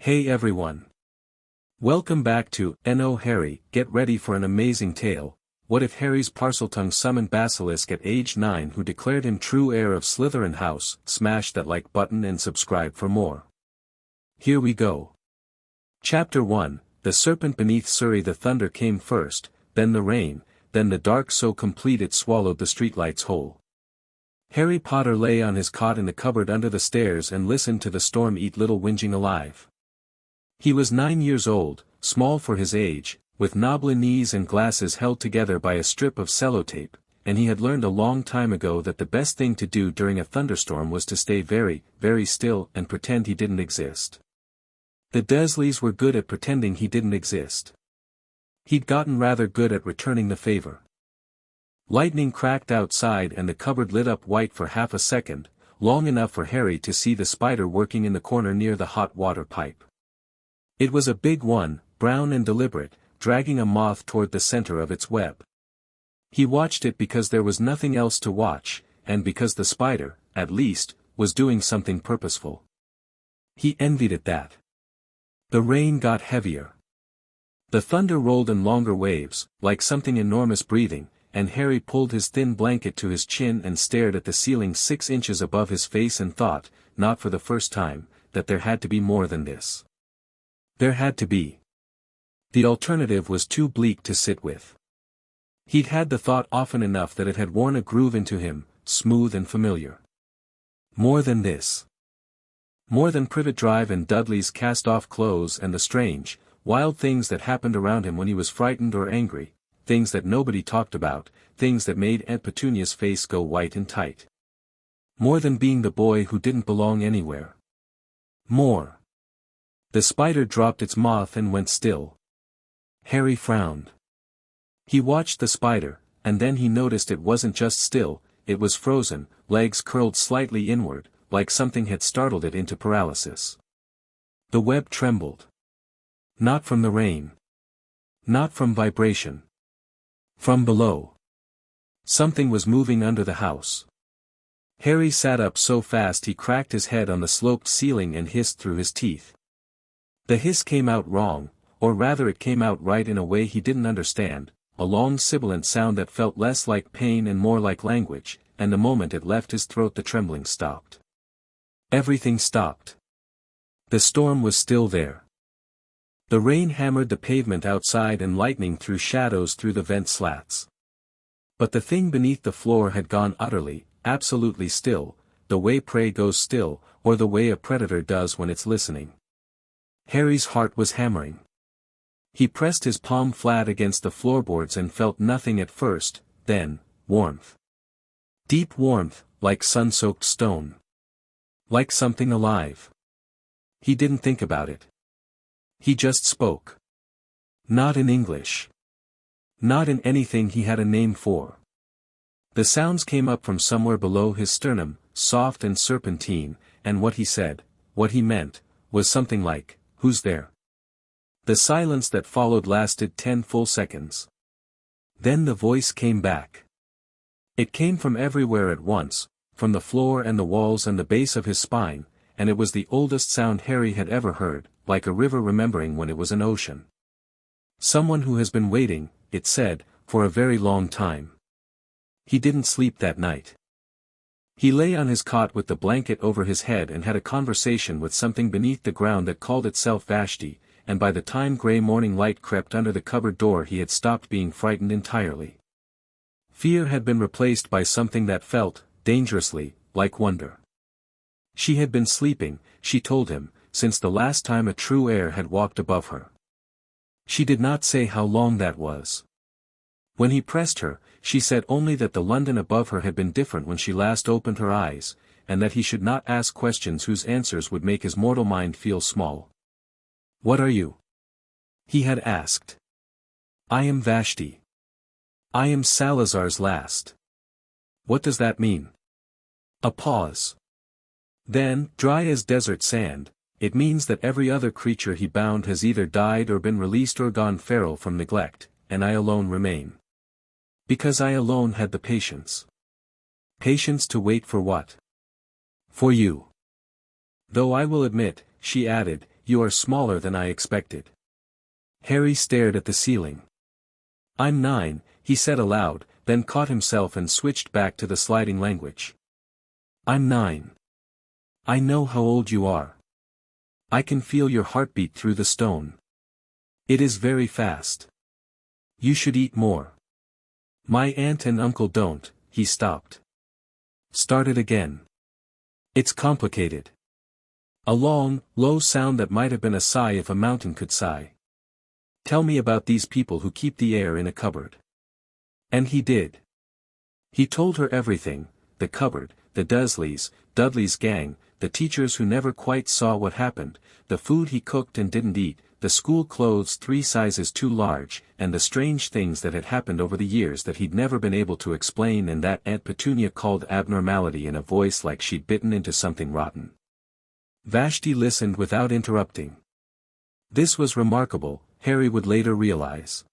Hey everyone! Welcome back to No Harry. Get ready for an amazing tale. What if Harry's Parseltongue summoned Basilisk at age 9 who declared him true heir of Slytherin house? Smash that like button and subscribe for more. Here we go. Chapter 1, The Serpent Beneath Surrey. The thunder came first, then the rain, then the dark so complete it swallowed the streetlights whole. Harry Potter lay on his cot in the cupboard under the stairs and listened to the storm eat little whinging alive. He was 9 years old, small for his age, with knobbly knees and glasses held together by a strip of sellotape, and he had learned a long time ago that the best thing to do during a thunderstorm was to stay very, very still and pretend he didn't exist. The Dursleys were good at pretending he didn't exist. He'd gotten rather good at returning the favor. Lightning cracked outside and the cupboard lit up white for half a second, long enough for Harry to see the spider working in the corner near the hot water pipe. It was a big one, brown and deliberate, dragging a moth toward the center of its web. He watched it because there was nothing else to watch, and because the spider, at least, was doing something purposeful. He envied it that. The rain got heavier. The thunder rolled in longer waves, like something enormous breathing, and Harry pulled his thin blanket to his chin and stared at the ceiling 6 inches above his face and thought, not for the first time, that there had to be more than this. There had to be. The alternative was too bleak to sit with. He'd had the thought often enough that it had worn a groove into him, smooth and familiar. More than this. More than Privet Drive and Dudley's cast-off clothes and the strange, wild things that happened around him when he was frightened or angry, things that nobody talked about, things that made Aunt Petunia's face go white and tight. More than being the boy who didn't belong anywhere. More. The spider dropped its moth and went still. Harry frowned. He watched the spider, and then he noticed it wasn't just still, it was frozen, legs curled slightly inward, like something had startled it into paralysis. The web trembled. Not from the rain. Not from vibration. From below. Something was moving under the house. Harry sat up so fast he cracked his head on the sloped ceiling and hissed through his teeth. The hiss came out wrong, or rather it came out right in a way he didn't understand, a long sibilant sound that felt less like pain and more like language, and the moment it left his throat the trembling stopped. Everything stopped. The storm was still there. The rain hammered the pavement outside and lightning threw shadows through the vent slats. But the thing beneath the floor had gone utterly, absolutely still, the way prey goes still, or the way a predator does when it's listening. Harry's heart was hammering. He pressed his palm flat against the floorboards and felt nothing at first, then, warmth. Deep warmth, like sun-soaked stone. Like something alive. He didn't think about it. He just spoke. Not in English. Not in anything he had a name for. The sounds came up from somewhere below his sternum, soft and serpentine, and what he said, what he meant, was something like, "Who's there?" The silence that followed lasted 10 full seconds. Then the voice came back. It came from everywhere at once, from the floor and the walls and the base of his spine, and it was the oldest sound Harry had ever heard, like a river remembering when it was an ocean. "Someone who has been waiting," it said, "for a very long time." He didn't sleep that night. He lay on his cot with the blanket over his head and had a conversation with something beneath the ground that called itself Vashti, and by the time grey morning light crept under the cupboard door he had stopped being frightened entirely. Fear had been replaced by something that felt, dangerously, like wonder. She had been sleeping, she told him, since the last time a true heir had walked above her. She did not say how long that was. When he pressed her, she said only that the London above her had been different when she last opened her eyes, and that he should not ask questions whose answers would make his mortal mind feel small. "What are you?" he had asked. "I am Vashti. I am Salazar's last." "What does that mean?" A pause. Then, dry as desert sand, "It means that every other creature he bound has either died or been released or gone feral from neglect, and I alone remain. Because I alone had the patience." "Patience to wait for what?" "For you." "Though I will admit," she added, you are smaller than I expected. Harry stared at the ceiling. I'm 9, he said aloud, then caught himself and switched back to the sliding language. I'm 9. I know how old you are. I can feel your heartbeat through the stone. It is very fast. You should eat more. My aunt and uncle don't. He stopped. Started again. It's complicated. A long, low sound that might have been a sigh if a mountain could sigh. Tell me about these people who keep the air in a cupboard. And he did. He told her everything, the cupboard, the Dudley's gang, the teachers who never quite saw what happened, the food he cooked and didn't eat, the school clothes 3 sizes too large, and the strange things that had happened over the years that he'd never been able to explain and that Aunt Petunia called abnormality in a voice like she'd bitten into something rotten. Vashti listened without interrupting. This was remarkable, Harry would later realize.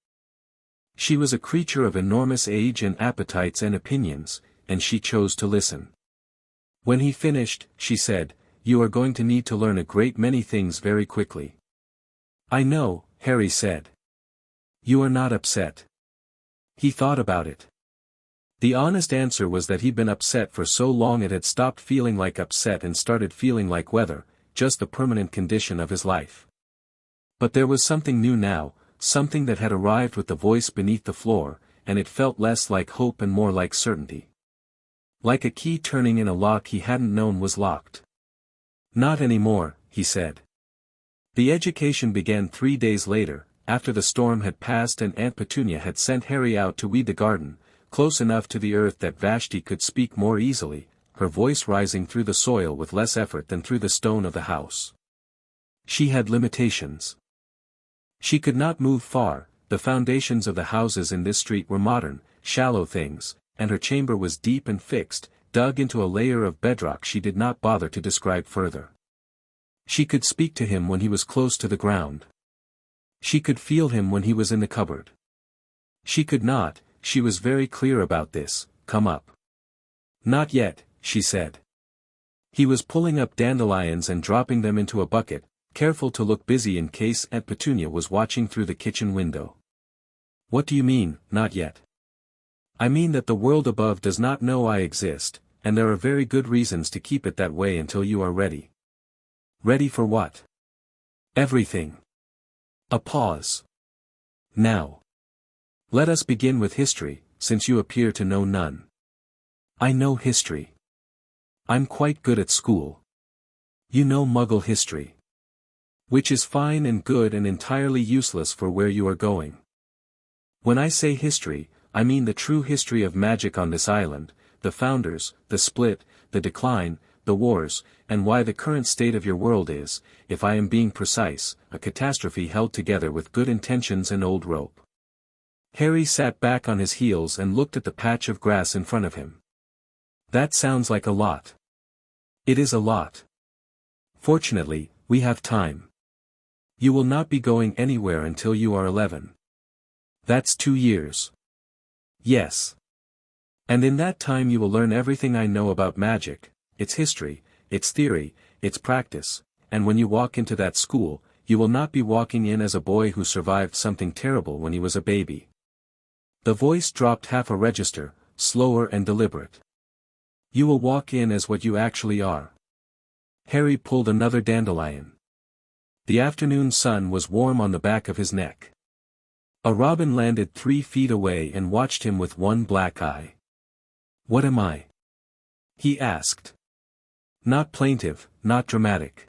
She was a creature of enormous age and appetites and opinions, and she chose to listen. When he finished, she said, "You are going to need to learn a great many things very quickly." "I know," Harry said. "You are not upset." He thought about it. The honest answer was that he'd been upset for so long it had stopped feeling like upset and started feeling like weather, just the permanent condition of his life. But there was something new now, something that had arrived with the voice beneath the floor, and it felt less like hope and more like certainty. Like a key turning in a lock he hadn't known was locked. "Not anymore," he said. The education began 3 days later, after the storm had passed and Aunt Petunia had sent Harry out to weed the garden, close enough to the earth that Vashti could speak more easily, her voice rising through the soil with less effort than through the stone of the house. She had limitations. She could not move far, the foundations of the houses in this street were modern, shallow things, and her chamber was deep and fixed, dug into a layer of bedrock she did not bother to describe further. She could speak to him when he was close to the ground. She could feel him when he was in the cupboard. She could not, she was very clear about this, come up. "Not yet," she said. He was pulling up dandelions and dropping them into a bucket, careful to look busy in case Aunt Petunia was watching through the kitchen window. "What do you mean, not yet?" "I mean that the world above does not know I exist, and there are very good reasons to keep it that way until you are ready." "Ready for what?" "Everything." A pause. "Now. Let us begin with history, since you appear to know none." "I know history. I'm quite good at school." "You know Muggle history. Which is fine and good and entirely useless for where you are going." "When I say history, I mean the true history of magic on this island, the founders, the split, the decline, the wars, and why the current state of your world is, if I am being precise, a catastrophe held together with good intentions and old rope." Harry sat back on his heels and looked at the patch of grass in front of him. "That sounds like a lot." "It is a lot. Fortunately, we have time. You will not be going anywhere until you are 11. That's 2 years. "Yes. And in that time you will learn everything I know about magic, its history, its theory, its practice, and when you walk into that school, you will not be walking in as a boy who survived something terrible when he was a baby." The voice dropped half a register, slower and deliberate. "You will walk in as what you actually are." Harry pulled another dandelion. The afternoon sun was warm on the back of his neck. A robin landed 3 feet away and watched him with one black eye. "What am I?" he asked. Not plaintive, not dramatic.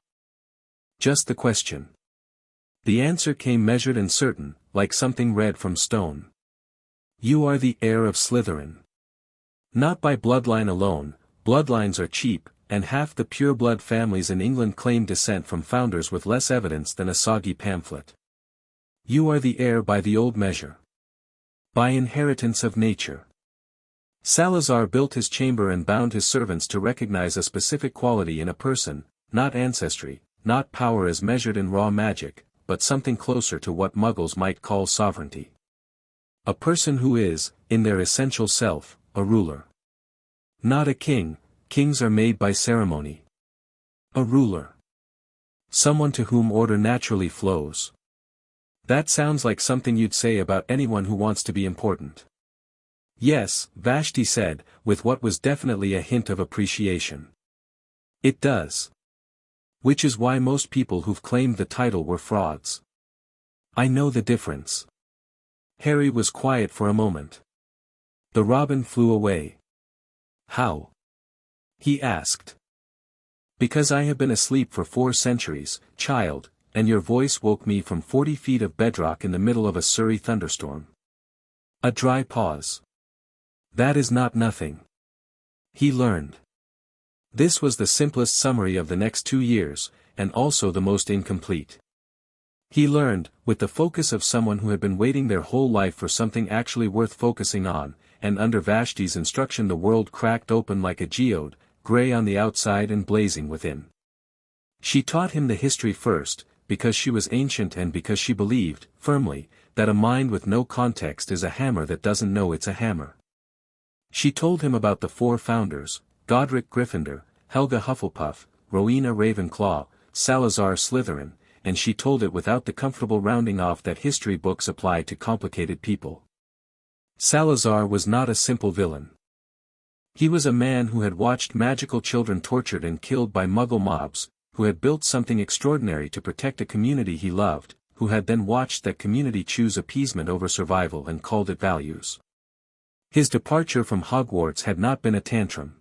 Just the question. The answer came measured and certain, like something read from stone. "You are the heir of Slytherin. Not by bloodline alone, bloodlines are cheap, and half the pure-blood families in England claim descent from founders with less evidence than a soggy pamphlet. You are the heir by the old measure. By inheritance of nature." Salazar built his chamber and bound his servants to recognize a specific quality in a person, not ancestry, not power as measured in raw magic, but something closer to what Muggles might call sovereignty. A person who is, in their essential self, a ruler. Not a king, kings are made by ceremony. A ruler. Someone to whom order naturally flows. That sounds like something you'd say about anyone who wants to be important. Yes, Vashti said, with what was definitely a hint of appreciation. It does. Which is why most people who've claimed the title were frauds. I know the difference. Harry was quiet for a moment. The robin flew away. How? He asked. Because I have been asleep for 4 centuries, child, and your voice woke me from 40 feet of bedrock in the middle of a Surrey thunderstorm. A dry pause. That is not nothing. He learned. This was the simplest summary of the next 2 years, and also the most incomplete. He learned, with the focus of someone who had been waiting their whole life for something actually worth focusing on, and under Vashti's instruction the world cracked open like a geode, grey on the outside and blazing within. She taught him the history first, because she was ancient and because she believed, firmly, that a mind with no context is a hammer that doesn't know it's a hammer. She told him about the 4 founders, Godric Gryffindor, Helga Hufflepuff, Rowena Ravenclaw, Salazar Slytherin, and she told it without the comfortable rounding off that history books apply to complicated people. Salazar was not a simple villain. He was a man who had watched magical children tortured and killed by Muggle mobs, who had built something extraordinary to protect a community he loved, who had then watched that community choose appeasement over survival and called it values. His departure from Hogwarts had not been a tantrum.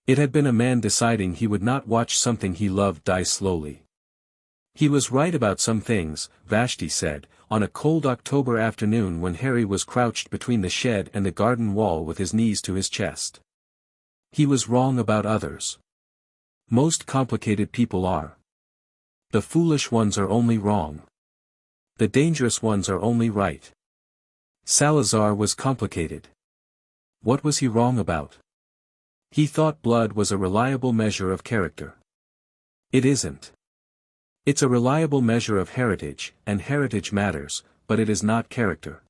It had been a man deciding he would not watch something he loved die slowly. He was right about some things, Vashti said, on a cold October afternoon when Harry was crouched between the shed and the garden wall with his knees to his chest. He was wrong about others. Most complicated people are. The foolish ones are only wrong. The dangerous ones are only right. Salazar was complicated. What was he wrong about? He thought blood was a reliable measure of character. It isn't. It's a reliable measure of heritage, and heritage matters, but it is not character.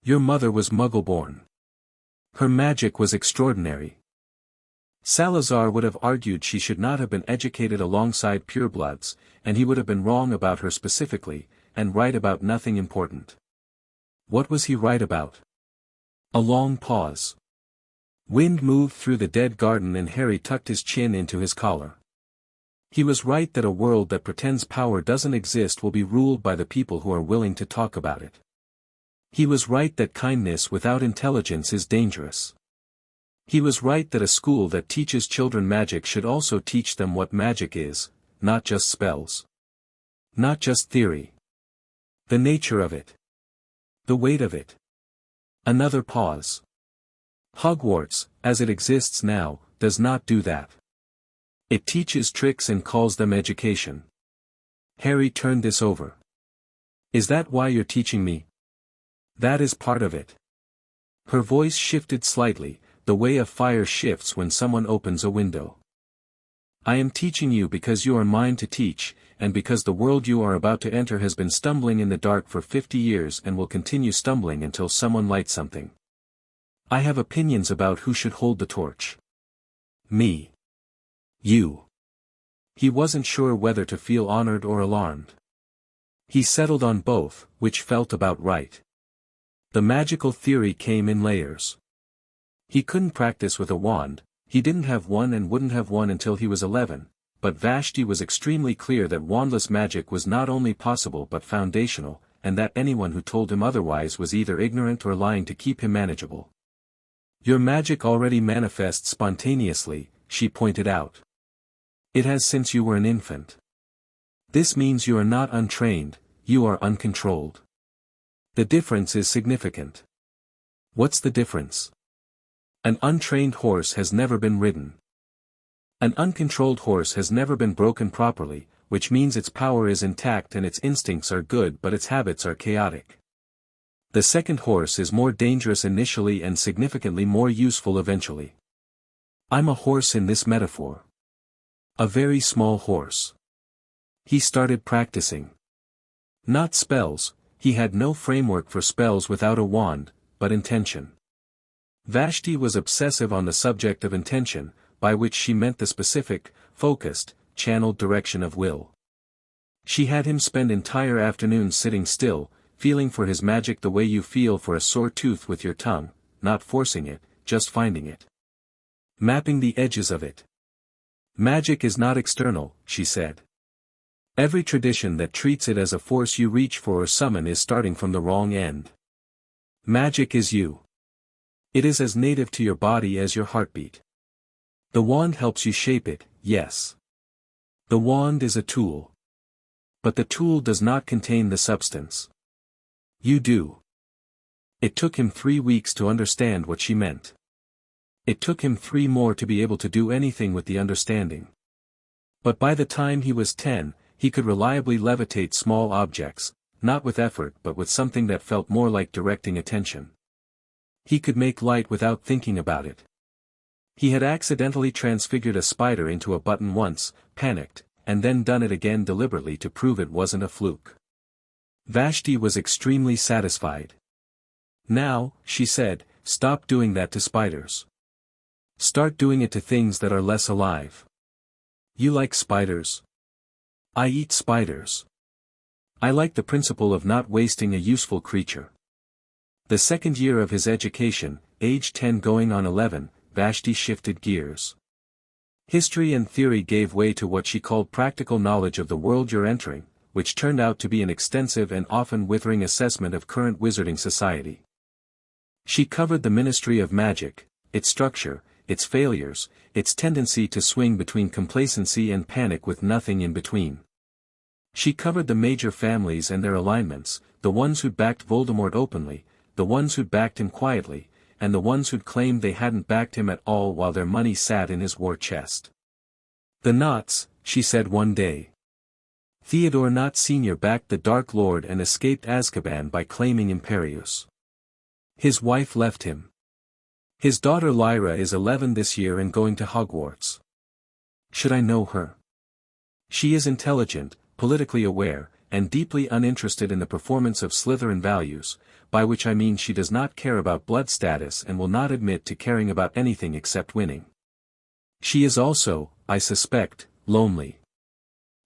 Your mother was Muggle-born. Her magic was extraordinary. Salazar would have argued she should not have been educated alongside purebloods, and he would have been wrong about her specifically, and right about nothing important. What was he right about? A long pause. Wind moved through the dead garden and Harry tucked his chin into his collar. He was right that a world that pretends power doesn't exist will be ruled by the people who are willing to talk about it. He was right that kindness without intelligence is dangerous. He was right that a school that teaches children magic should also teach them what magic is, not just spells. Not just theory. The nature of it. The weight of it. Another pause. Hogwarts, as it exists now, does not do that. It teaches tricks and calls them education. Harry turned this over. Is that why you're teaching me? That is part of it. Her voice shifted slightly, the way a fire shifts when someone opens a window. I am teaching you because you are mine to teach, and because the world you are about to enter has been stumbling in the dark for 50 years and will continue stumbling until someone lights something. I have opinions about who should hold the torch. Me. You. He wasn't sure whether to feel honored or alarmed. He settled on both, which felt about right. The magical theory came in layers. He couldn't practice with a wand, he didn't have one and wouldn't have one until he was 11, but Vashti was extremely clear that wandless magic was not only possible but foundational, and that anyone who told him otherwise was either ignorant or lying to keep him manageable. Your magic already manifests spontaneously, she pointed out. It has since you were an infant. This means you are not untrained, you are uncontrolled. The difference is significant. What's the difference? An untrained horse has never been ridden. An uncontrolled horse has never been broken properly, which means its power is intact and its instincts are good but its habits are chaotic. The second horse is more dangerous initially and significantly more useful eventually. I'm a horse in this metaphor. A very small horse. He started practicing. Not spells, he had no framework for spells without a wand, but intention. Vashti was obsessive on the subject of intention, by which she meant the specific, focused, channeled direction of will. She had him spend entire afternoons sitting still, feeling for his magic the way you feel for a sore tooth with your tongue, not forcing it, just finding it. Mapping the edges of it. Magic is not external, she said. Every tradition that treats it as a force you reach for or summon is starting from the wrong end. Magic is you. It is as native to your body as your heartbeat. The wand helps you shape it, yes. The wand is a tool. But the tool does not contain the substance. You do. It took him 3 weeks to understand what she meant. It took him 3 more to be able to do anything with the understanding. But by the time he was 10, he could reliably levitate small objects, not with effort but with something that felt more like directing attention. He could make light without thinking about it. He had accidentally transfigured a spider into a button once, panicked, and then done it again deliberately to prove it wasn't a fluke. Vashti was extremely satisfied. Now, she said, stop doing that to spiders. Start doing it to things that are less alive. You like spiders? I eat spiders. I like the principle of not wasting a useful creature. The second year of his education, age 10 going on 11, Vashti shifted gears. History and theory gave way to what she called practical knowledge of the world you're entering, which turned out to be an extensive and often withering assessment of current wizarding society. She covered the Ministry of Magic, its structure, its failures, its tendency to swing between complacency and panic with nothing in between. She covered the major families and their alignments, the ones who'd backed Voldemort openly, the ones who'd backed him quietly, and the ones who'd claimed they hadn't backed him at all while their money sat in his war chest. The Knots, she said one day. Theodore Knott Sr. backed the Dark Lord and escaped Azkaban by claiming Imperius. His wife left him. His daughter Lyra is 11 this year and going to Hogwarts. Should I know her? She is intelligent, politically aware, and deeply uninterested in the performance of Slytherin values, by which I mean she does not care about blood status and will not admit to caring about anything except winning. She is also, I suspect, lonely.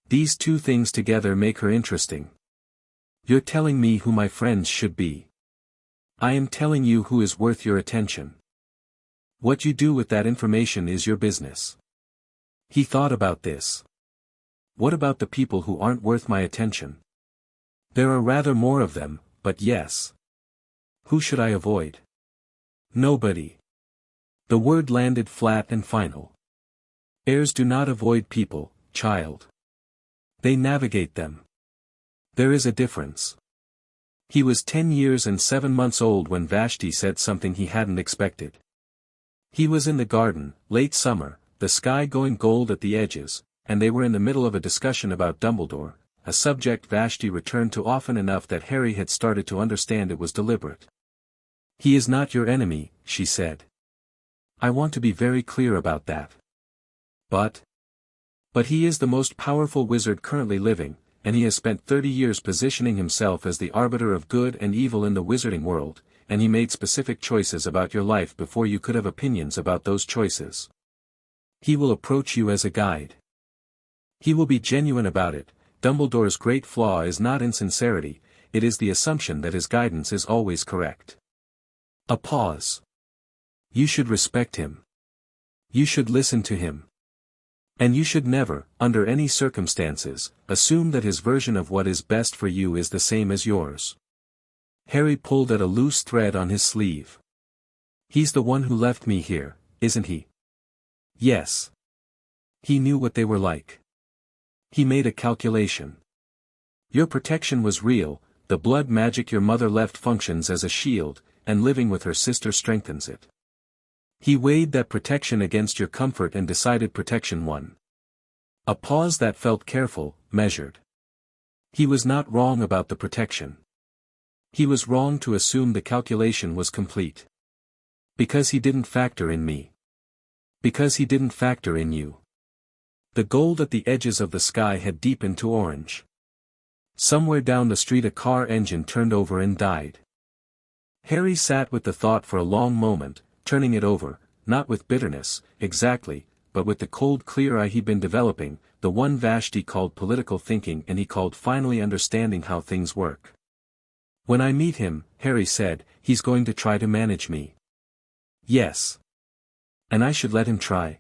These two things together make her interesting. You're telling me who my friends should be. I am telling you who is worth your attention. What you do with that information is your business. He thought about this. What about the people who aren't worth my attention? There are rather more of them, but yes. Who should I avoid? Nobody. The word landed flat and final. Heirs do not avoid people, child. They navigate them. There is a difference. He was 10 years and 7 months old when Vashti said something he hadn't expected. He was in the garden, late summer, the sky going gold at the edges, and they were in the middle of a discussion about Dumbledore, a subject Vashti returned to often enough that Harry had started to understand it was deliberate. He is not your enemy, she said. I want to be very clear about that. But he is the most powerful wizard currently living, and he has spent 30 years positioning himself as the arbiter of good and evil in the wizarding world, and he made specific choices about your life before you could have opinions about those choices. He will approach you as a guide. He will be genuine about it. Dumbledore's great flaw is not insincerity, it is the assumption that his guidance is always correct. A pause. You should respect him. You should listen to him. And you should never, under any circumstances, assume that his version of what is best for you is the same as yours. Harry pulled at a loose thread on his sleeve. He's the one who left me here, isn't he? Yes. He knew what they were like. He made a calculation. Your protection was real, the blood magic your mother left functions as a shield, and living with her sister strengthens it. He weighed that protection against your comfort and decided protection won. A pause that felt careful, measured. He was not wrong about the protection. He was wrong to assume the calculation was complete. Because he didn't factor in me. Because he didn't factor in you. The gold at the edges of the sky had deepened to orange. Somewhere down the street a car engine turned over and died. Harry sat with the thought for a long moment, turning it over, not with bitterness, exactly, but with the cold clear eye he'd been developing, the one Vashti called political thinking and he called finally understanding how things work. When I meet him, Harry said, he's going to try to manage me. Yes. And I should let him try.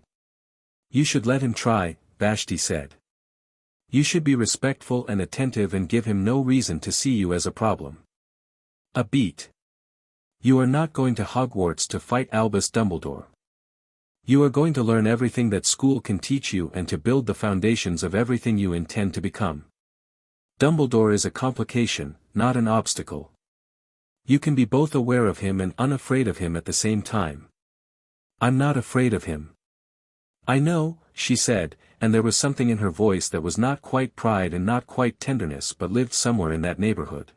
You should let him try, Vashti said. You should be respectful and attentive and give him no reason to see you as a problem. A beat. You are not going to Hogwarts to fight Albus Dumbledore. You are going to learn everything that school can teach you and to build the foundations of everything you intend to become. Dumbledore is a complication, not an obstacle. You can be both aware of him and unafraid of him at the same time. I'm not afraid of him. I know, she said, and there was something in her voice that was not quite pride and not quite tenderness but lived somewhere in that neighborhood.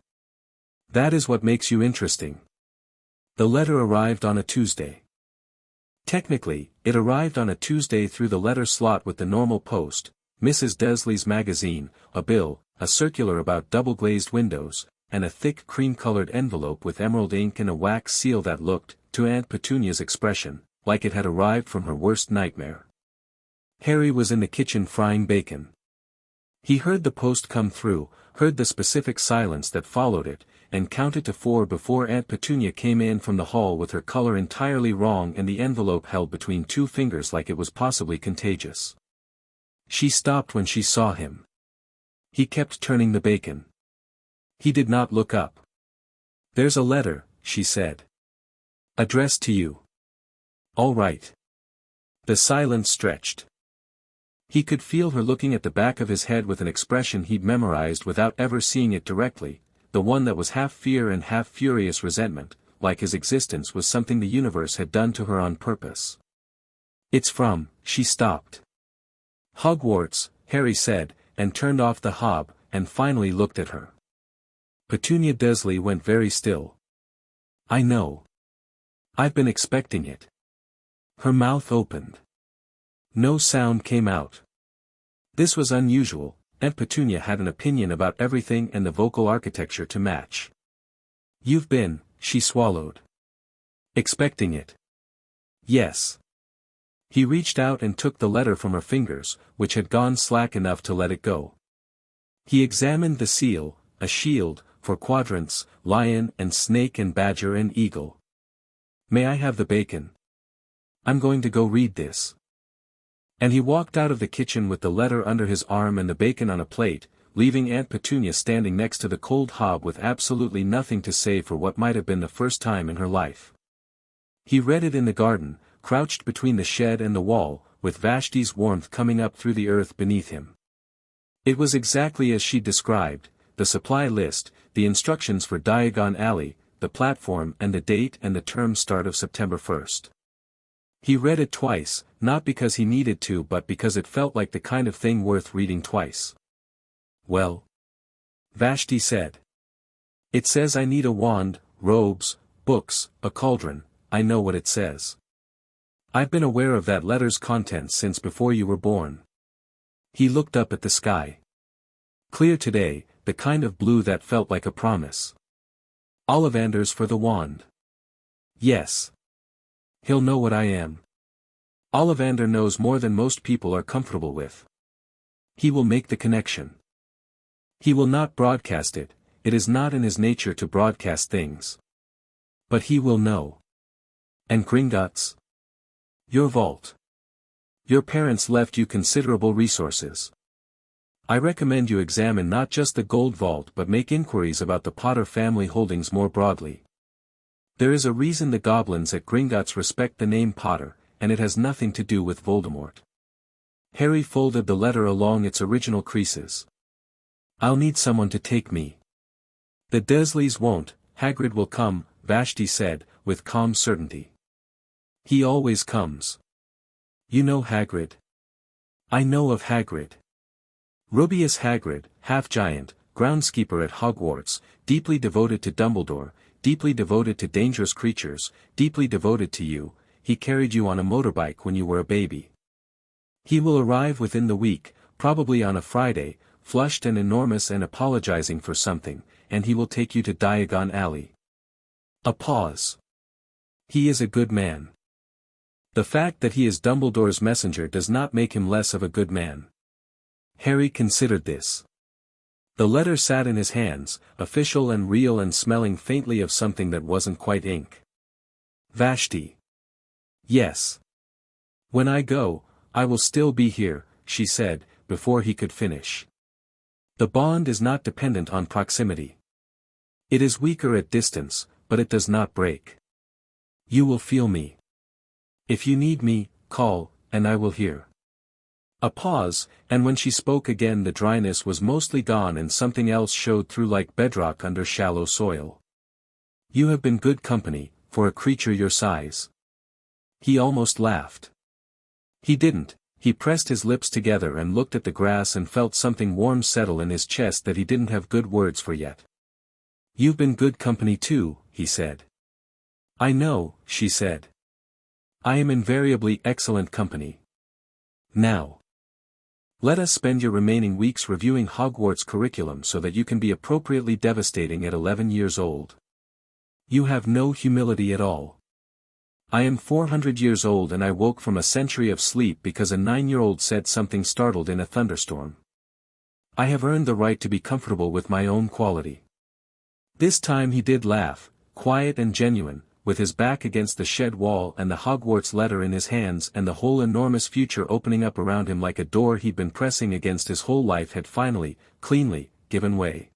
That is what makes you interesting. The letter arrived on a Tuesday. Technically, it arrived on a Tuesday through the letter slot with the normal post, Mrs. Dursley's magazine, a bill, a circular about double-glazed windows, and a thick cream-colored envelope with emerald ink and a wax seal that looked, to Aunt Petunia's expression, like it had arrived from her worst nightmare. Harry was in the kitchen frying bacon. He heard the post come through, heard the specific silence that followed it, and counted to 4 before Aunt Petunia came in from the hall with her color entirely wrong and the envelope held between 2 fingers like it was possibly contagious. She stopped when she saw him. He kept turning the bacon. He did not look up. There's a letter, she said. Addressed to you. All right. The silence stretched. He could feel her looking at the back of his head with an expression he'd memorized without ever seeing it directly, the one that was half fear and half furious resentment, like his existence was something the universe had done to her on purpose. It's from, she stopped. Hogwarts, Harry said, and turned off the hob, and finally looked at her. Petunia Dursley went very still. I know. I've been expecting it. Her mouth opened. No sound came out. This was unusual. Aunt Petunia had an opinion about everything and the vocal architecture to match. You've been, she swallowed. Expecting it. Yes. He reached out and took the letter from her fingers, which had gone slack enough to let it go. He examined the seal, a shield, for quadrants, lion and snake and badger and eagle. May I have the bacon? I'm going to go read this. And he walked out of the kitchen with the letter under his arm and the bacon on a plate, leaving Aunt Petunia standing next to the cold hob with absolutely nothing to say for what might have been the first time in her life. He read it in the garden, crouched between the shed and the wall, with Vashti's warmth coming up through the earth beneath him. It was exactly as she described, the supply list, the instructions for Diagon Alley, the platform and the date and the term start of September 1st. He read it twice, not because he needed to but because it felt like the kind of thing worth reading twice. Well? Vashti said. It says I need a wand, robes, books, a cauldron. I know what it says. I've been aware of that letter's contents since before you were born. He looked up at the sky. Clear today, the kind of blue that felt like a promise. Ollivanders for the wand. Yes. He'll know what I am. Ollivander knows more than most people are comfortable with. He will make the connection. He will not broadcast it, it is not in his nature to broadcast things. But he will know. And Gringotts? Your vault. Your parents left you considerable resources. I recommend you examine not just the gold vault but make inquiries about the Potter family holdings more broadly. There is a reason the goblins at Gringotts respect the name Potter, and it has nothing to do with Voldemort. Harry folded the letter along its original creases. I'll need someone to take me. The Dursleys won't, Hagrid will come, Vashti said, with calm certainty. He always comes. You know Hagrid? I know of Hagrid. Rubeus Hagrid, half-giant, groundskeeper at Hogwarts, deeply devoted to Dumbledore, deeply devoted to dangerous creatures, deeply devoted to you. He carried you on a motorbike when you were a baby. He will arrive within the week, probably on a Friday, flushed and enormous and apologizing for something, and he will take you to Diagon Alley. A pause. He is a good man. The fact that he is Dumbledore's messenger does not make him less of a good man. Harry considered this. The letter sat in his hands, official and real and smelling faintly of something that wasn't quite ink. Vashti. Yes. When I go, I will still be here, she said, before he could finish. The bond is not dependent on proximity. It is weaker at distance, but it does not break. You will feel me. If you need me, call, and I will hear. A pause, and when she spoke again the dryness was mostly gone and something else showed through like bedrock under shallow soil. You have been good company, for a creature your size. He almost laughed. He didn't, he pressed his lips together and looked at the grass and felt something warm settle in his chest that he didn't have good words for yet. You've been good company too, he said. I know, she said. I am invariably excellent company. Now. Let us spend your remaining weeks reviewing Hogwarts curriculum so that you can be appropriately devastating at 11 years old. You have no humility at all. I am 400 years old and I woke from a century of sleep because a 9-year-old said something startled in a thunderstorm. I have earned the right to be comfortable with my own quality. This time he did laugh, quiet and genuine, with his back against the shed wall and the Hogwarts letter in his hands and the whole enormous future opening up around him like a door he'd been pressing against his whole life had finally, cleanly, given way.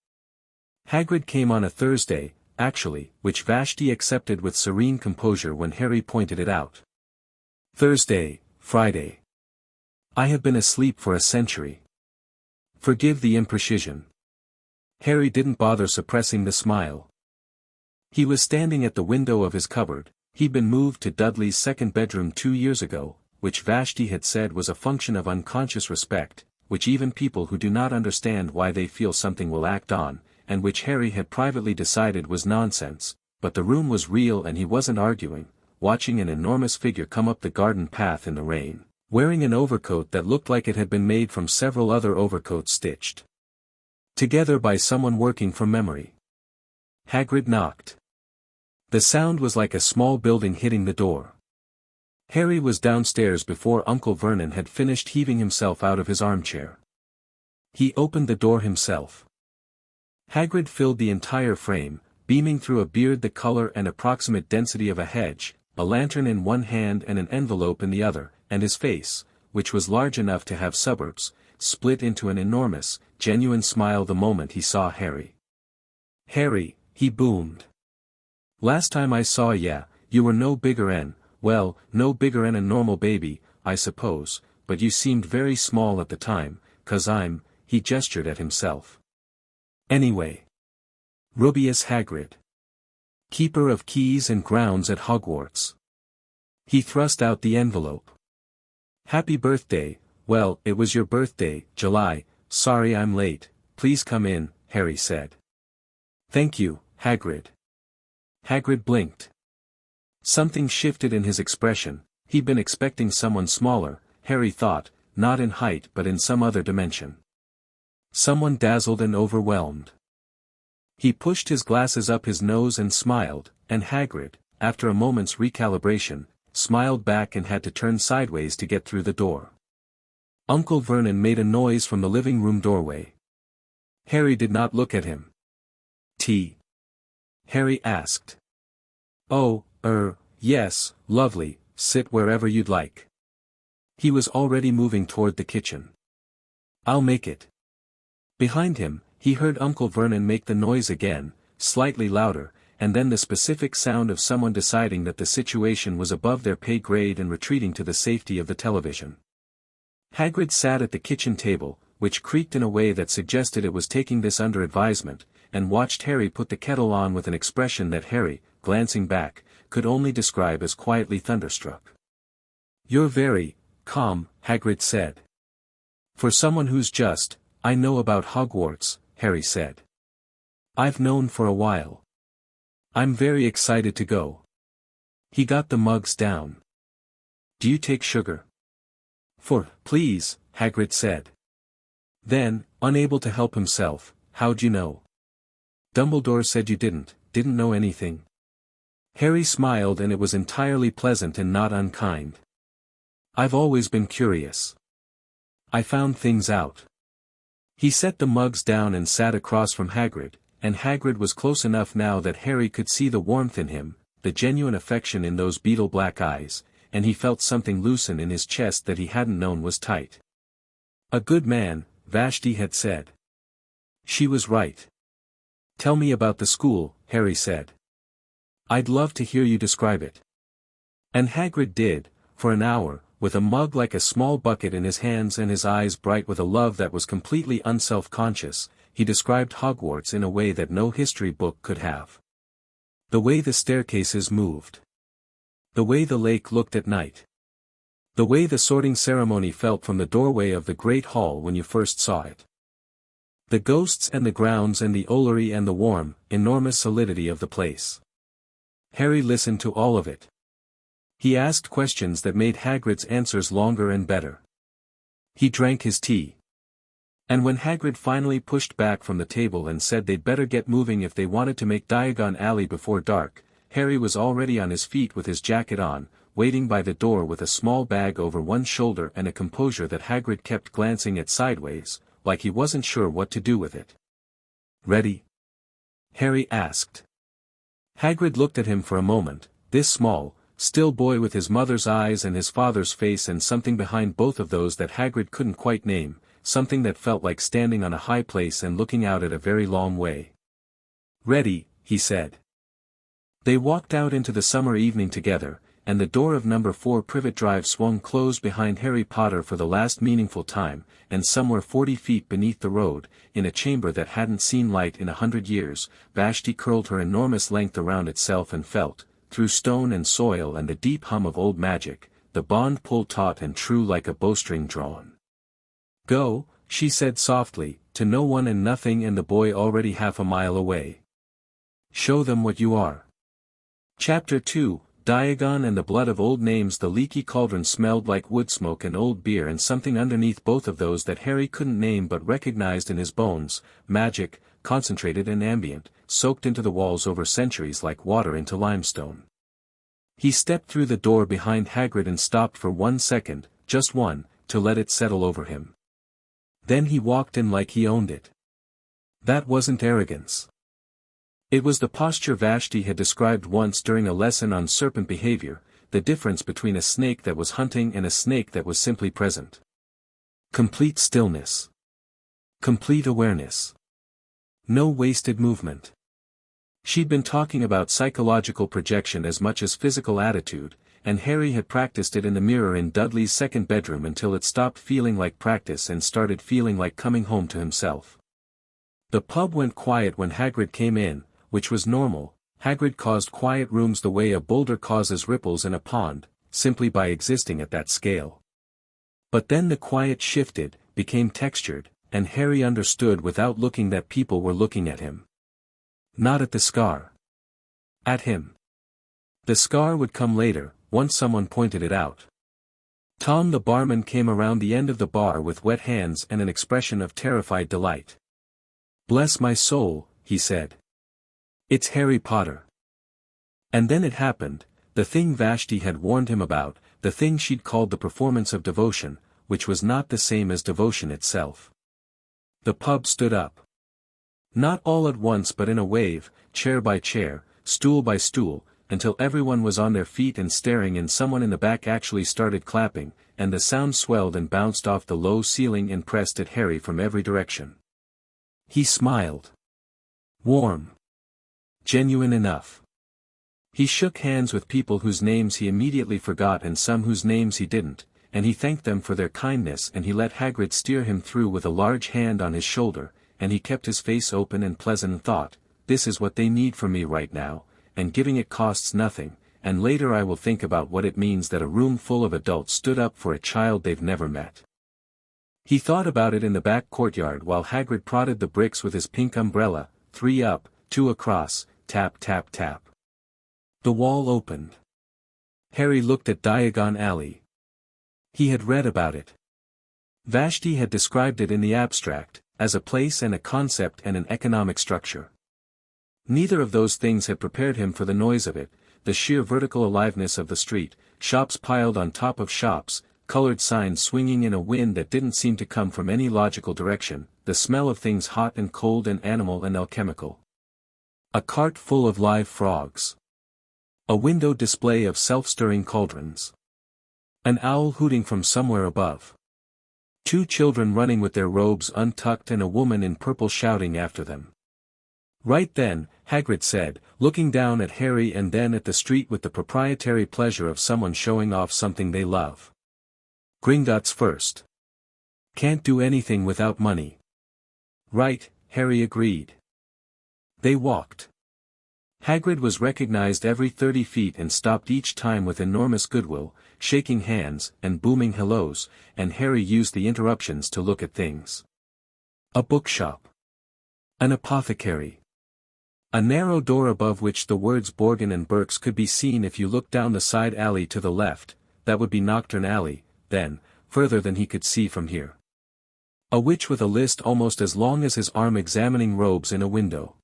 Hagrid came on a Thursday, actually, which Vashti accepted with serene composure when Harry pointed it out. Thursday, Friday. I have been asleep for a century. Forgive the imprecision. Harry didn't bother suppressing the smile. He was standing at the window of his cupboard. He'd been moved to Dudley's second bedroom 2 years ago, which Vashti had said was a function of unconscious respect, which even people who do not understand why they feel something will act on, and which Harry had privately decided was nonsense, but the room was real and he wasn't arguing, watching an enormous figure come up the garden path in the rain, wearing an overcoat that looked like it had been made from several other overcoats stitched together by someone working from memory. Hagrid knocked. The sound was like a small building hitting the door. Harry was downstairs before Uncle Vernon had finished heaving himself out of his armchair. He opened the door himself. Hagrid filled the entire frame, beaming through a beard the color and approximate density of a hedge, a lantern in one hand and an envelope in the other, and his face, which was large enough to have suburbs, split into an enormous, genuine smile the moment he saw Harry. Harry, he boomed. Last time I saw ya, you were no bigger'n, well, no bigger'n a normal baby, I suppose, but you seemed very small at the time, 'cause he gestured at himself. Anyway. Rubius Hagrid. Keeper of keys and grounds at Hogwarts. He thrust out the envelope. Happy birthday, well, it was your birthday, July, sorry I'm late, please come in, Harry said. Thank you, Hagrid. Hagrid blinked. Something shifted in his expression. He'd been expecting someone smaller, Harry thought, not in height but in some other dimension. Someone dazzled and overwhelmed. He pushed his glasses up his nose and smiled, and Hagrid, after a moment's recalibration, smiled back and had to turn sideways to get through the door. Uncle Vernon made a noise from the living room doorway. Harry did not look at him. Tea? Harry asked. Oh, yes, lovely, sit wherever you'd like. He was already moving toward the kitchen. I'll make it. Behind him, he heard Uncle Vernon make the noise again, slightly louder, and then the specific sound of someone deciding that the situation was above their pay grade and retreating to the safety of the television. Hagrid sat at the kitchen table, which creaked in a way that suggested it was taking this under advisement, and watched Harry put the kettle on with an expression that Harry, glancing back, could only describe as quietly thunderstruck. You're very calm, Hagrid said. For someone who's just, I know about Hogwarts, Harry said. I've known for a while. I'm very excited to go. He got the mugs down. Do you take sugar? Please, Hagrid said. Then, unable to help himself, how'd you know? Dumbledore said you didn't know anything. Harry smiled and it was entirely pleasant and not unkind. I've always been curious. I found things out. He set the mugs down and sat across from Hagrid, and Hagrid was close enough now that Harry could see the warmth in him, the genuine affection in those beetle-black eyes, and he felt something loosen in his chest that he hadn't known was tight. "A good man," Vashti had said. She was right. "Tell me about the school," Harry said. "I'd love to hear you describe it." And Hagrid did, for an hour, with a mug like a small bucket in his hands and his eyes bright with a love that was completely unself-conscious. He described Hogwarts in a way that no history book could have. The way the staircases moved. The way the lake looked at night. The way the sorting ceremony felt from the doorway of the Great Hall when you first saw it. The ghosts and the grounds and the olery and the warm, enormous solidity of the place. Harry listened to all of it. He asked questions that made Hagrid's answers longer and better. He drank his tea. And when Hagrid finally pushed back from the table and said they'd better get moving if they wanted to make Diagon Alley before dark, Harry was already on his feet with his jacket on, waiting by the door with a small bag over one shoulder and a composure that Hagrid kept glancing at sideways, like he wasn't sure what to do with it. "Ready?" Harry asked. Hagrid looked at him for a moment, this small, still boy with his mother's eyes and his father's face and something behind both of those that Hagrid couldn't quite name, something that felt like standing on a high place and looking out at a very long way. "Ready," he said. They walked out into the summer evening together, and the door of number 4 Privet Drive swung closed behind Harry Potter for the last meaningful time, and somewhere 40 feet beneath the road, in a chamber that hadn't seen light in 100 years, Vashti curled her enormous length around itself and felt, through stone and soil and the deep hum of old magic, the bond pull taut and true like a bowstring drawn. "Go," she said softly, to no one and nothing and the boy already half a mile away. "Show them what you are." Chapter 2, Diagon and the blood of old names. The leaky cauldron smelled like wood smoke and old beer and something underneath both of those that Harry couldn't name but recognized in his bones, magic, concentrated and ambient, soaked into the walls over centuries like water into limestone. He stepped through the door behind Hagrid and stopped for 1 second, just one, to let it settle over him. Then he walked in like he owned it. That wasn't arrogance. It was the posture Vashti had described once during a lesson on serpent behavior, the difference between a snake that was hunting and a snake that was simply present. Complete stillness. Complete awareness. No wasted movement. She'd been talking about psychological projection as much as physical attitude, and Harry had practiced it in the mirror in Dudley's second bedroom until it stopped feeling like practice and started feeling like coming home to himself. The pub went quiet when Hagrid came in, which was normal. Hagrid caused quiet rooms the way a boulder causes ripples in a pond, simply by existing at that scale. But then the quiet shifted, became textured, and Harry understood without looking that people were looking at him. Not at the scar. At him. The scar would come later, once someone pointed it out. Tom the barman came around the end of the bar with wet hands and an expression of terrified delight. "Bless my soul," he said. "It's Harry Potter." And then it happened, the thing Vashti had warned him about, the thing she'd called the performance of devotion, which was not the same as devotion itself. The pub stood up. Not all at once but in a wave, chair by chair, stool by stool, until everyone was on their feet and staring and someone in the back actually started clapping, and the sound swelled and bounced off the low ceiling and pressed at Harry from every direction. He smiled. Warm. Genuine enough. He shook hands with people whose names he immediately forgot and some whose names he didn't, and he thanked them for their kindness and he let Hagrid steer him through with a large hand on his shoulder, and he kept his face open and pleasant and thought, "This is what they need from me right now, and giving it costs nothing, and later I will think about what it means that a room full of adults stood up for a child they've never met." He thought about it in the back courtyard while Hagrid prodded the bricks with his pink umbrella, 3 up, 2 across, tap tap tap. The wall opened. Harry looked at Diagon Alley. He had read about it. Vashti had described it in the abstract, as a place and a concept and an economic structure. Neither of those things had prepared him for the noise of it, the sheer vertical aliveness of the street, shops piled on top of shops, colored signs swinging in a wind that didn't seem to come from any logical direction, the smell of things hot and cold and animal and alchemical. A cart full of live frogs. A window display of self-stirring cauldrons. An owl hooting from somewhere above. 2 children running with their robes untucked and a woman in purple shouting after them. Right then, Hagrid said, looking down at Harry and then at the street with the proprietary pleasure of someone showing off something they love. Gringotts first. Can't do anything without money. Right, Harry agreed. They walked. Hagrid was recognized every 30 feet and stopped each time with enormous goodwill, shaking hands and booming hellos, and Harry used the interruptions to look at things. A bookshop. An apothecary. A narrow door above which the words Borgin and Burke's could be seen if you looked down the side alley to the left, that would be Nocturne Alley, then, further than he could see from here. A witch with a list almost as long as his arm examining robes in a window.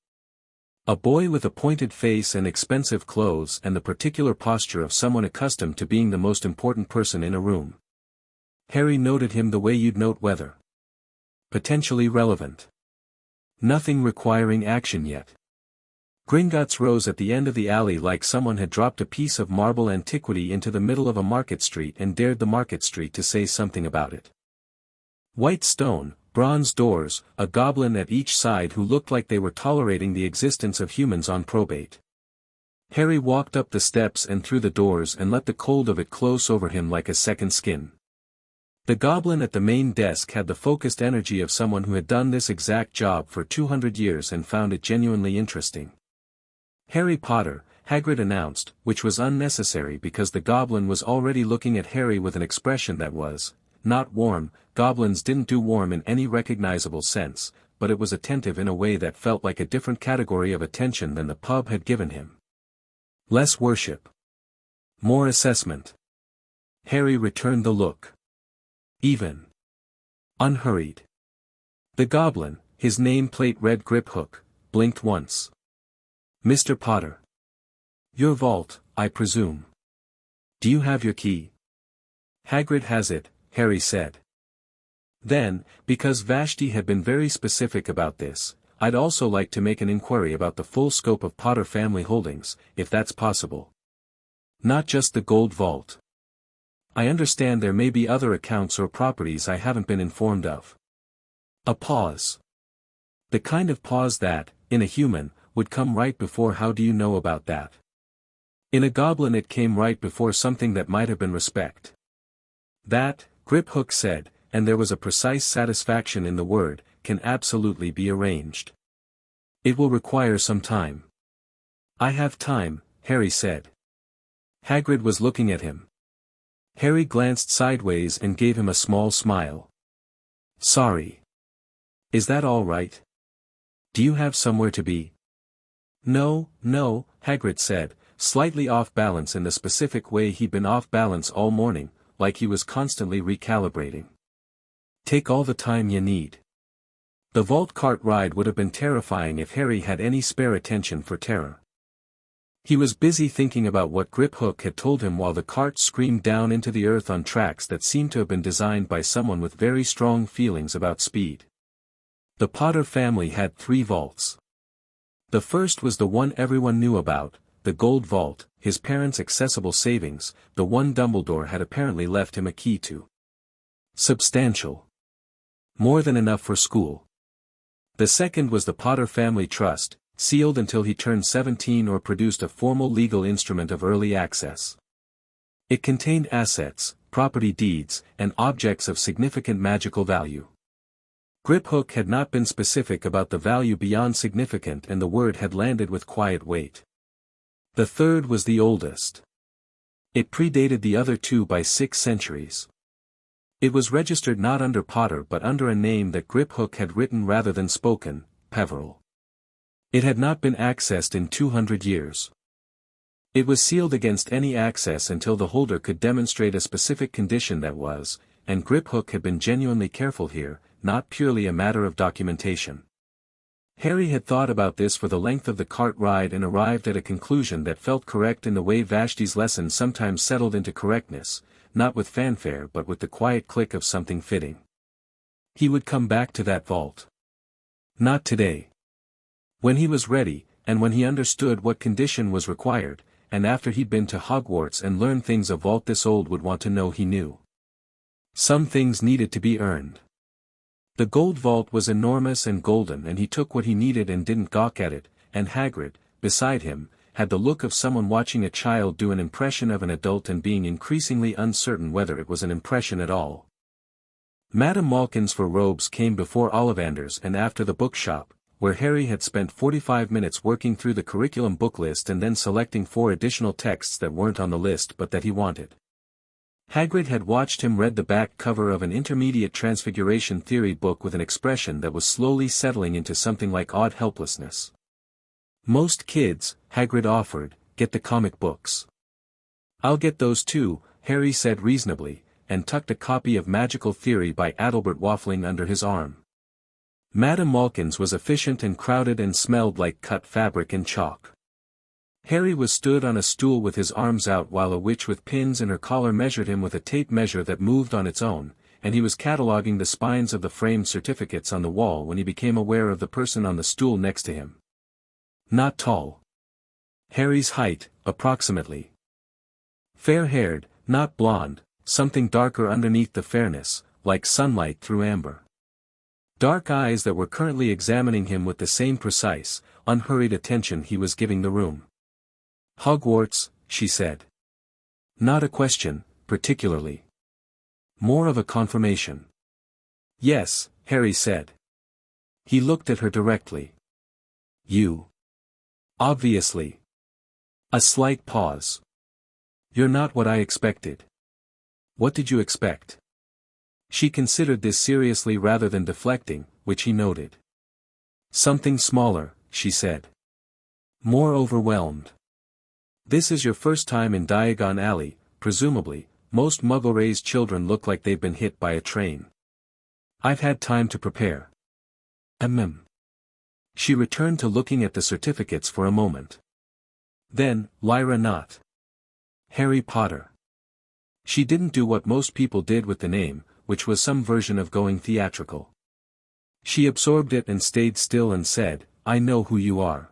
A boy with a pointed face and expensive clothes and the particular posture of someone accustomed to being the most important person in a room. Harry noted him the way you'd note weather. Potentially relevant. Nothing requiring action yet. Gringotts rose at the end of the alley like someone had dropped a piece of marble antiquity into the middle of a market street and dared the market street to say something about it. White stone, bronze doors, a goblin at each side who looked like they were tolerating the existence of humans on probate. Harry walked up the steps and through the doors and let the cold of it close over him like a second skin. The goblin at the main desk had the focused energy of someone who had done this exact job for 200 years and found it genuinely interesting. Harry Potter, Hagrid announced, which was unnecessary because the goblin was already looking at Harry with an expression that was, not warm. Goblins didn't do warm in any recognizable sense, but it was attentive in a way that felt like a different category of attention than the pub had given him. Less worship. More assessment. Harry returned the look. Even. Unhurried. The goblin, his nameplate red grip hook, blinked once. Mr. Potter. Your vault, I presume. Do you have your key? Hagrid has it, Harry said. Then, because Vashti had been very specific about this, I'd also like to make an inquiry about the full scope of Potter family holdings, if that's possible. Not just the gold vault. I understand there may be other accounts or properties I haven't been informed of. A pause. The kind of pause that, in a human, would come right before how do you know about that? In a goblin it came right before something that might have been respect. That, Griphook said, and there was a precise satisfaction in the word, can absolutely be arranged. It will require some time. I have time, Harry said. Hagrid was looking at him. Harry glanced sideways and gave him a small smile. Sorry. Is that all right? Do you have somewhere to be? No, Hagrid said, slightly off balance in the specific way he'd been off balance all morning, like he was constantly recalibrating. Take all the time you need. The vault cart ride would have been terrifying if Harry had any spare attention for terror. He was busy thinking about what Griphook had told him while the cart screamed down into the earth on tracks that seemed to have been designed by someone with very strong feelings about speed. The Potter family had 3 vaults. The first was the one everyone knew about, the Gold Vault, his parents' accessible savings, the one Dumbledore had apparently left him a key to. Substantial. More than enough for school. The second was the Potter Family Trust, sealed until he turned 17 or produced a formal legal instrument of early access. It contained assets, property deeds, and objects of significant magical value. Griphook had not been specific about the value beyond significant and the word had landed with quiet weight. The third was the oldest. It predated the other 2 by 6 centuries. It was registered not under Potter but under a name that Griphook had written rather than spoken, Peveril. It had not been accessed in 200 years. It was sealed against any access until the holder could demonstrate a specific condition that was, and Griphook had been genuinely careful here, not purely a matter of documentation. Harry had thought about this for the length of the cart ride and arrived at a conclusion that felt correct in the way Vashti's lessons sometimes settled into correctness, not with fanfare but with the quiet click of something fitting. He would come back to that vault. Not today. When he was ready, and when he understood what condition was required, and after he'd been to Hogwarts and learned things a vault this old would want to know he knew. Some things needed to be earned. The gold vault was enormous and golden and he took what he needed and didn't gawk at it, and Hagrid, beside him, had the look of someone watching a child do an impression of an adult and being increasingly uncertain whether it was an impression at all. Madame Malkin's for robes came before Ollivander's and after the bookshop, where Harry had spent 45 minutes working through the curriculum book list and then selecting 4 additional texts that weren't on the list but that he wanted. Hagrid had watched him read the back cover of an intermediate transfiguration theory book with an expression that was slowly settling into something like odd helplessness. Most kids, Hagrid offered, get the comic books. I'll get those too, Harry said reasonably, and tucked a copy of Magical Theory by Adalbert Waffling under his arm. Madame Malkin's was efficient and crowded and smelled like cut fabric and chalk. Harry was stood on a stool with his arms out while a witch with pins in her collar measured him with a tape measure that moved on its own, and he was cataloguing the spines of the framed certificates on the wall when he became aware of the person on the stool next to him. Not tall. Harry's height, approximately. Fair-haired, not blonde, something darker underneath the fairness, like sunlight through amber. Dark eyes that were currently examining him with the same precise, unhurried attention he was giving the room. Hogwarts, she said. Not a question, particularly. More of a confirmation. Yes, Harry said. He looked at her directly. You. Obviously. A slight pause. You're not what I expected. What did you expect? She considered this seriously rather than deflecting, which he noted. Something smaller, she said. More overwhelmed. This is your first time in Diagon Alley, presumably. Most Muggle-raised children look like they've been hit by a train. I've had time to prepare. She returned to looking at the certificates for a moment. Then, Lyra not. Harry Potter. She didn't do what most people did with the name, which was some version of going theatrical. She absorbed it and stayed still and said, I know who you are.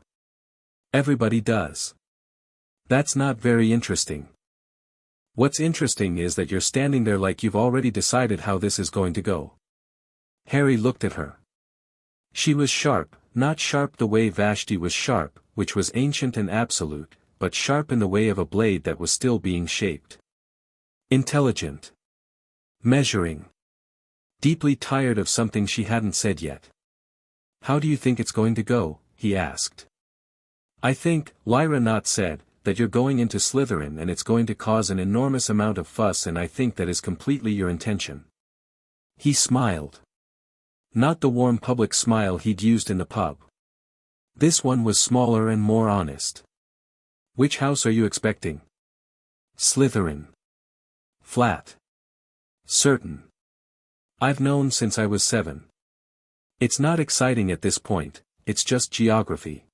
Everybody does. That's not very interesting. What's interesting is that you're standing there like you've already decided how this is going to go. Harry looked at her. She was sharp, not sharp the way Vashti was sharp, which was ancient and absolute, but sharp in the way of a blade that was still being shaped. Intelligent. Measuring. Deeply tired of something she hadn't said yet. How do you think it's going to go? He asked. I think, Lyra not said, that you're going into Slytherin and it's going to cause an enormous amount of fuss and I think that is completely your intention. He smiled. Not the warm public smile he'd used in the pub. This one was smaller and more honest. Which house are you expecting? Slytherin. Flat. Certain. I've known since I was 7. It's not exciting at this point, it's just geography.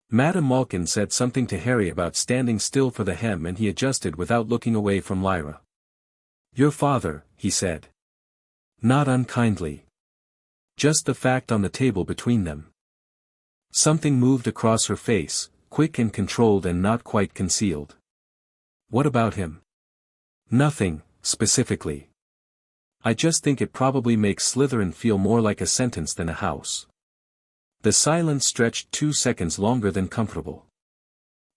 Madame Malkin said something to Harry about standing still for the hem and he adjusted without looking away from Lyra. Your father, he said. Not unkindly. Just the fact on the table between them. Something moved across her face, quick and controlled and not quite concealed. What about him? Nothing, specifically. I just think it probably makes Slytherin feel more like a sentence than a house. The silence stretched 2 seconds longer than comfortable.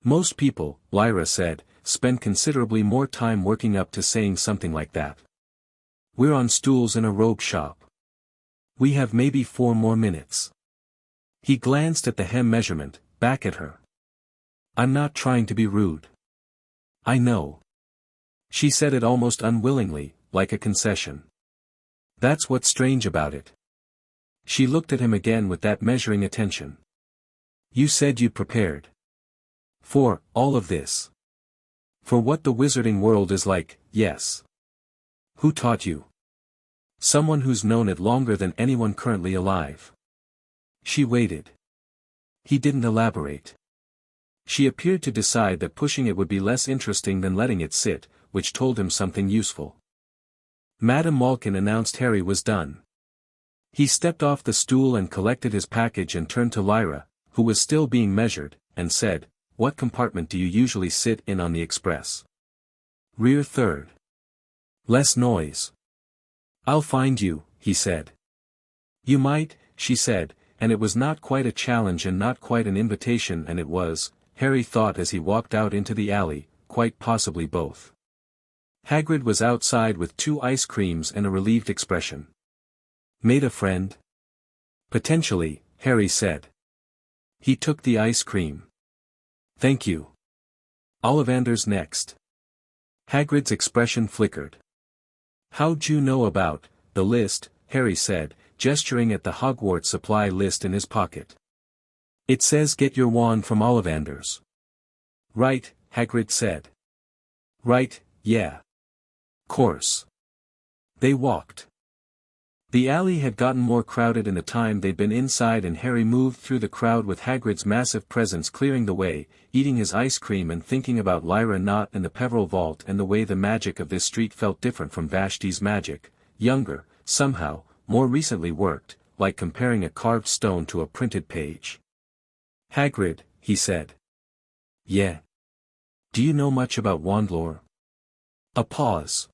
Most people, Lyra said, spend considerably more time working up to saying something like that. We're on stools in a robe shop. We have maybe 4 more minutes. He glanced at the hem measurement, back at her. I'm not trying to be rude. I know. She said it almost unwillingly, like a concession. That's what's strange about it. She looked at him again with that measuring attention. You said you prepared. For all of this. For what the wizarding world is like, yes. Who taught you? Someone who's known it longer than anyone currently alive. She waited. He didn't elaborate. She appeared to decide that pushing it would be less interesting than letting it sit, which told him something useful. Madame Malkin announced Harry was done. He stepped off the stool and collected his package and turned to Lyra, who was still being measured, and said, "What compartment do you usually sit in on the express?" "Rear third." "Less noise." "I'll find you," he said. "You might," she said, and it was not quite a challenge and not quite an invitation, and it was, Harry thought as he walked out into the alley, quite possibly both. Hagrid was outside with 2 ice creams and a relieved expression. "Made a friend?" "Potentially," Harry said. He took the ice cream. "Thank you." "Ollivander's next." Hagrid's expression flickered. "How'd you know about the list?" Harry said, gesturing at the Hogwarts supply list in his pocket. "It says get your wand from Ollivander's." "Right," Hagrid said. "Right, yeah. Course." They walked. The alley had gotten more crowded in the time they'd been inside, and Harry moved through the crowd with Hagrid's massive presence clearing the way, eating his ice cream and thinking about Lyra not in the Peveril vault and the way the magic of this street felt different from Vashti's magic, younger, somehow, more recently worked, like comparing a carved stone to a printed page. "Hagrid," he said. "Yeah. Do you know much about wand lore?" A pause.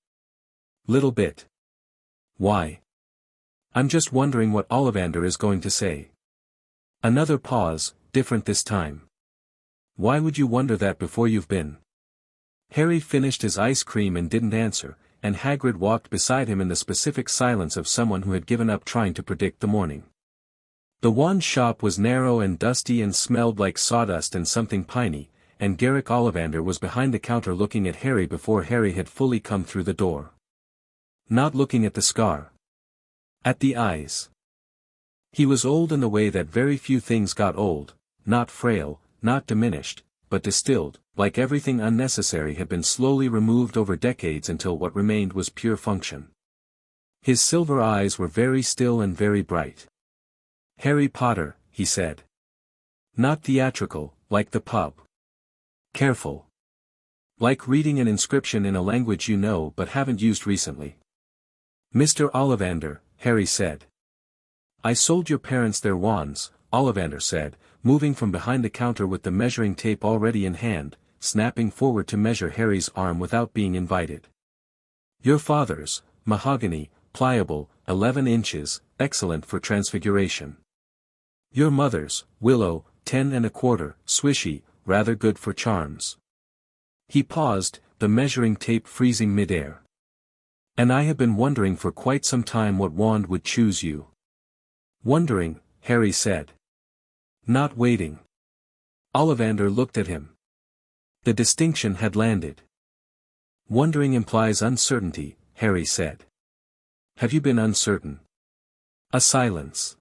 "Little bit." "Why?" "I'm just wondering what Ollivander is going to say." Another pause, different this time. "Why would you wonder that before you've been?" Harry finished his ice cream and didn't answer, and Hagrid walked beside him in the specific silence of someone who had given up trying to predict the morning. The wand shop was narrow and dusty and smelled like sawdust and something piney, and Garrick Ollivander was behind the counter looking at Harry before Harry had fully come through the door. Not looking at the scar. At the eyes. He was old in the way that very few things got old, not frail, not diminished, but distilled, like everything unnecessary had been slowly removed over decades until what remained was pure function. His silver eyes were very still and very bright. "Harry Potter," he said. "Not theatrical, like the pub. Careful. Like reading an inscription in a language you know but haven't used recently." "Mr. Ollivander," Harry said. "I sold your parents their wands," Ollivander said, moving from behind the counter with the measuring tape already in hand, snapping forward to measure Harry's arm without being invited. "Your father's, mahogany, pliable, 11 inches, excellent for transfiguration. Your mother's, willow, 10 1/4, swishy, rather good for charms." He paused, the measuring tape freezing mid-air. "And I have been wondering for quite some time what wand would choose you." "Wondering," Harry said. "Not waiting." Ollivander looked at him. The distinction had landed. "Wondering implies uncertainty," Harry said. "Have you been uncertain?" A silence.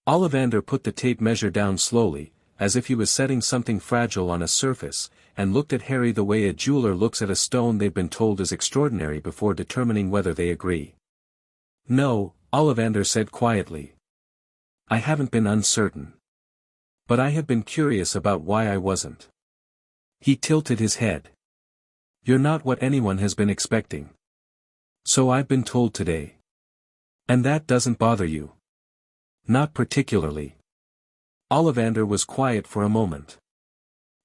Ollivander put the tape measure down slowly, as if he was setting something fragile on a surface, and looked at Harry the way a jeweler looks at a stone they've been told is extraordinary before determining whether they agree. "No," Ollivander said quietly. "I haven't been uncertain. But I have been curious about why I wasn't." He tilted his head. "You're not what anyone has been expecting. So I've been told today. And that doesn't bother you?" "Not particularly." Ollivander was quiet for a moment.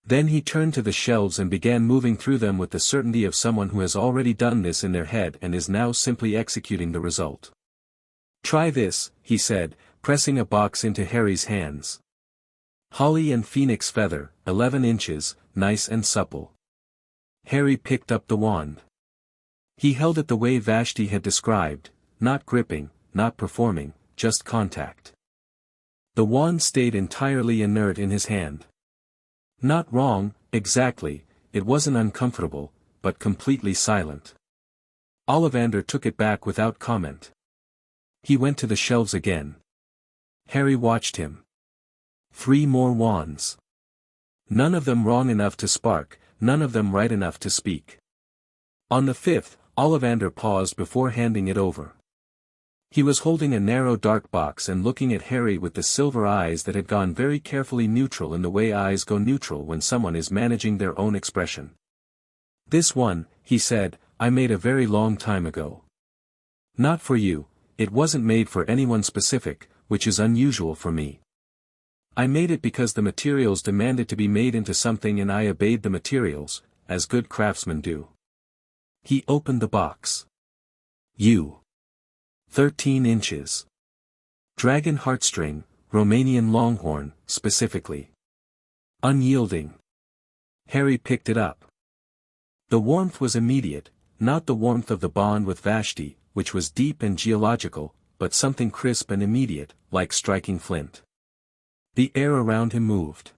Then he turned to the shelves and began moving through them with the certainty of someone who has already done this in their head and is now simply executing the result. "Try this," he said, pressing a box into Harry's hands. "Holly and phoenix feather, 11 inches, nice and supple." Harry picked up the wand. He held it the way Vashti had described, not gripping, not performing, just contact. The wand stayed entirely inert in his hand. Not wrong, exactly, it wasn't uncomfortable, but completely silent. Ollivander took it back without comment. He went to the shelves again. Harry watched him. 3 more wands. None of them wrong enough to spark, none of them right enough to speak. On the 5th, Ollivander paused before handing it over. He was holding a narrow dark box and looking at Harry with the silver eyes that had gone very carefully neutral in the way eyes go neutral when someone is managing their own expression. "This one," he said, I made a very long time ago. Not for you, it wasn't made for anyone specific, which is unusual for me. I made it because the materials demanded to be made into something and I obeyed the materials, as good craftsmen do. He opened the box. 13 inches. Dragon heartstring, Romanian longhorn, specifically. Unyielding. Harry picked it up. The warmth was immediate, not the warmth of the bond with Vashti, which was deep and geological, but something crisp and immediate, like striking flint. The air around him moved.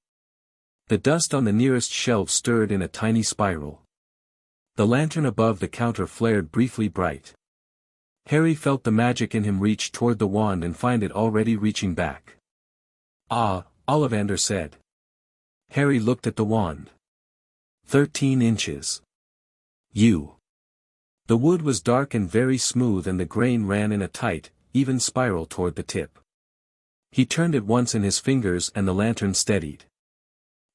The dust on the nearest shelf stirred in a tiny spiral. The lantern above the counter flared briefly bright. Harry felt the magic in him reach toward the wand and find it already reaching back. Ah, Ollivander said. Harry looked at the wand. 13 inches. The wood was dark and very smooth and the grain ran in a tight, even spiral toward the tip. He turned it once in his fingers and the lantern steadied.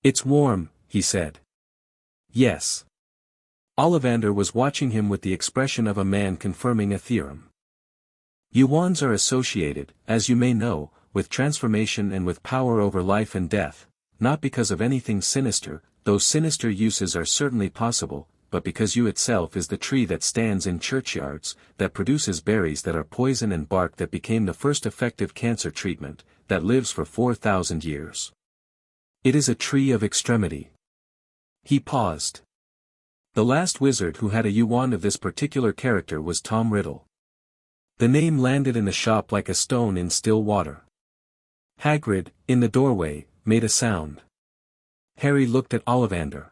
It's warm, he said. Yes. Ollivander was watching him with the expression of a man confirming a theorem. Wands are associated, as you may know, with transformation and with power over life and death, not because of anything sinister, though sinister uses are certainly possible, but because yew itself is the tree that stands in churchyards, that produces berries that are poison and bark that became the first effective cancer treatment, that lives for 4,000 years. It is a tree of extremity. He paused. The last wizard who had a yew wand of this particular character was Tom Riddle. The name landed in the shop like a stone in still water. Hagrid, in the doorway, made a sound. Harry looked at Ollivander.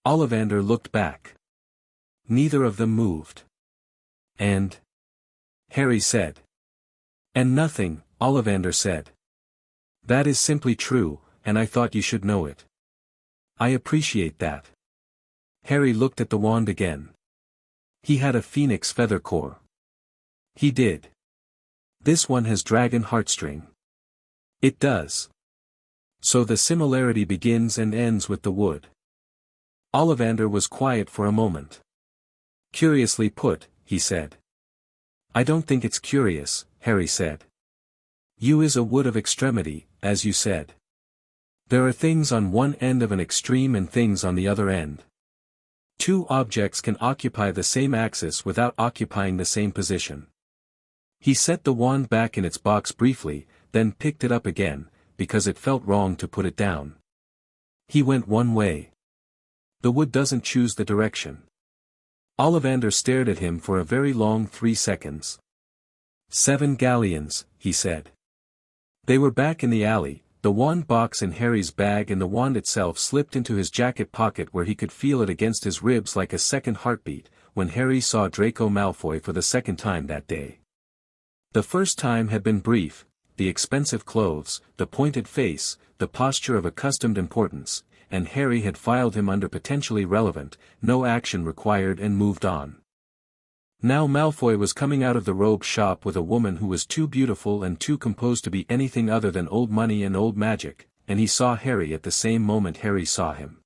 Ollivander looked back. Neither of them moved. And? Harry said. And nothing, Ollivander said. That is simply true, and I thought you should know it. I appreciate that. Harry looked at the wand again. He had a phoenix feather core. He did. This one has dragon heartstring. It does. So the similarity begins and ends with the wood. Ollivander was quiet for a moment. Curiously put, he said. I don't think it's curious, Harry said. Yew is a wood of extremity, as you said. There are things on one end of an extreme and things on the other end. Two objects can occupy the same axis without occupying the same position. He set the wand back in its box briefly, then picked it up again, because it felt wrong to put it down. He went one way. The wood doesn't choose the direction. Ollivander stared at him for a very long 3 seconds. 7 galleons, he said. They were back in the alley, the wand box in Harry's bag and the wand itself slipped into his jacket pocket where he could feel it against his ribs like a second heartbeat, when Harry saw Draco Malfoy for the second time that day. The first time had been brief, the expensive clothes, the pointed face, the posture of accustomed importance, and Harry had filed him under potentially relevant, no action required and moved on. Now Malfoy was coming out of the robe shop with a woman who was too beautiful and too composed to be anything other than old money and old magic, and he saw Harry at the same moment Harry saw him.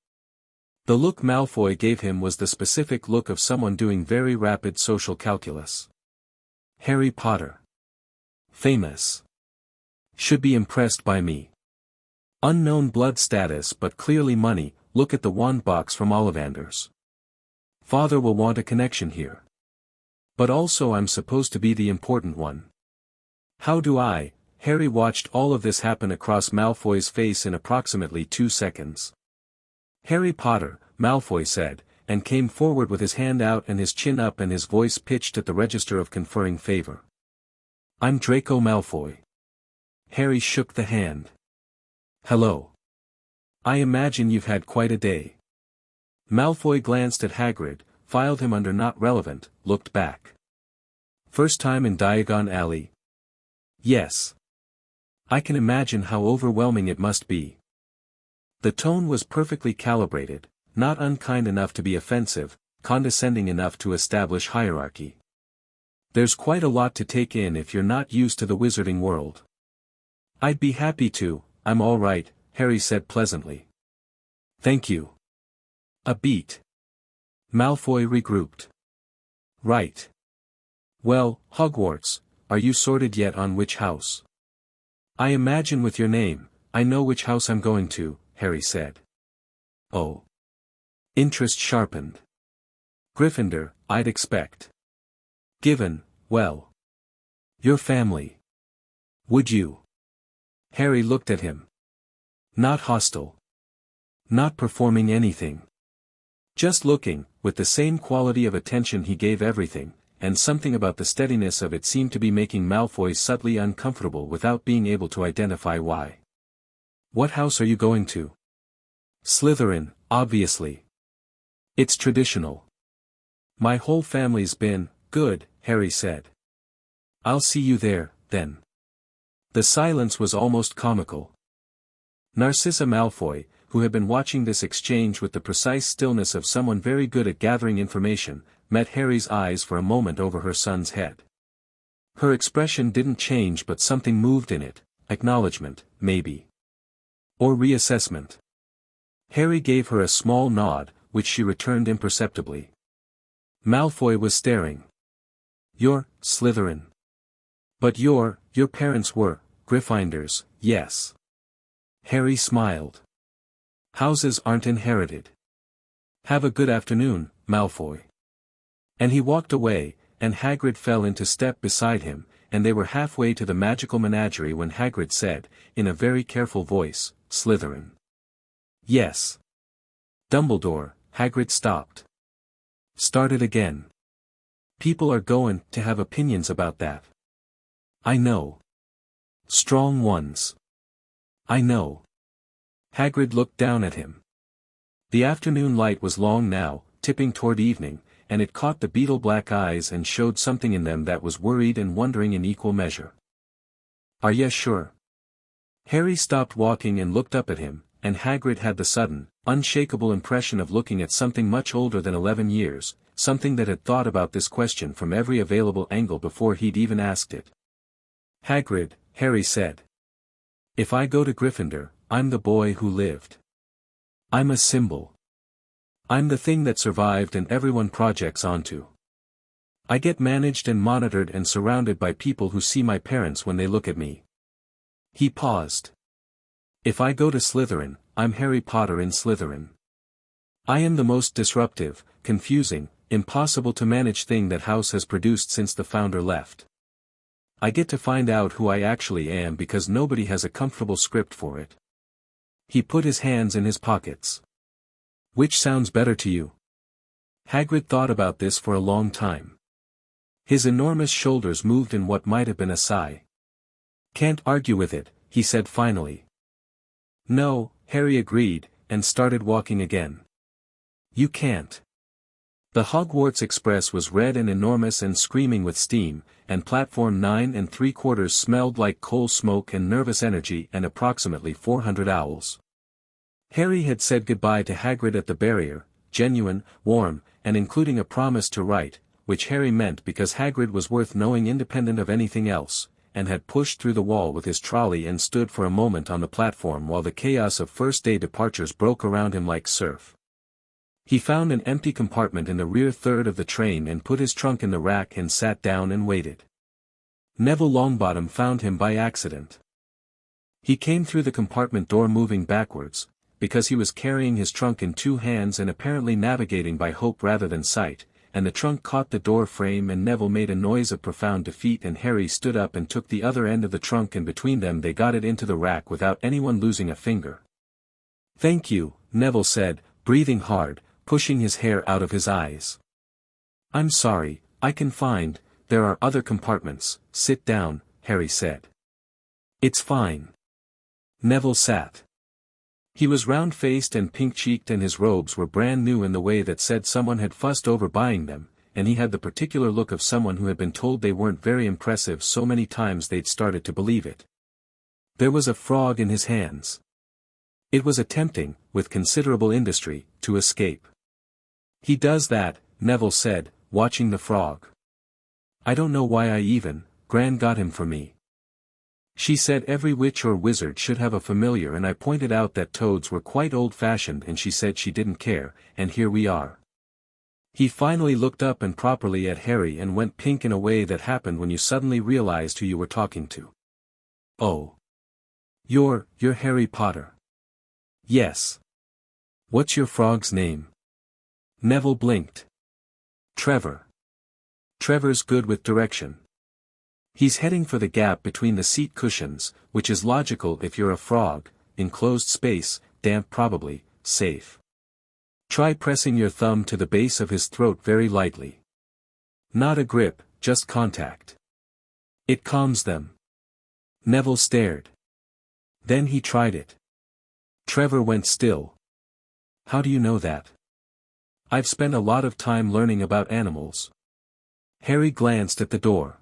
The look Malfoy gave him was the specific look of someone doing very rapid social calculus. Harry Potter. Famous. Should be impressed by me. Unknown blood status but clearly money, look at the wand box from Ollivander's. Father will want a connection here. But also I'm supposed to be the important one. How do I? Harry watched all of this happen across Malfoy's face in approximately 2 seconds. Harry Potter, Malfoy said, and came forward with his hand out and his chin up and his voice pitched at the register of conferring favor. I'm Draco Malfoy. Harry shook the hand. Hello. I imagine you've had quite a day. Malfoy glanced at Hagrid, filed him under not relevant, looked back. First time in Diagon Alley? Yes. I can imagine how overwhelming it must be. The tone was perfectly calibrated, not unkind enough to be offensive, condescending enough to establish hierarchy. There's quite a lot to take in if you're not used to the wizarding world. I'd be happy to, I'm all right, Harry said pleasantly. Thank you. A beat. Malfoy regrouped. Right. Well, Hogwarts, are you sorted yet on which house? I imagine with your name, I know which house I'm going to, Harry said. Oh. Interest sharpened. Gryffindor, I'd expect. Given, well. Your family. Would you? Harry looked at him. Not hostile. Not performing anything. Just looking, with the same quality of attention he gave everything, and something about the steadiness of it seemed to be making Malfoy subtly uncomfortable without being able to identify why. What house are you going to? Slytherin, obviously. It's traditional. My whole family's been, good, Harry said. I'll see you there, then. The silence was almost comical. Narcissa Malfoy, who had been watching this exchange with the precise stillness of someone very good at gathering information, met Harry's eyes for a moment over her son's head. Her expression didn't change, but something moved in it, acknowledgement, maybe. Or reassessment. Harry gave her a small nod, which she returned imperceptibly. Malfoy was staring. You're Slytherin. But your parents were Gryffindors, yes. Harry smiled. Houses aren't inherited. Have a good afternoon, Malfoy. And he walked away, and Hagrid fell into step beside him, and they were halfway to the magical menagerie when Hagrid said, in a very careful voice, Slytherin. Yes. Dumbledore, Hagrid stopped. Started again. People are going to have opinions about that. I know. Strong ones. I know. Hagrid looked down at him. The afternoon light was long now, tipping toward evening, and it caught the beetle-black eyes and showed something in them that was worried and wondering in equal measure. Are you sure? Harry stopped walking and looked up at him, and Hagrid had the sudden, unshakable impression of looking at something much older than 11 years, something that had thought about this question from every available angle before he'd even asked it. Hagrid, Harry said. If I go to Gryffindor, I'm the boy who lived. I'm a symbol. I'm the thing that survived and everyone projects onto. I get managed and monitored and surrounded by people who see my parents when they look at me. He paused. If I go to Slytherin, I'm Harry Potter in Slytherin. I am the most disruptive, confusing, impossible to manage thing that house has produced since the founder left. I get to find out who I actually am because nobody has a comfortable script for it. He put his hands in his pockets. Which sounds better to you? Hagrid thought about this for a long time. His enormous shoulders moved in what might have been a sigh. Can't argue with it, he said finally. No, Harry agreed, and started walking again. You can't. The Hogwarts Express was red and enormous and screaming with steam, and platform 9 3/4 smelled like coal smoke and nervous energy and approximately 400 owls. Harry had said goodbye to Hagrid at the barrier, genuine, warm, and including a promise to write, which Harry meant because Hagrid was worth knowing independent of anything else, and had pushed through the wall with his trolley and stood for a moment on the platform while the chaos of first-day departures broke around him like surf. He found an empty compartment in the rear third of the train and put his trunk in the rack and sat down and waited. Neville Longbottom found him by accident. He came through the compartment door moving backwards, because he was carrying his trunk in two hands and apparently navigating by hope rather than sight, and the trunk caught the door frame and Neville made a noise of profound defeat and Harry stood up and took the other end of the trunk and between them they got it into the rack without anyone losing a finger. Thank you, Neville said, breathing hard, pushing his hair out of his eyes. I'm sorry, I can find, there are other compartments, sit down, Harry said. It's fine. Neville sat. He was round-faced and pink-cheeked and his robes were brand new in the way that said someone had fussed over buying them, and he had the particular look of someone who had been told they weren't very impressive so many times they'd started to believe it. There was a frog in his hands. It was attempting, with considerable industry, to escape. He does that, Neville said, watching the frog. I don't know why Gran got him for me. She said every witch or wizard should have a familiar and I pointed out that toads were quite old-fashioned and she said she didn't care, and here we are. He finally looked up and properly at Harry and went pink in a way that happened when you suddenly realized who you were talking to. Oh. You're Harry Potter. Yes. What's your frog's name? Neville blinked. Trevor. Trevor's good with direction. He's heading for the gap between the seat cushions, which is logical if you're a frog, enclosed space, damp probably, safe. Try pressing your thumb to the base of his throat very lightly. Not a grip, just contact. It calms them. Neville stared. Then he tried it. Trevor went still. How do you know that? I've spent a lot of time learning about animals. Harry glanced at the door.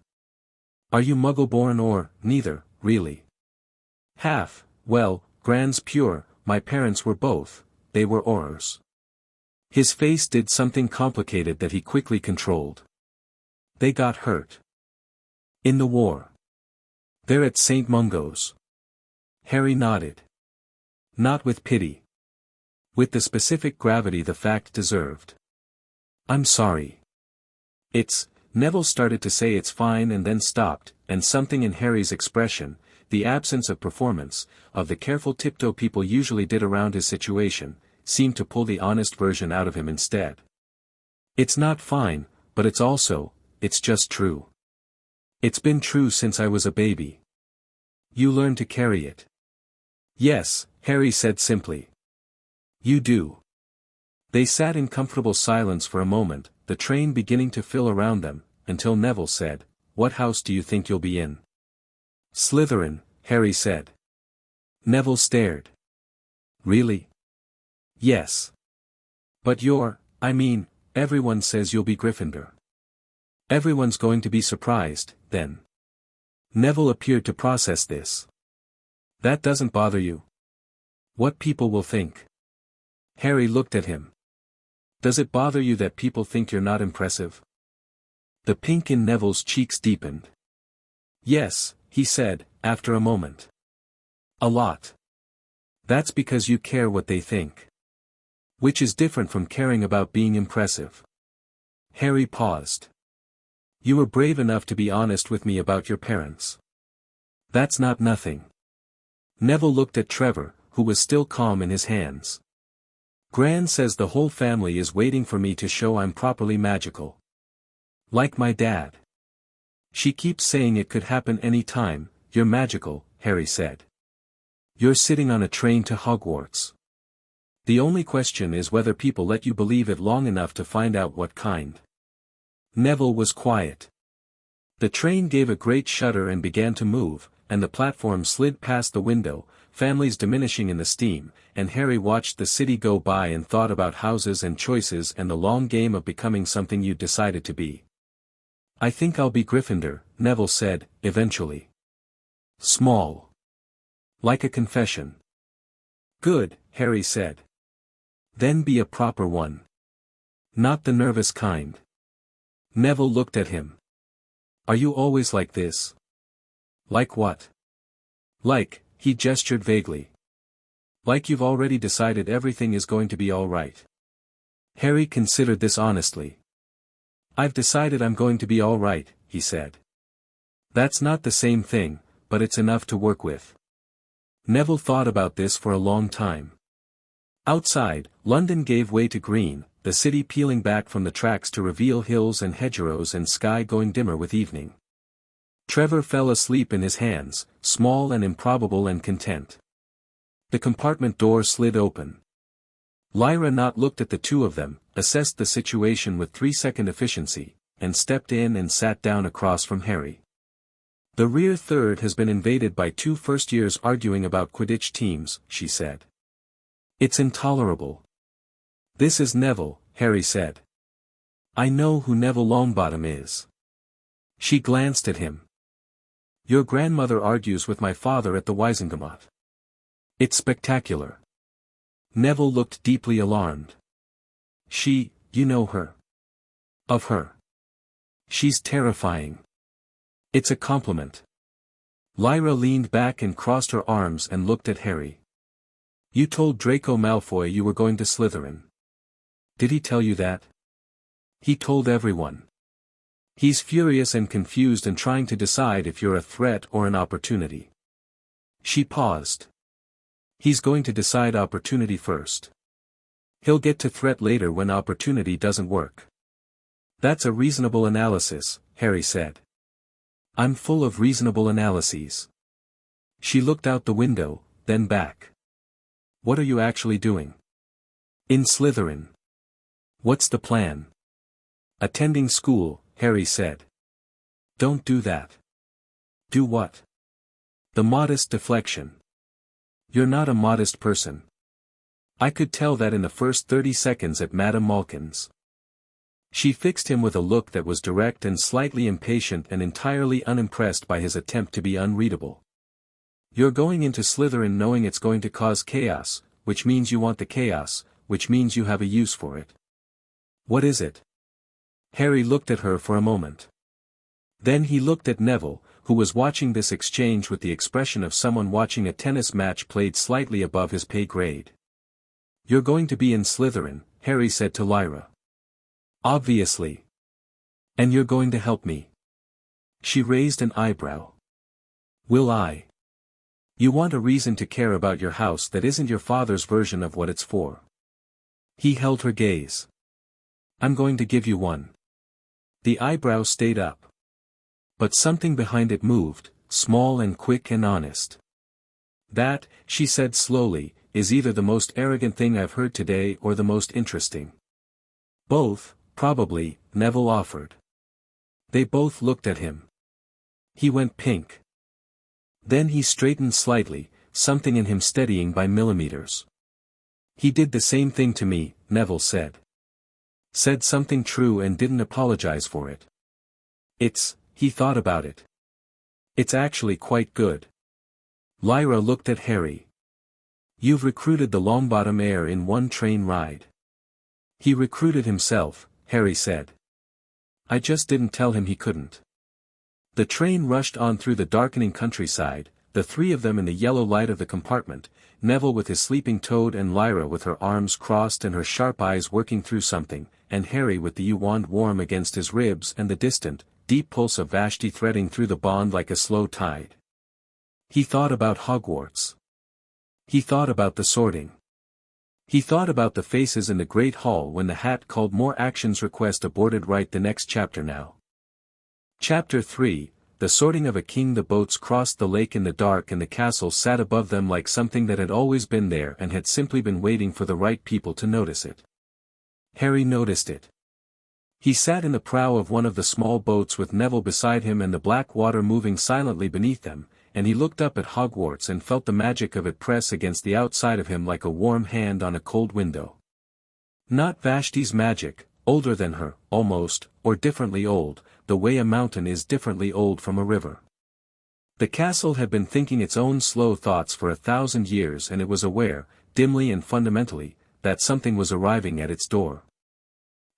Are you Muggle-born or, neither, really? Half, well, Grand's pure, my parents were both, they were Aurors. His face did something complicated that he quickly controlled. They got hurt. In the war. They're at St. Mungo's. Harry nodded. Not with pity. With the specific gravity the fact deserved. I'm sorry. Neville started to say it's fine and then stopped, and something in Harry's expression, the absence of performance, of the careful tiptoe people usually did around his situation, seemed to pull the honest version out of him instead. It's not fine, but it's just true. It's been true since I was a baby. You learn to carry it. Yes, Harry said simply. You do. They sat in comfortable silence for a moment, the train beginning to fill around them, until Neville said, What house do you think you'll be in? Slytherin, Harry said. Neville stared. Really? Yes. But everyone says you'll be Gryffindor. Everyone's going to be surprised, then. Neville appeared to process this. That doesn't bother you? What people will think. Harry looked at him. Does it bother you that people think you're not impressive? The pink in Neville's cheeks deepened. Yes, he said, after a moment. A lot. That's because you care what they think. Which is different from caring about being impressive. Harry paused. You were brave enough to be honest with me about your parents. That's not nothing. Neville looked at Trevor, who was still calm in his hands. Gran says the whole family is waiting for me to show I'm properly magical. Like my dad. She keeps saying it could happen any time. You're magical, Harry said. You're sitting on a train to Hogwarts. The only question is whether people let you believe it long enough to find out what kind. Neville was quiet. The train gave a great shudder and began to move, and the platform slid past the window, families diminishing in the steam, and Harry watched the city go by and thought about houses and choices and the long game of becoming something you'd decided to be. I think I'll be Gryffindor, Neville said, eventually. Small. Like a confession. Good, Harry said. Then be a proper one. Not the nervous kind. Neville looked at him. Are you always like this? Like what? Like, he gestured vaguely. Like you've already decided everything is going to be all right. Harry considered this honestly. I've decided I'm going to be all right, he said. That's not the same thing, but it's enough to work with. Neville thought about this for a long time. Outside, London gave way to green, the city peeling back from the tracks to reveal hills and hedgerows and sky going dimmer with evening. Trevor fell asleep in his hands, small and improbable and content. The compartment door slid open. Lyra not looked at the two of them, assessed the situation with 3-second efficiency, and stepped in and sat down across from Harry. The rear third has been invaded by 2 first-years arguing about Quidditch teams, she said. It's intolerable. This is Neville, Harry said. I know who Neville Longbottom is. She glanced at him. Your grandmother argues with my father at the Wisengamot. It's spectacular. Neville looked deeply alarmed. You know her. Of her. She's terrifying. It's a compliment. Lyra leaned back and crossed her arms and looked at Harry. You told Draco Malfoy you were going to Slytherin. Did he tell you that? He told everyone. He's furious and confused and trying to decide if you're a threat or an opportunity. She paused. He's going to decide opportunity first. He'll get to threat later when opportunity doesn't work. That's a reasonable analysis, Harry said. I'm full of reasonable analyses. She looked out the window, then back. What are you actually doing? In Slytherin. What's the plan? Attending school, Harry said. Don't do that. Do what? The modest deflection. You're not a modest person. I could tell that in the first 30 seconds at Madame Malkin's. She fixed him with a look that was direct and slightly impatient and entirely unimpressed by his attempt to be unreadable. You're going into Slytherin knowing it's going to cause chaos, which means you want the chaos, which means you have a use for it. What is it? Harry looked at her for a moment. Then he looked at Neville, who was watching this exchange with the expression of someone watching a tennis match played slightly above his pay grade. You're going to be in Slytherin, Harry said to Lyra. Obviously. And you're going to help me. She raised an eyebrow. Will I? You want a reason to care about your house that isn't your father's version of what it's for. He held her gaze. I'm going to give you one. The eyebrow stayed up. But something behind it moved, small and quick and honest. That, she said slowly, is either the most arrogant thing I've heard today or the most interesting. Both, probably, Neville offered. They both looked at him. He went pink. Then he straightened slightly, something in him steadying by millimeters. He did the same thing to me, Neville said. Said something true and didn't apologize for it. He thought about it. It's actually quite good. Lyra looked at Harry. You've recruited the Longbottom heir in one train ride. He recruited himself, Harry said. I just didn't tell him he couldn't. The train rushed on through the darkening countryside, the three of them in the yellow light of the compartment, Neville with his sleeping toad and Lyra with her arms crossed and her sharp eyes working through something, and Harry with the U-wand warm against his ribs and the distant, deep pulse of Vashti threading through the bond like a slow tide. He thought about Hogwarts. He thought about the sorting. He thought about the faces in the Great Hall when the hat called more actions request aborted. Right, the next chapter now. Chapter 3, The Sorting of a King. The boats crossed the lake in the dark and the castle sat above them like something that had always been there and had simply been waiting for the right people to notice it. Harry noticed it. He sat in the prow of one of the small boats with Neville beside him and the black water moving silently beneath them, and he looked up at Hogwarts and felt the magic of it press against the outside of him like a warm hand on a cold window. Not Vashti's magic, older than her, almost, or differently old, the way a mountain is differently old from a river. The castle had been thinking its own slow thoughts for 1,000 years and it was aware, dimly and fundamentally, that something was arriving at its door.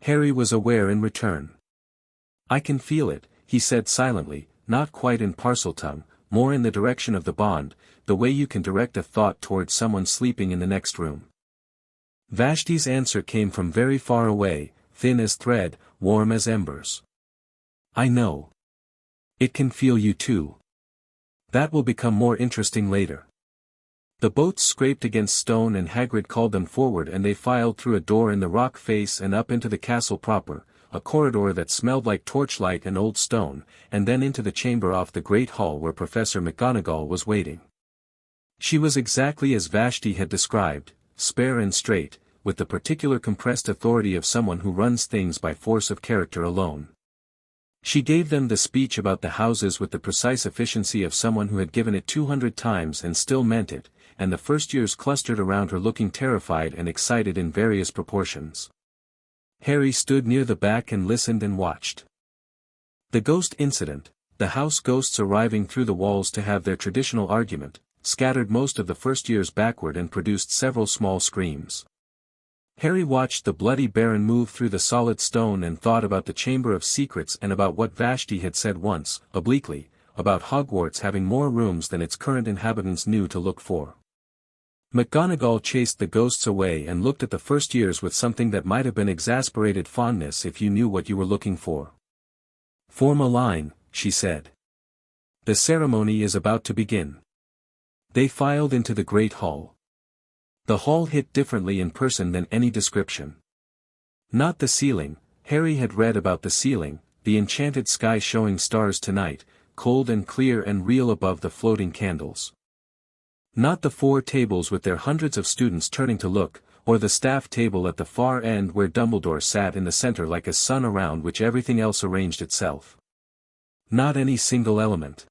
Harry was aware in return. I can feel it, he said silently, not quite in Parseltongue, more in the direction of the bond, the way you can direct a thought towards someone sleeping in the next room. Vashti's answer came from very far away, thin as thread, warm as embers. I know. It can feel you too. That will become more interesting later. The boats scraped against stone and Hagrid called them forward and they filed through a door in the rock face and up into the castle proper, a corridor that smelled like torchlight and old stone, and then into the chamber off the great hall where Professor McGonagall was waiting. She was exactly as Vashti had described, spare and straight, with the particular compressed authority of someone who runs things by force of character alone. She gave them the speech about the houses with the precise efficiency of someone who had given it 200 times and still meant it, and the first years clustered around her looking terrified and excited in various proportions. Harry stood near the back and listened and watched. The ghost incident, the house ghosts arriving through the walls to have their traditional argument, scattered most of the first years backward and produced several small screams. Harry watched the bloody Baron move through the solid stone and thought about the Chamber of Secrets and about what Vashti had said once, obliquely, about Hogwarts having more rooms than its current inhabitants knew to look for. McGonagall chased the ghosts away and looked at the first years with something that might have been exasperated fondness if you knew what you were looking for. "Form a line," she said. "The ceremony is about to begin." They filed into the great hall. The hall hit differently in person than any description. Not the ceiling. Harry had read about the ceiling, the enchanted sky showing stars tonight, cold and clear and real above the floating candles. Not the 4 tables with their hundreds of students turning to look, or the staff table at the far end where Dumbledore sat in the center like a sun around which everything else arranged itself. Not any single element.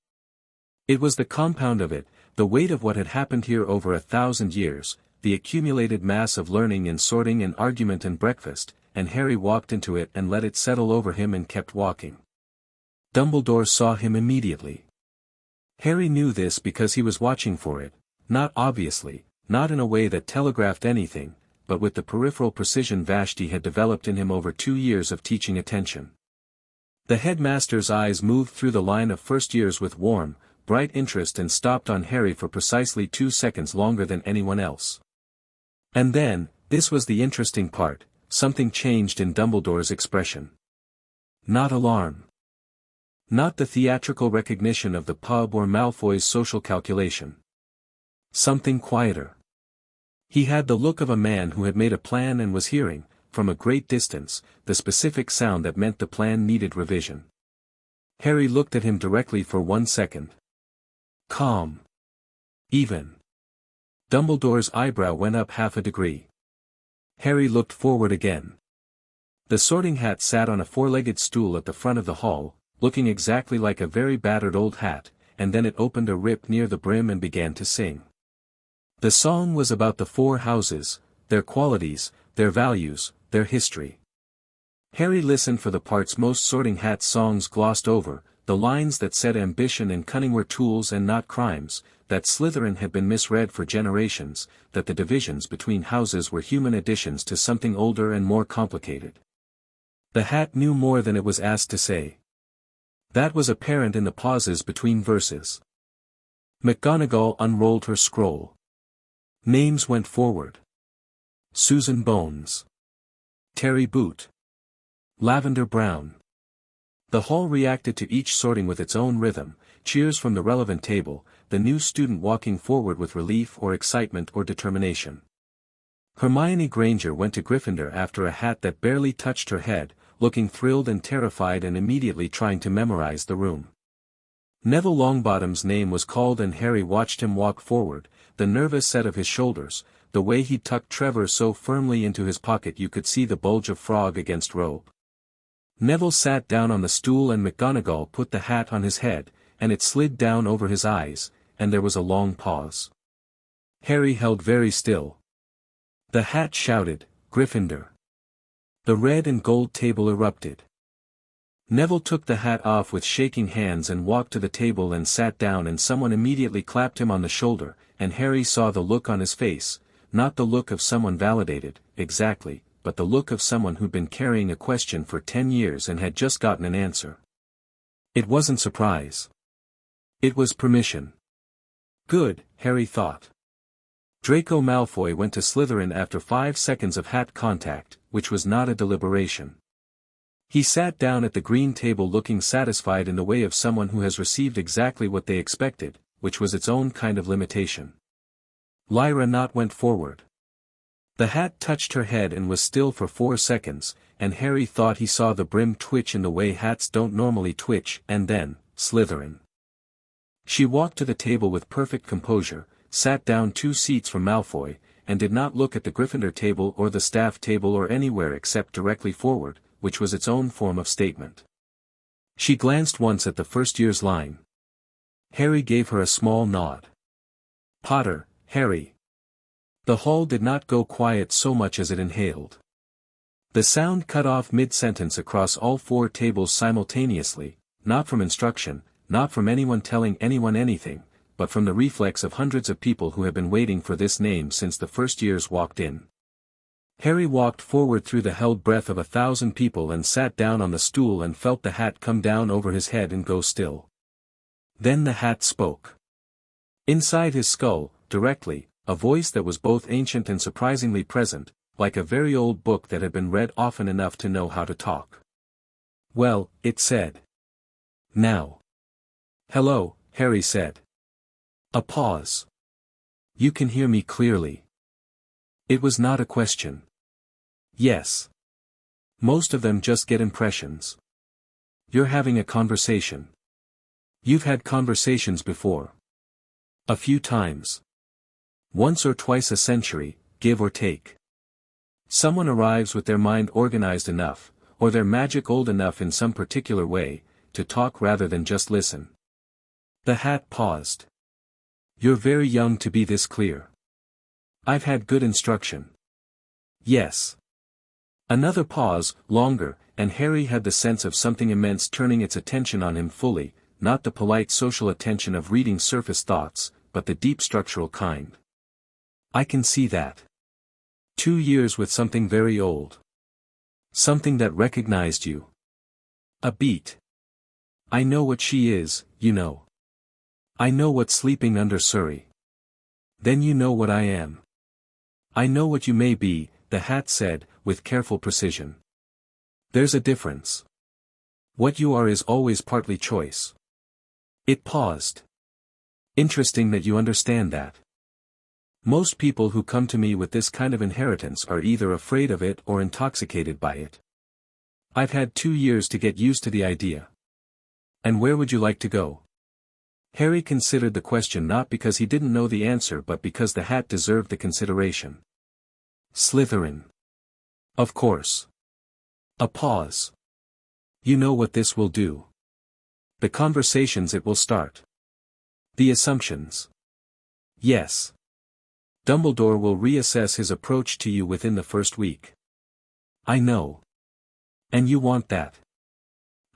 It was the compound of it, the weight of what had happened here over 1,000 years, the accumulated mass of learning and sorting and argument and breakfast, and Harry walked into it and let it settle over him and kept walking. Dumbledore saw him immediately. Harry knew this because he was watching for it, not obviously, not in a way that telegraphed anything, but with the peripheral precision Vashti had developed in him over 2 years of teaching attention. The headmaster's eyes moved through the line of first years with warm, bright interest and stopped on Harry for precisely 2 seconds longer than anyone else. And then, this was the interesting part, something changed in Dumbledore's expression. Not alarm. Not the theatrical recognition of the pub or Malfoy's social calculation. Something quieter. He had the look of a man who had made a plan and was hearing, from a great distance, the specific sound that meant the plan needed revision. Harry looked at him directly for 1 second. Calm. Even. Dumbledore's eyebrow went up half a degree. Harry looked forward again. The Sorting Hat sat on a 4-legged stool at the front of the hall, looking exactly like a very battered old hat, and then it opened a rip near the brim and began to sing. The song was about the 4 houses, their qualities, their values, their history. Harry listened for the parts most Sorting Hat songs glossed over, the lines that said ambition and cunning were tools and not crimes, that Slytherin had been misread for generations, that the divisions between houses were human additions to something older and more complicated. The hat knew more than it was asked to say. That was apparent in the pauses between verses. McGonagall unrolled her scroll. Names went forward. Susan Bones. Terry Boot. Lavender Brown. The hall reacted to each sorting with its own rhythm, cheers from the relevant table, the new student walking forward with relief or excitement or determination. Hermione Granger went to Gryffindor after a hat that barely touched her head, looking thrilled and terrified and immediately trying to memorize the room. Neville Longbottom's name was called and Harry watched him walk forward, the nervous set of his shoulders, the way he tucked Trevor so firmly into his pocket you could see the bulge of frog against robe. Neville sat down on the stool and McGonagall put the hat on his head, and it slid down over his eyes, and there was a long pause. Harry held very still. The hat shouted, "Gryffindor." The red and gold table erupted. Neville took the hat off with shaking hands and walked to the table and sat down and someone immediately clapped him on the shoulder, and Harry saw the look on his face, not the look of someone validated, exactly, but the look of someone who'd been carrying a question for 10 years and had just gotten an answer. It wasn't surprise. It was permission. Good, Harry thought. Draco Malfoy went to Slytherin after 5 seconds of hat contact, which was not a deliberation. He sat down at the green table looking satisfied in the way of someone who has received exactly what they expected, which was its own kind of limitation. Lyra Knott went forward. The hat touched her head and was still for 4 seconds, and Harry thought he saw the brim twitch in the way hats don't normally twitch, and then, Slytherin. She walked to the table with perfect composure, sat down 2 seats from Malfoy, and did not look at the Gryffindor table or the staff table or anywhere except directly forward, which was its own form of statement. She glanced once at the first year's line. Harry gave her a small nod. Potter, Harry. The hall did not go quiet so much as it inhaled. The sound cut off mid-sentence across all 4 tables simultaneously, not from instruction, not from anyone telling anyone anything, but from the reflex of hundreds of people who had been waiting for this name since the first years walked in. Harry walked forward through the held breath of 1,000 people and sat down on the stool and felt the hat come down over his head and go still. Then the hat spoke. Inside his skull, directly, a voice that was both ancient and surprisingly present, like a very old book that had been read often enough to know how to talk. "Well," it said. "Now." "Hello," Harry said. A pause. "You can hear me clearly?" It was not a question. Yes. Most of them just get impressions. You're having a conversation. You've had conversations before. A few times. Once or twice a century, give or take. Someone arrives with their mind organized enough, or their magic old enough in some particular way, to talk rather than just listen. The hat paused. "You're very young to be this clear." "I've had good instruction." "Yes." Another pause, longer, and Harry had the sense of something immense turning its attention on him fully, not the polite social attention of reading surface thoughts, but the deep structural kind. "I can see that. 2 years with something very old. Something that recognized you. A beat. I know what she is, you know. I know what's sleeping under Surrey. Then you know what I am." "I know what you may be," the hat said, with careful precision. "There's a difference. What you are is always partly choice." It paused. "Interesting that you understand that. Most people who come to me with this kind of inheritance are either afraid of it or intoxicated by it. I've had 2 years to get used to the idea." "And where would you like to go?" Harry considered the question not because he didn't know the answer but because the hat deserved the consideration. "Slytherin. Of course." A pause. "You know what this will do. The conversations it will start. The assumptions." "Yes. Dumbledore will reassess his approach to you within the first week." "I know. And you want that."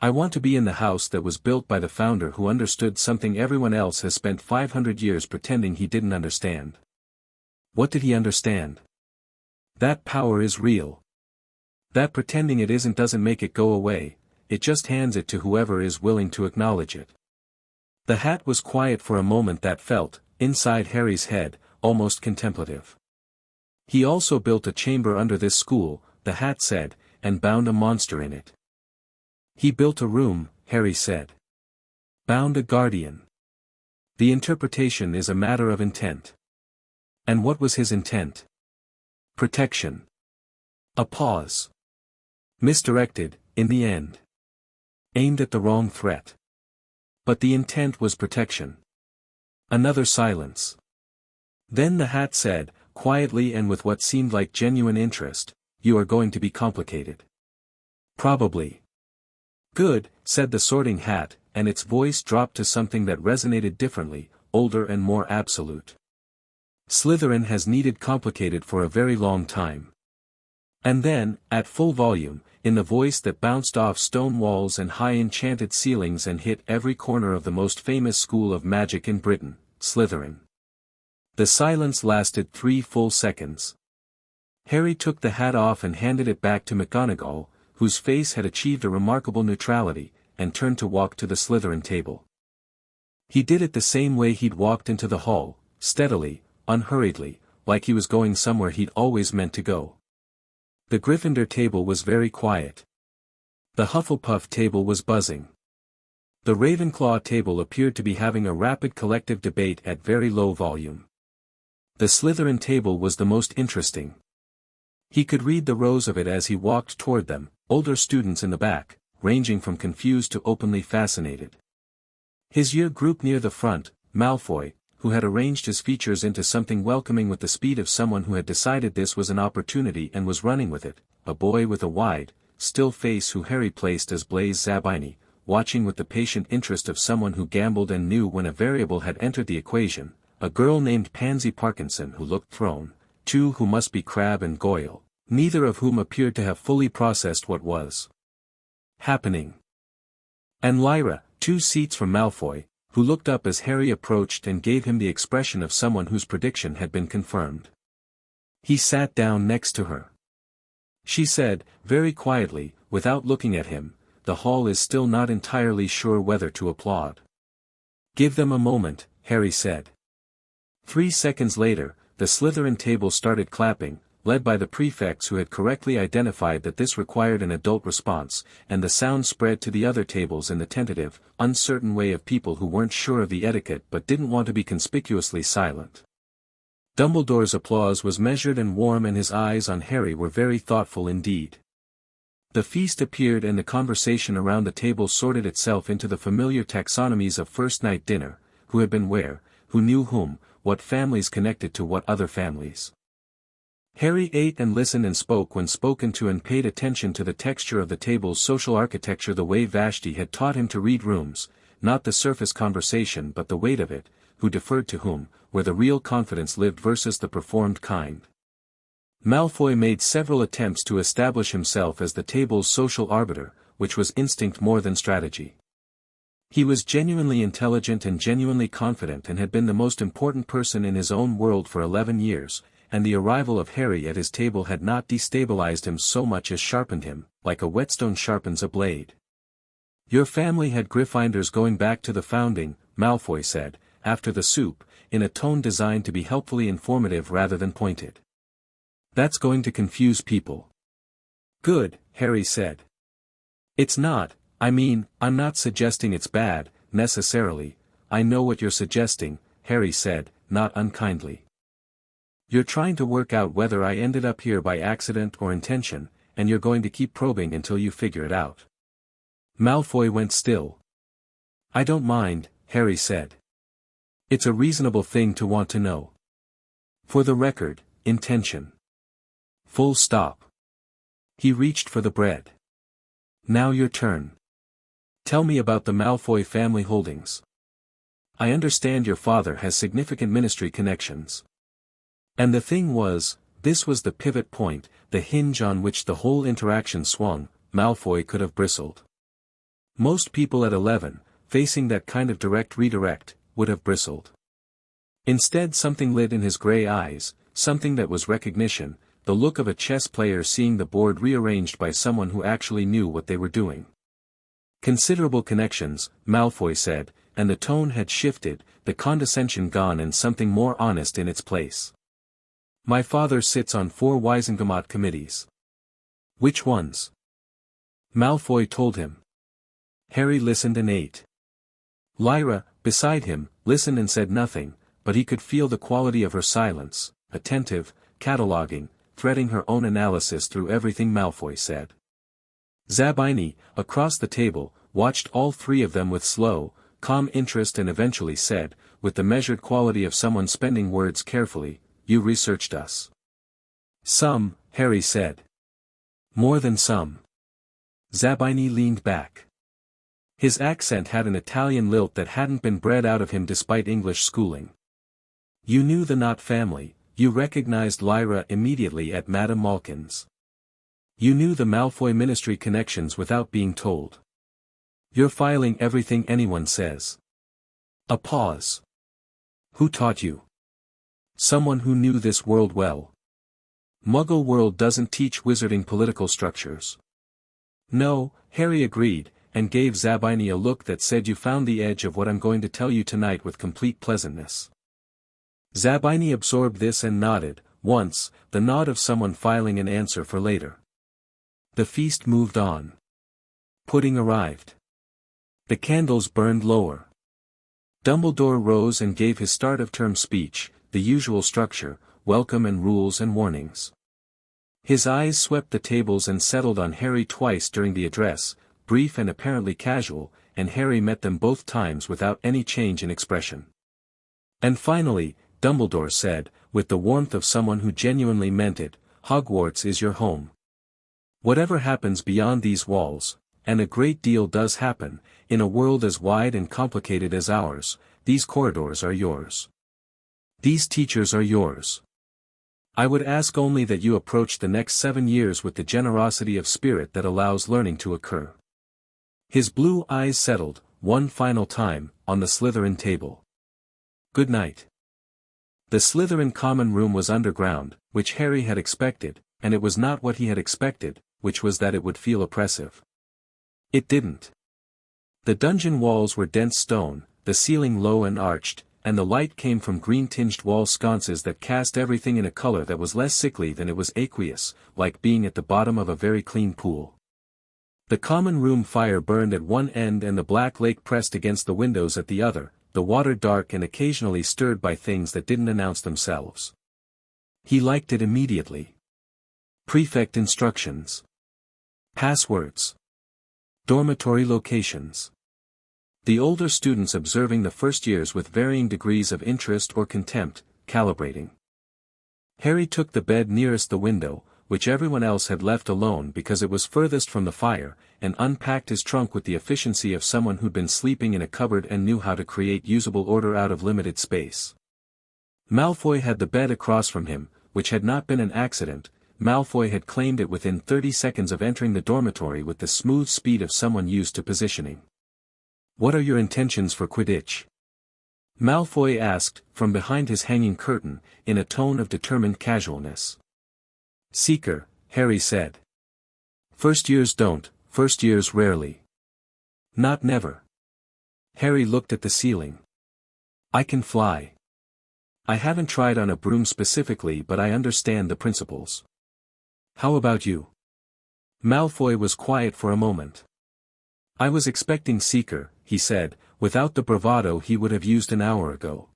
"I want to be in the house that was built by the founder who understood something everyone else has spent 500 years pretending he didn't understand." "What did he understand?" "That power is real. That pretending it isn't doesn't make it go away, it just hands it to whoever is willing to acknowledge it." The hat was quiet for a moment that felt, inside Harry's head, almost contemplative. "He also built a chamber under this school," the hat said, "and bound a monster in it." "He built a room," Harry said. "Bound a guardian. The interpretation is a matter of intent." "And what was his intent?" "Protection." A pause. "Misdirected, in the end. Aimed at the wrong threat. But the intent was protection." Another silence. Then the hat said, quietly and with what seemed like genuine interest, "You are going to be complicated." "Probably." "Good," said the Sorting Hat, and its voice dropped to something that resonated differently, older and more absolute. "Slytherin has needed complicated for a very long time." And then, at full volume, in the voice that bounced off stone walls and high enchanted ceilings and hit every corner of the most famous school of magic in Britain, "Slytherin." The silence lasted 3 full seconds. Harry took the hat off and handed it back to McGonagall, whose face had achieved a remarkable neutrality, and turned to walk to the Slytherin table. He did it the same way he'd walked into the hall, steadily, unhurriedly, like he was going somewhere he'd always meant to go. The Gryffindor table was very quiet. The Hufflepuff table was buzzing. The Ravenclaw table appeared to be having a rapid collective debate at very low volume. The Slytherin table was the most interesting. He could read the rows of it as he walked toward them, older students in the back, ranging from confused to openly fascinated. His year group near the front, Malfoy, who had arranged his features into something welcoming with the speed of someone who had decided this was an opportunity and was running with it, a boy with a wide, still face who Harry placed as Blaise Zabini, watching with the patient interest of someone who gambled and knew when a variable had entered the equation, a girl named Pansy Parkinson who looked thrown, 2 who must be Crabbe and Goyle, neither of whom appeared to have fully processed what was happening. And Lyra, 2 seats from Malfoy, who looked up as Harry approached and gave him the expression of someone whose prediction had been confirmed. He sat down next to her. She said, very quietly, without looking at him, "The hall is still not entirely sure whether to applaud." "Give them a moment," Harry said. 3 seconds later, the Slytherin table started clapping, led by the prefects who had correctly identified that this required an adult response, and the sound spread to the other tables in the tentative, uncertain way of people who weren't sure of the etiquette but didn't want to be conspicuously silent. Dumbledore's applause was measured and warm, and his eyes on Harry were very thoughtful indeed. The feast appeared, and the conversation around the table sorted itself into the familiar taxonomies of first-night dinner: who had been where, who knew whom, what families connected to what other families. Harry ate and listened and spoke when spoken to, and paid attention to the texture of the table's social architecture the way Vashti had taught him to read rooms, not the surface conversation but the weight of it, who deferred to whom, where the real confidence lived versus the performed kind. Malfoy made several attempts to establish himself as the table's social arbiter, which was instinct more than strategy. He was genuinely intelligent and genuinely confident, and had been the most important person in his own world for 11 years, and the arrival of Harry at his table had not destabilized him so much as sharpened him, like a whetstone sharpens a blade. "Your family had Gryffindors going back to the founding," Malfoy said, after the soup, in a tone designed to be helpfully informative rather than pointed. "That's going to confuse people." "Good," Harry said. "It's not, I mean, I'm not suggesting it's bad, necessarily. I know what you're suggesting," Harry said, not unkindly. "You're trying to work out whether I ended up here by accident or intention, and you're going to keep probing until you figure it out." Malfoy went still. "I don't mind," Harry said. "It's a reasonable thing to want to know. For the record, intention. Full stop." He reached for the bread. "Now your turn. Tell me about the Malfoy family holdings. I understand your father has significant ministry connections." And the thing was, this was the pivot point, the hinge on which the whole interaction swung. Malfoy could have bristled. Most people at 11, facing that kind of direct redirect, would have bristled. Instead, something lit in his grey eyes, something that was recognition, the look of a chess player seeing the board rearranged by someone who actually knew what they were doing. "Considerable connections," Malfoy said, and the tone had shifted, the condescension gone and something more honest in its place. "My father sits on 4 Wisengamot committees." "Which ones?" Malfoy told him. Harry listened and ate. Lyra, beside him, listened and said nothing, but he could feel the quality of her silence, attentive, cataloguing, threading her own analysis through everything Malfoy said. Zabini, across the table, watched all 3 of them with slow, calm interest and eventually said, with the measured quality of someone spending words carefully, "You researched us." "Some," Harry said. "More than some." Zabini leaned back. His accent had an Italian lilt that hadn't been bred out of him despite English schooling. "You knew the Knott family, you recognized Lyra immediately at Madame Malkin's. You knew the Malfoy ministry connections without being told. You're filing everything anyone says." A pause. "Who taught you?" "Someone who knew this world well. Muggle world doesn't teach wizarding political structures." "No," Harry agreed, and gave Zabini a look that said, "You found the edge of what I'm going to tell you tonight with complete pleasantness." Zabini absorbed this and nodded, once, the nod of someone filing an answer for later. The feast moved on. Pudding arrived. The candles burned lower. Dumbledore rose and gave his start-of-term speech, the usual structure, welcome and rules and warnings. His eyes swept the tables and settled on Harry twice during the address, brief and apparently casual, and Harry met them both times without any change in expression. And finally, Dumbledore said, with the warmth of someone who genuinely meant it, "Hogwarts is your home. Whatever happens beyond these walls, and a great deal does happen, in a world as wide and complicated as ours, these corridors are yours. These teachers are yours. I would ask only that you approach the next 7 years with the generosity of spirit that allows learning to occur." His blue eyes settled, one final time, on the Slytherin table. "Good night." The Slytherin common room was underground, which Harry had expected, and it was not what he had expected, which was that it would feel oppressive. It didn't. The dungeon walls were dense stone, the ceiling low and arched, and the light came from green-tinged wall sconces that cast everything in a color that was less sickly than it was aqueous, like being at the bottom of a very clean pool. The common room fire burned at one end and the black lake pressed against the windows at the other, the water dark and occasionally stirred by things that didn't announce themselves. He liked it immediately. Prefect instructions. Passwords. Dormitory locations. The older students observing the first years with varying degrees of interest or contempt, calibrating. Harry took the bed nearest the window, which everyone else had left alone because it was furthest from the fire, and unpacked his trunk with the efficiency of someone who'd been sleeping in a cupboard and knew how to create usable order out of limited space. Malfoy had the bed across from him, which had not been an accident. Malfoy had claimed it within 30 seconds of entering the dormitory with the smooth speed of someone used to positioning. "What are your intentions for Quidditch?" Malfoy asked, from behind his hanging curtain, in a tone of determined casualness. "Seeker," Harry said. "First years don't, first years rarely." "Not never." Harry looked at the ceiling. "I can fly. I haven't tried on a broom specifically but I understand the principles." "How about you?" Malfoy was quiet for a moment. "I was expecting Seeker," he said, without the bravado he would have used an hour ago.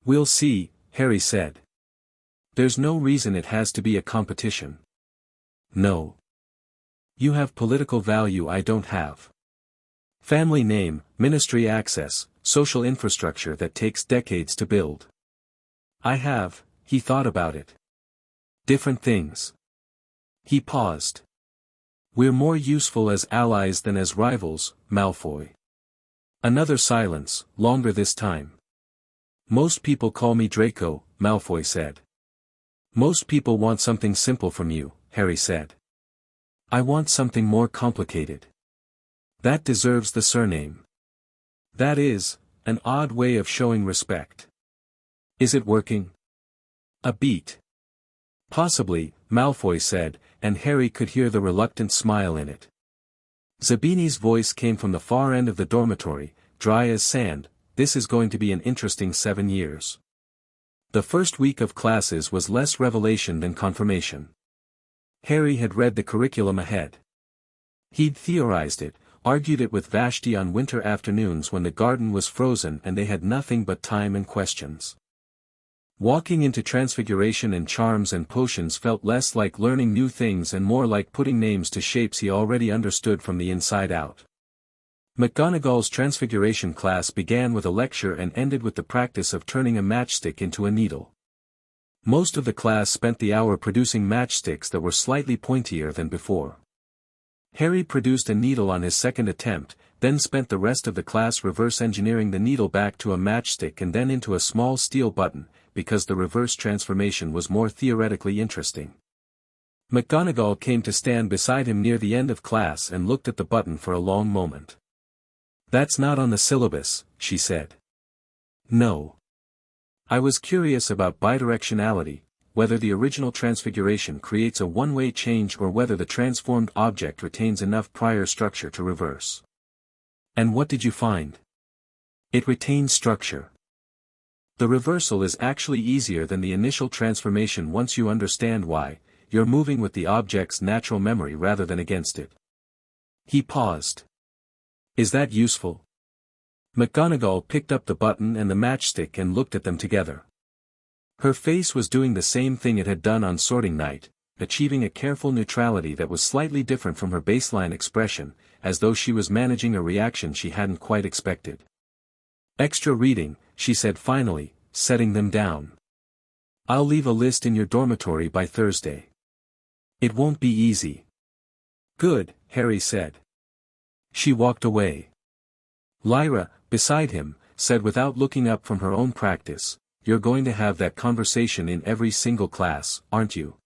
"We'll see," Harry said. "There's no reason it has to be a competition." "No. You have political value I don't have. Family name, ministry access, social infrastructure that takes decades to build. I have," he thought about it. "Different things." He paused. "We're more useful as allies than as rivals, Malfoy." Another silence, longer this time. "Most people call me Draco," Malfoy said. "Most people want something simple from you," Harry said. "I want something more complicated. That deserves the surname. That is, an odd way of showing respect. Is it working?" "A beat." "Possibly," Malfoy said, and Harry could hear the reluctant smile in it. Zabini's voice came from the far end of the dormitory, dry as sand. "This is going to be an interesting 7 years." The first week of classes was less revelation than confirmation. Harry had read the curriculum ahead. He'd theorized it, argued it with Vashti on winter afternoons when the garden was frozen and they had nothing but time and questions. Walking into Transfiguration and Charms and Potions felt less like learning new things and more like putting names to shapes he already understood from the inside out. McGonagall's Transfiguration class began with a lecture and ended with the practice of turning a matchstick into a needle. Most of the class spent the hour producing matchsticks that were slightly pointier than before. Harry produced a needle on his second attempt, then spent the rest of the class reverse engineering the needle back to a matchstick and then into a small steel button, because the reverse transformation was more theoretically interesting. McGonagall came to stand beside him near the end of class and looked at the button for a long moment. "That's not on the syllabus," she said. "No. I was curious about bidirectionality, whether the original transfiguration creates a one-way change or whether the transformed object retains enough prior structure to reverse." "And what did you find?" "It retains structure. The reversal is actually easier than the initial transformation once you understand why. You're moving with the object's natural memory rather than against it." He paused. "Is that useful?" McGonagall picked up the button and the matchstick and looked at them together. Her face was doing the same thing it had done on sorting night, achieving a careful neutrality that was slightly different from her baseline expression, as though she was managing a reaction she hadn't quite expected. "Extra reading," she said finally, setting them down. "I'll leave a list in your dormitory by Thursday. It won't be easy." "Good," Harry said. She walked away. Lyra, beside him, said without looking up from her own practice, "You're going to have that conversation in every single class, aren't you?"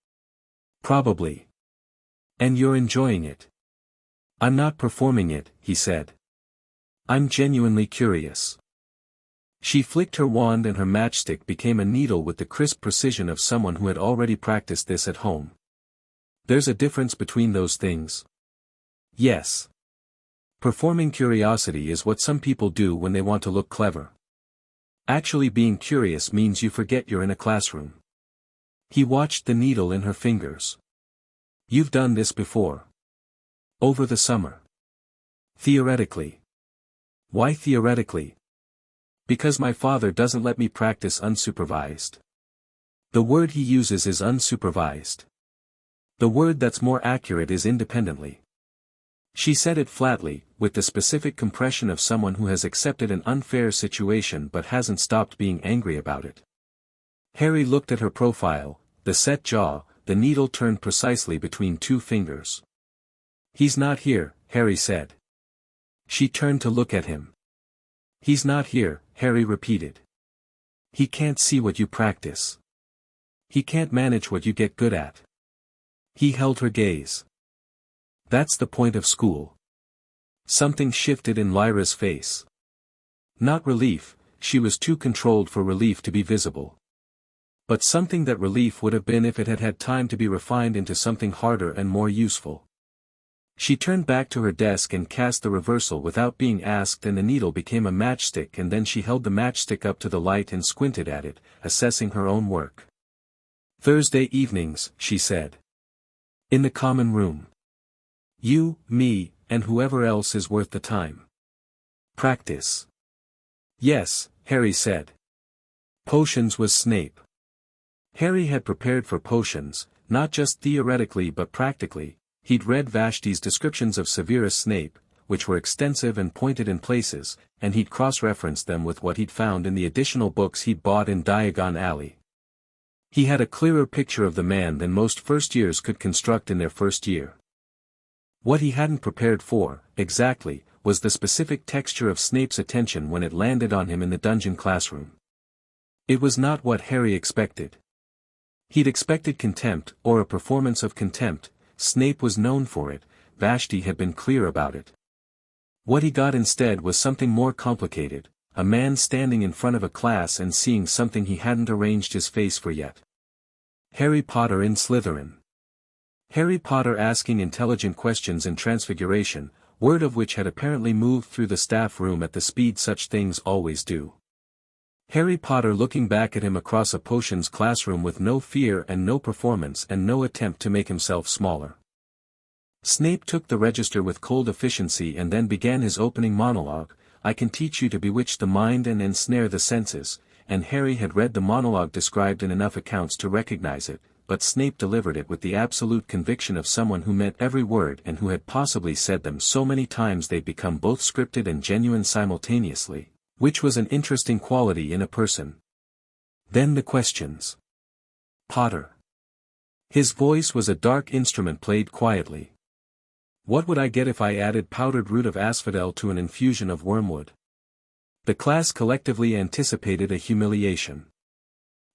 "Probably. And you're enjoying it." "I'm not performing it," he said. "I'm genuinely curious." She flicked her wand and her matchstick became a needle with the crisp precision of someone who had already practiced this at home. "There's a difference between those things." "Yes. Performing curiosity is what some people do when they want to look clever. Actually being curious means you forget you're in a classroom. He watched the needle in her fingers. You've done this before. Over the summer. Theoretically. Why theoretically? Because my father doesn't let me practice unsupervised. The word he uses is unsupervised. The word that's more accurate is independently. She said it flatly, with the specific compression of someone who has accepted an unfair situation but hasn't stopped being angry about it. Harry looked at her profile, the set jaw, the needle turned precisely between two fingers. He's not here, Harry said. She turned to look at him. He's not here, Harry repeated. He can't see what you practice. He can't manage what you get good at. He held her gaze. That's the point of school. Something shifted in Lyra's face. Not relief, she was too controlled for relief to be visible. But something that relief would have been if it had had time to be refined into something harder and more useful. She turned back to her desk and cast the reversal without being asked, and the needle became a matchstick, and then she held the matchstick up to the light and squinted at it, assessing her own work. Thursday evenings, she said. In the common room. You, me, and whoever else is worth the time. Practice. Yes, Harry said. Potions was Snape. Harry had prepared for potions, not just theoretically but practically. He'd read Vashti's descriptions of Severus Snape, which were extensive and pointed in places, and he'd cross-referenced them with what he'd found in the additional books he'd bought in Diagon Alley. He had a clearer picture of the man than most first-years could construct in their first year. What he hadn't prepared for, exactly, was the specific texture of Snape's attention when it landed on him in the dungeon classroom. It was not what Harry expected. He'd expected contempt, or a performance of contempt. Snape was known for it, Vashti had been clear about it. What he got instead was something more complicated, a man standing in front of a class and seeing something he hadn't arranged his face for yet. Harry Potter in Slytherin. Harry Potter asking intelligent questions in Transfiguration, word of which had apparently moved through the staff room at the speed such things always do. Harry Potter looking back at him across a potions classroom with no fear and no performance and no attempt to make himself smaller. Snape took the register with cold efficiency and then began his opening monologue, I can teach you to bewitch the mind and ensnare the senses, and Harry had read the monologue described in enough accounts to recognize it, but Snape delivered it with the absolute conviction of someone who meant every word and who had possibly said them so many times they'd become both scripted and genuine simultaneously. Which was an interesting quality in a person. Then the questions. Potter. His voice was a dark instrument played quietly. What would I get if I added powdered root of asphodel to an infusion of wormwood? The class collectively anticipated a humiliation.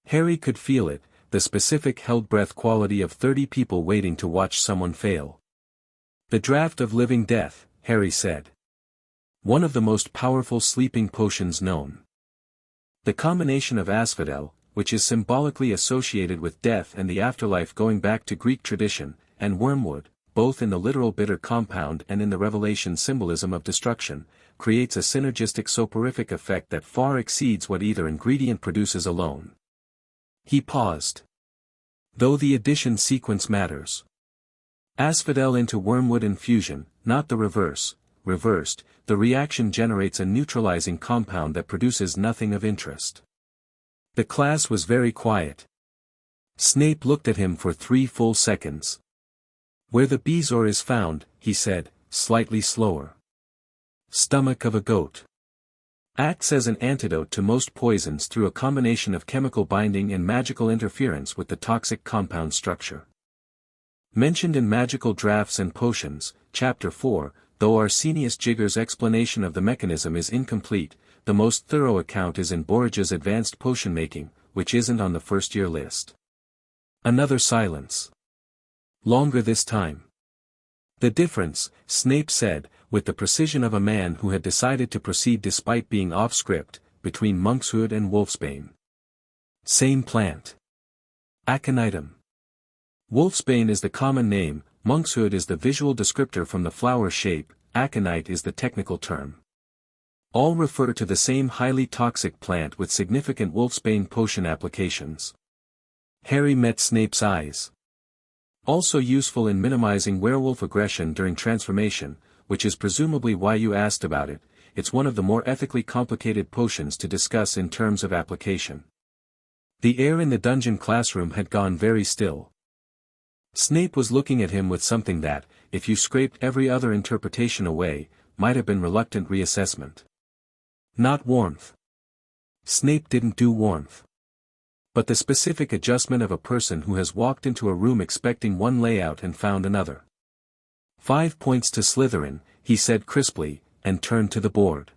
Harry could feel it, the specific held-breath quality of 30 people waiting to watch someone fail. The draft of living death, Harry said. One of the most powerful sleeping potions known. The combination of asphodel, which is symbolically associated with death and the afterlife going back to Greek tradition, and wormwood, both in the literal bitter compound and in the revelation symbolism of destruction, creates a synergistic soporific effect that far exceeds what either ingredient produces alone. He paused. Though the addition sequence matters. Asphodel into wormwood infusion, not the reverse. Reversed, the reaction generates a neutralizing compound that produces nothing of interest. The class was very quiet. Snape looked at him for 3 full seconds. Where the bezoar is found, he said, slightly slower. Stomach of a goat. Acts as an antidote to most poisons through a combination of chemical binding and magical interference with the toxic compound structure. Mentioned in Magical Drafts and Potions, Chapter 4, though Arsenius Jigger's explanation of the mechanism is incomplete, the most thorough account is in Borgia's Advanced Potion Making, which isn't on the first-year list. Another silence. Longer this time. The difference, Snape said, with the precision of a man who had decided to proceed despite being off-script, between monkshood and wolfsbane. Same plant. Aconitum. Wolfsbane is the common name, monkshood is the visual descriptor from the flower shape, aconite is the technical term. All refer to the same highly toxic plant with significant wolfsbane potion applications. Harry met Snape's eyes. Also useful in minimizing werewolf aggression during transformation, which is presumably why you asked about it. It's one of the more ethically complicated potions to discuss in terms of application. The air in the dungeon classroom had gone very still. Snape was looking at him with something that, if you scraped every other interpretation away, might have been reluctant reassessment. Not warmth. Snape didn't do warmth. But the specific adjustment of a person who has walked into a room expecting one layout and found another. 5 points to Slytherin, he said crisply, and turned to the board.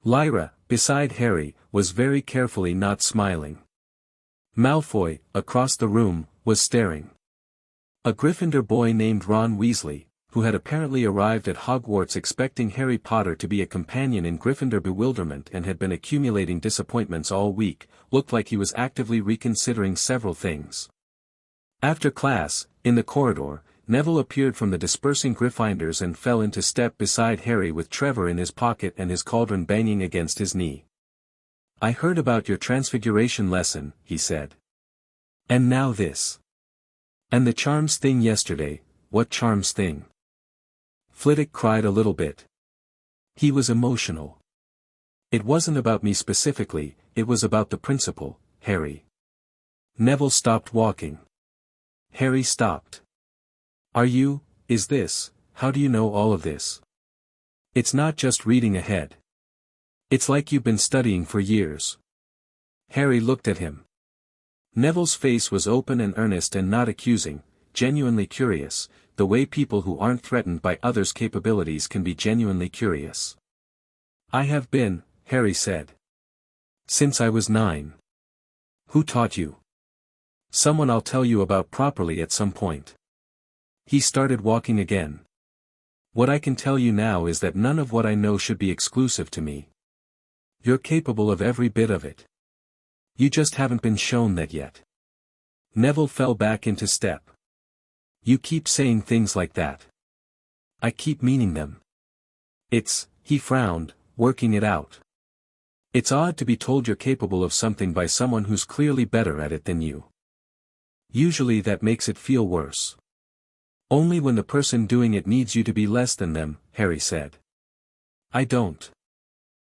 Lyra, beside Harry, was very carefully not smiling. Malfoy, across the room, was staring. A Gryffindor boy named Ron Weasley, who had apparently arrived at Hogwarts expecting Harry Potter to be a companion in Gryffindor bewilderment and had been accumulating disappointments all week, looked like he was actively reconsidering several things. After class, in the corridor, Neville appeared from the dispersing Gryffindors and fell into step beside Harry with Trevor in his pocket and his cauldron banging against his knee. "I heard about your transfiguration lesson," he said. "And now this. And the charms thing yesterday, what charms thing?" Flitwick cried a little bit. He was emotional. "It wasn't about me specifically, it was about the principle, Harry." Neville stopped walking. Harry stopped. How do you know all of this? It's not just reading ahead. It's like you've been studying for years." Harry looked at him. Neville's face was open and earnest and not accusing, genuinely curious, the way people who aren't threatened by others' capabilities can be genuinely curious. "I have been," Harry said. "Since I was 9. Who taught you?" "Someone I'll tell you about properly at some point." He started walking again. "What I can tell you now is that none of what I know should be exclusive to me. You're capable of every bit of it. You just haven't been shown that yet." Neville fell back into step. "You keep saying things like that." "I keep meaning them. He frowned, working it out. It's odd to be told you're capable of something by someone who's clearly better at it than you. Usually that makes it feel worse. Only when the person doing it needs you to be less than them," Harry said. "I don't."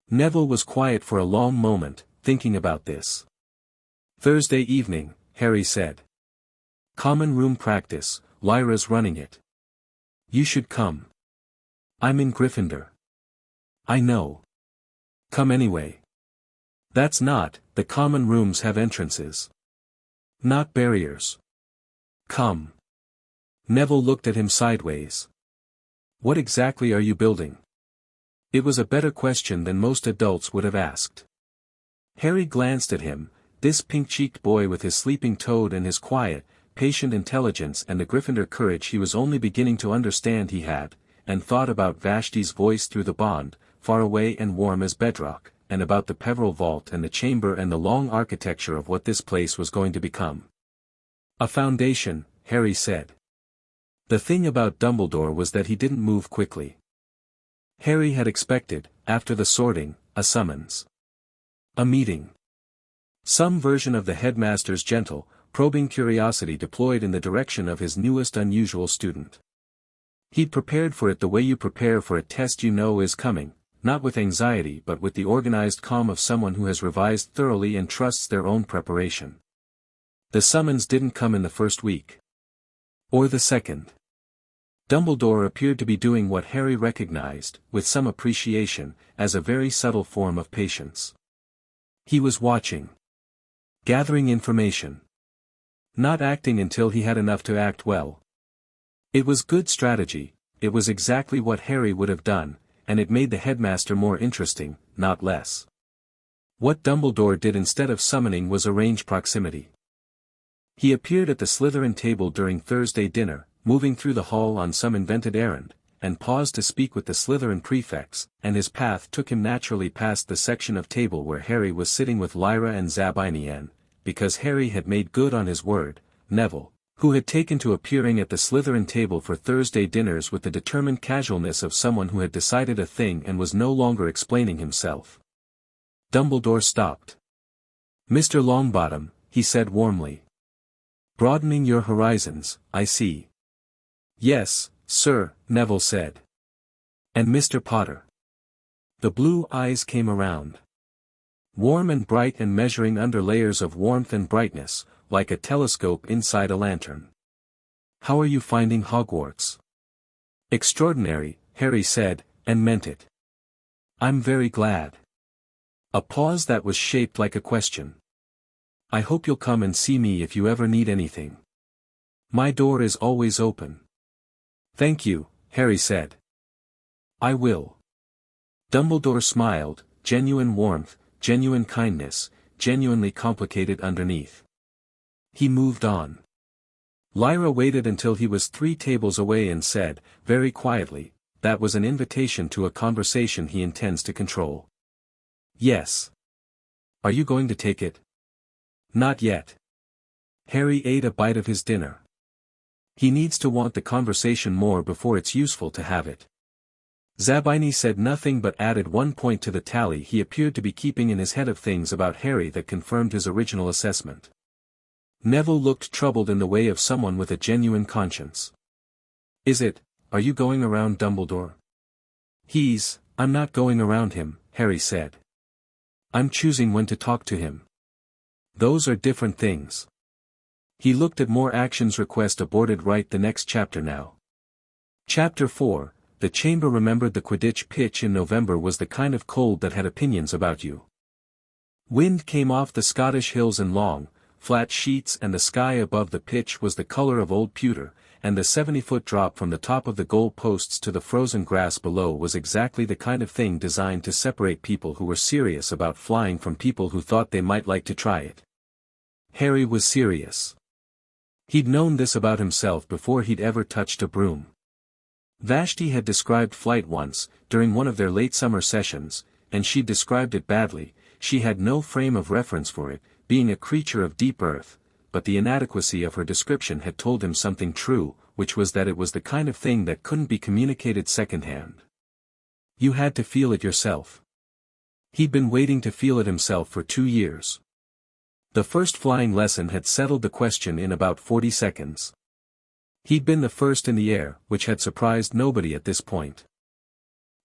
Neville was quiet for a long moment, thinking about this. "Thursday evening," Harry said. "Common room practice, Lyra's running it. You should come." "I'm in Gryffindor." "I know. Come anyway." "That's not, the common rooms have entrances. Not barriers. Come." Neville looked at him sideways. "What exactly are you building?" It was a better question than most adults would have asked. Harry glanced at him, this pink-cheeked boy with his sleeping toad and his quiet, patient intelligence and the Gryffindor courage he was only beginning to understand he had, and thought about Vashti's voice through the bond, far away and warm as bedrock, and about the Peveril vault and the chamber and the long architecture of what this place was going to become. "A foundation," Harry said. The thing about Dumbledore was that he didn't move quickly. Harry had expected, after the sorting, a summons. A meeting. Some version of the headmaster's gentle, probing curiosity deployed in the direction of his newest unusual student. He'd prepared for it the way you prepare for a test you know is coming, not with anxiety but with the organized calm of someone who has revised thoroughly and trusts their own preparation. The summons didn't come in the first week. Or the second. Dumbledore appeared to be doing what Harry recognized, with some appreciation, as a very subtle form of patience. He was watching. Gathering information. Not acting until he had enough to act well. It was good strategy, it was exactly what Harry would have done, and it made the headmaster more interesting, not less. What Dumbledore did instead of summoning was arrange proximity. He appeared at the Slytherin table during Thursday dinner, moving through the hall on some invented errand, and paused to speak with the Slytherin prefects, and his path took him naturally past the section of table where Harry was sitting with Lyra and Zabinian, because Harry had made good on his word. Neville, who had taken to appearing at the Slytherin table for Thursday dinners with the determined casualness of someone who had decided a thing and was no longer explaining himself. Dumbledore stopped. "Mr. Longbottom," he said warmly. "Broadening your horizons, I see." "Yes, sir," Neville said. "And Mr. Potter?" The blue eyes came around. Warm and bright and measuring under layers of warmth and brightness, like a telescope inside a lantern. "How are you finding Hogwarts?" "Extraordinary," Harry said, and meant it. "I'm very glad." A pause that was shaped like a question. "I hope you'll come and see me if you ever need anything. My door is always open." "Thank you," Harry said. "I will." Dumbledore smiled, genuine warmth, genuine kindness, genuinely complicated underneath. He moved on. Lyra waited until he was 3 tables away and said, very quietly, "That was an invitation to a conversation he intends to control." "Yes." "Are you going to take it?" "Not yet." Harry ate a bite of his dinner. He needs to want the conversation more before it's useful to have it. Zabini said nothing but added 1 point to the tally he appeared to be keeping in his head of things about Harry that confirmed his original assessment. Neville looked troubled in the way of someone with a genuine conscience. Are you going around Dumbledore?" "I'm not going around him," Harry said. "I'm choosing when to talk to him. Those are different things." He looked at more actions request aborted right the next chapter now. Chapter 4, The Chamber remembered the Quidditch pitch in November was the kind of cold that had opinions about you. Wind came off the Scottish hills in long, flat sheets and the sky above the pitch was the color of old pewter, and the 70-foot drop from the top of the goal posts to the frozen grass below was exactly the kind of thing designed to separate people who were serious about flying from people who thought they might like to try it. Harry was serious. He'd known this about himself before he'd ever touched a broom. Vashti had described flight once, during one of their late summer sessions, and she'd described it badly. She had no frame of reference for it, being a creature of deep earth, but the inadequacy of her description had told him something true, which was that it was the kind of thing that couldn't be communicated secondhand. You had to feel it yourself. He'd been waiting to feel it himself for 2 years. The first flying lesson had settled the question in about 40 seconds. He'd been the first in the air, which had surprised nobody at this point.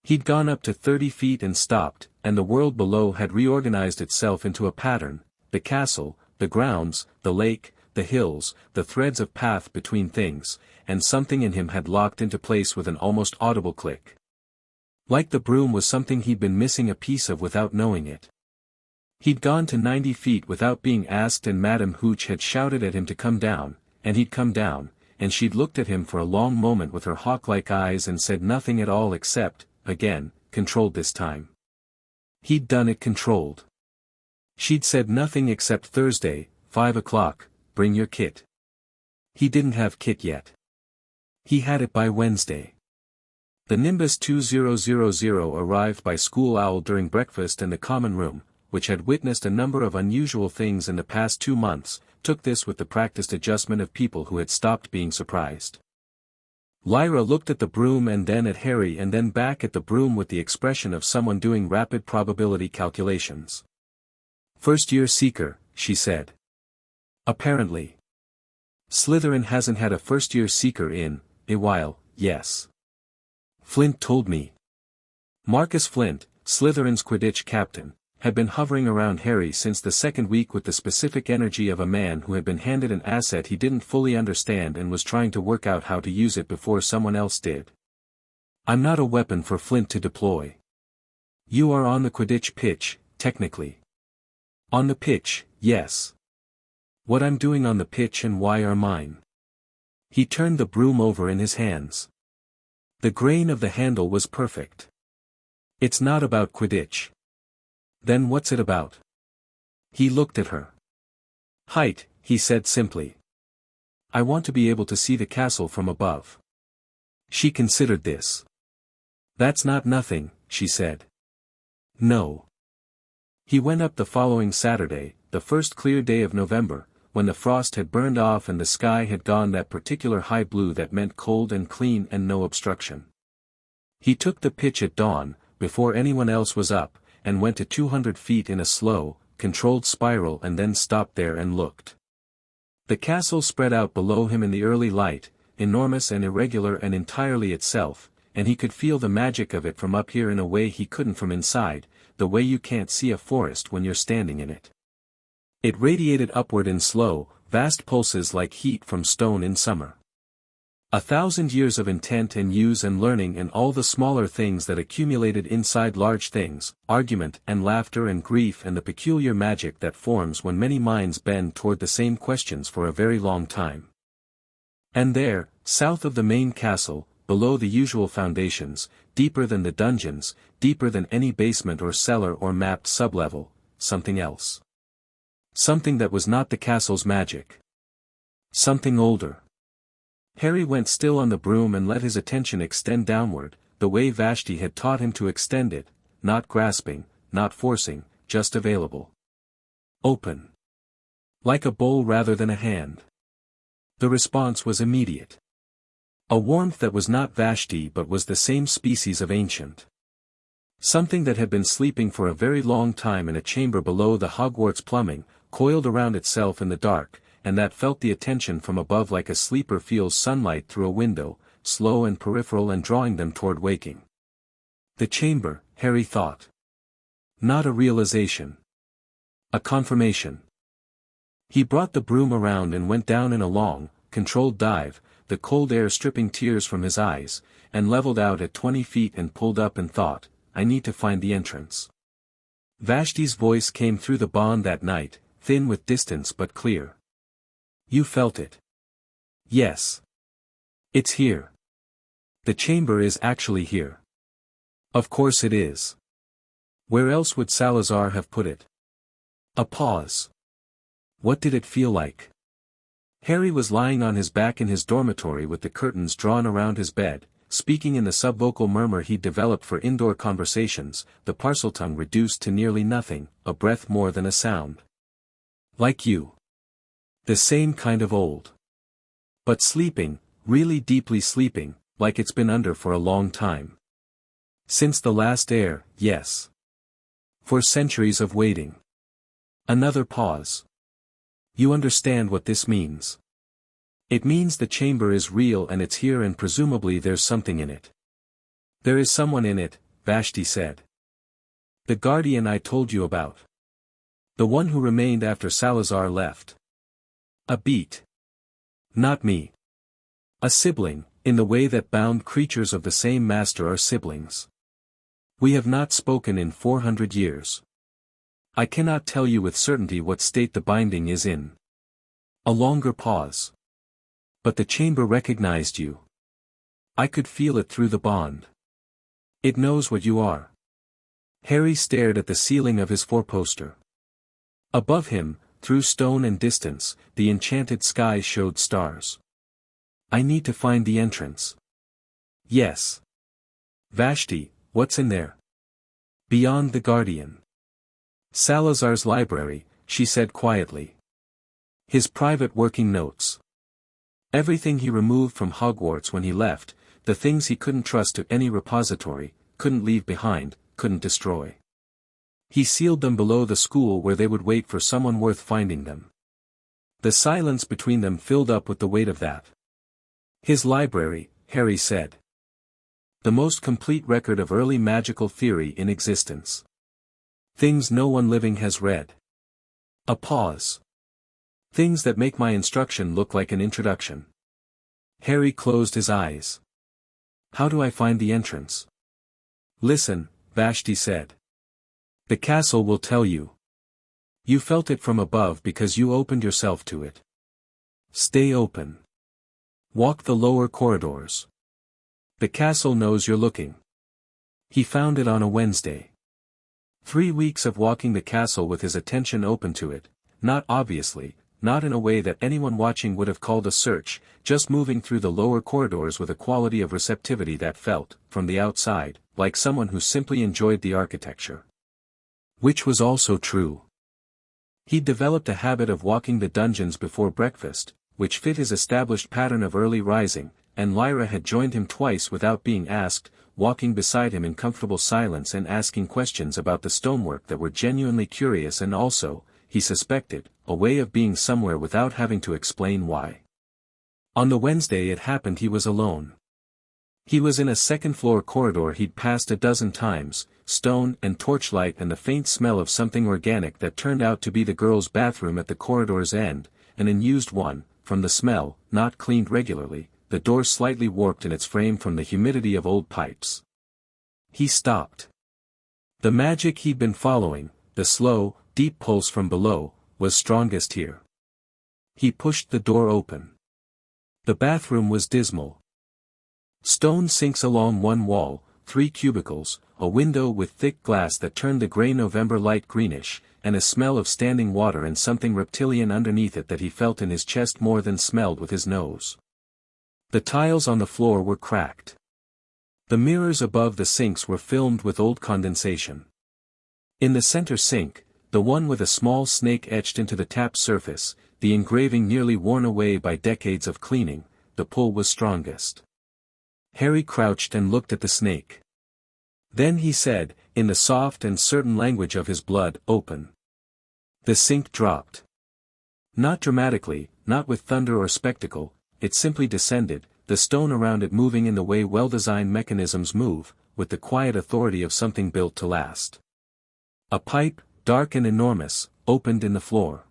He'd gone up to 30 feet and stopped, and the world below had reorganized itself into a pattern: the castle, the grounds, the lake, the hills, the threads of path between things, and something in him had locked into place with an almost audible click. Like the broom was something he'd been missing a piece of without knowing it. He'd gone to 90 feet without being asked, and Madame Hooch had shouted at him to come down, and he'd come down, and she'd looked at him for a long moment with her hawk-like eyes and said nothing at all except, again, controlled this time. He'd done it controlled. She'd said nothing except Thursday, 5 o'clock, bring your kit. He didn't have kit yet. He had it by Wednesday. The Nimbus 2000 arrived by School Owl during breakfast, and the common room, which had witnessed a number of unusual things in the past 2 months, took this with the practiced adjustment of people who had stopped being surprised. Lyra looked at the broom and then at Harry and then back at the broom with the expression of someone doing rapid probability calculations. "First-year seeker," she said. "Apparently. Slytherin hasn't had a first-year seeker in a while, yes. Flint told me." Marcus Flint, Slytherin's Quidditch captain, had been hovering around Harry since the second week with the specific energy of a man who had been handed an asset he didn't fully understand and was trying to work out how to use it before someone else did. "I'm not a weapon for Flint to deploy. You are on the Quidditch pitch, technically." "On the pitch, yes. What I'm doing on the pitch and why are mine." He turned the broom over in his hands. The grain of the handle was perfect. "It's not about Quidditch." "Then what's it about?" He looked at her. "Height," he said simply. "I want to be able to see the castle from above." She considered this. "That's not nothing," she said. "No." He went up the following Saturday, the first clear day of November, when the frost had burned off and the sky had gone that particular high blue that meant cold and clean and no obstruction. He took the pitch at dawn, before anyone else was up, and went to 200 feet in a slow, controlled spiral and then stopped there and looked. The castle spread out below him in the early light, enormous and irregular and entirely itself, and he could feel the magic of it from up here in a way he couldn't from inside, the way you can't see a forest when you're standing in it. It radiated upward in slow, vast pulses like heat from stone in summer. 1,000 years of intent and use and learning and all the smaller things that accumulated inside large things, argument and laughter and grief and the peculiar magic that forms when many minds bend toward the same questions for a very long time. And there, south of the main castle, below the usual foundations, deeper than the dungeons, deeper than any basement or cellar or mapped sublevel, something else. Something that was not the castle's magic. Something older. Harry went still on the broom and let his attention extend downward, the way Vashti had taught him to extend it, not grasping, not forcing, just available. Open. Like a bowl rather than a hand. The response was immediate. A warmth that was not Vashti but was the same species of ancient. Something that had been sleeping for a very long time in a chamber below the Hogwarts plumbing, coiled around itself in the dark, and that felt the attention from above like a sleeper feels sunlight through a window, slow and peripheral and drawing them toward waking. The chamber, Harry thought. Not a realization. A confirmation. He brought the broom around and went down in a long, controlled dive, the cold air stripping tears from his eyes, and leveled out at 20 feet and pulled up and thought, I need to find the entrance. Vashti's voice came through the bond that night, thin with distance but clear. You felt it. Yes. It's here. The chamber is actually here. Of course it is. Where else would Salazar have put it? A pause. What did it feel like? Harry was lying on his back in his dormitory with the curtains drawn around his bed, speaking in the subvocal murmur he'd developed for indoor conversations, the Parseltongue reduced to nearly nothing, a breath more than a sound. Like you. The same kind of old. But sleeping, really deeply sleeping, like it's been under for a long time. Since the last heir, yes. For centuries of waiting. Another pause. You understand what this means. It means the chamber is real and it's here and presumably there's something in it. There is someone in it, Vashti said. The guardian I told you about. The one who remained after Salazar left. A beat. Not me. A sibling, in the way that bound creatures of the same master are siblings. We have not spoken in 400 years. I cannot tell you with certainty what state the binding is in. A longer pause. But the chamber recognized you. I could feel it through the bond. It knows what you are. Harry stared at the ceiling of his four-poster. Above him, through stone and distance, the enchanted sky showed stars. I need to find the entrance. Yes. Vashti, what's in there? Beyond the guardian. Salazar's library, she said quietly. His private working notes. Everything he removed from Hogwarts when he left, the things he couldn't trust to any repository, couldn't leave behind, couldn't destroy. He sealed them below the school where they would wait for someone worth finding them. The silence between them filled up with the weight of that. His library, Harry said. The most complete record of early magical theory in existence. Things no one living has read. A pause. Things that make my instruction look like an introduction. Harry closed his eyes. How do I find the entrance? Listen, Vashti said. The castle will tell you. You felt it from above because you opened yourself to it. Stay open. Walk the lower corridors. The castle knows you're looking. He found it on a Wednesday. 3 weeks of walking the castle with his attention open to it, not obviously, not in a way that anyone watching would have called a search, just moving through the lower corridors with a quality of receptivity that felt, from the outside, like someone who simply enjoyed the architecture. Which was also true. He'd developed a habit of walking the dungeons before breakfast, which fit his established pattern of early rising, and Lyra had joined him twice without being asked, walking beside him in comfortable silence and asking questions about the stonework that were genuinely curious and also, he suspected, a way of being somewhere without having to explain why. On the Wednesday it happened he was alone. He was in a second-floor corridor he'd passed a dozen times, stone and torchlight and the faint smell of something organic that turned out to be the girls' bathroom at the corridor's end, an unused one, from the smell, not cleaned regularly, the door slightly warped in its frame from the humidity of old pipes. He stopped. The magic he'd been following, the slow, deep pulse from below, was strongest here. He pushed the door open. The bathroom was dismal. Stone sinks along one wall, 3 cubicles, a window with thick glass that turned the grey November light greenish, and a smell of standing water and something reptilian underneath it that he felt in his chest more than smelled with his nose. The tiles on the floor were cracked. The mirrors above the sinks were filmed with old condensation. In the center sink, the one with a small snake etched into the tap surface, the engraving nearly worn away by decades of cleaning, the pull was strongest. Harry crouched and looked at the snake. Then he said, in the soft and certain language of his blood, "Open." The sink dropped. Not dramatically, not with thunder or spectacle, it simply descended, the stone around it moving in the way well-designed mechanisms move, with the quiet authority of something built to last. A pipe, dark and enormous, opened in the floor.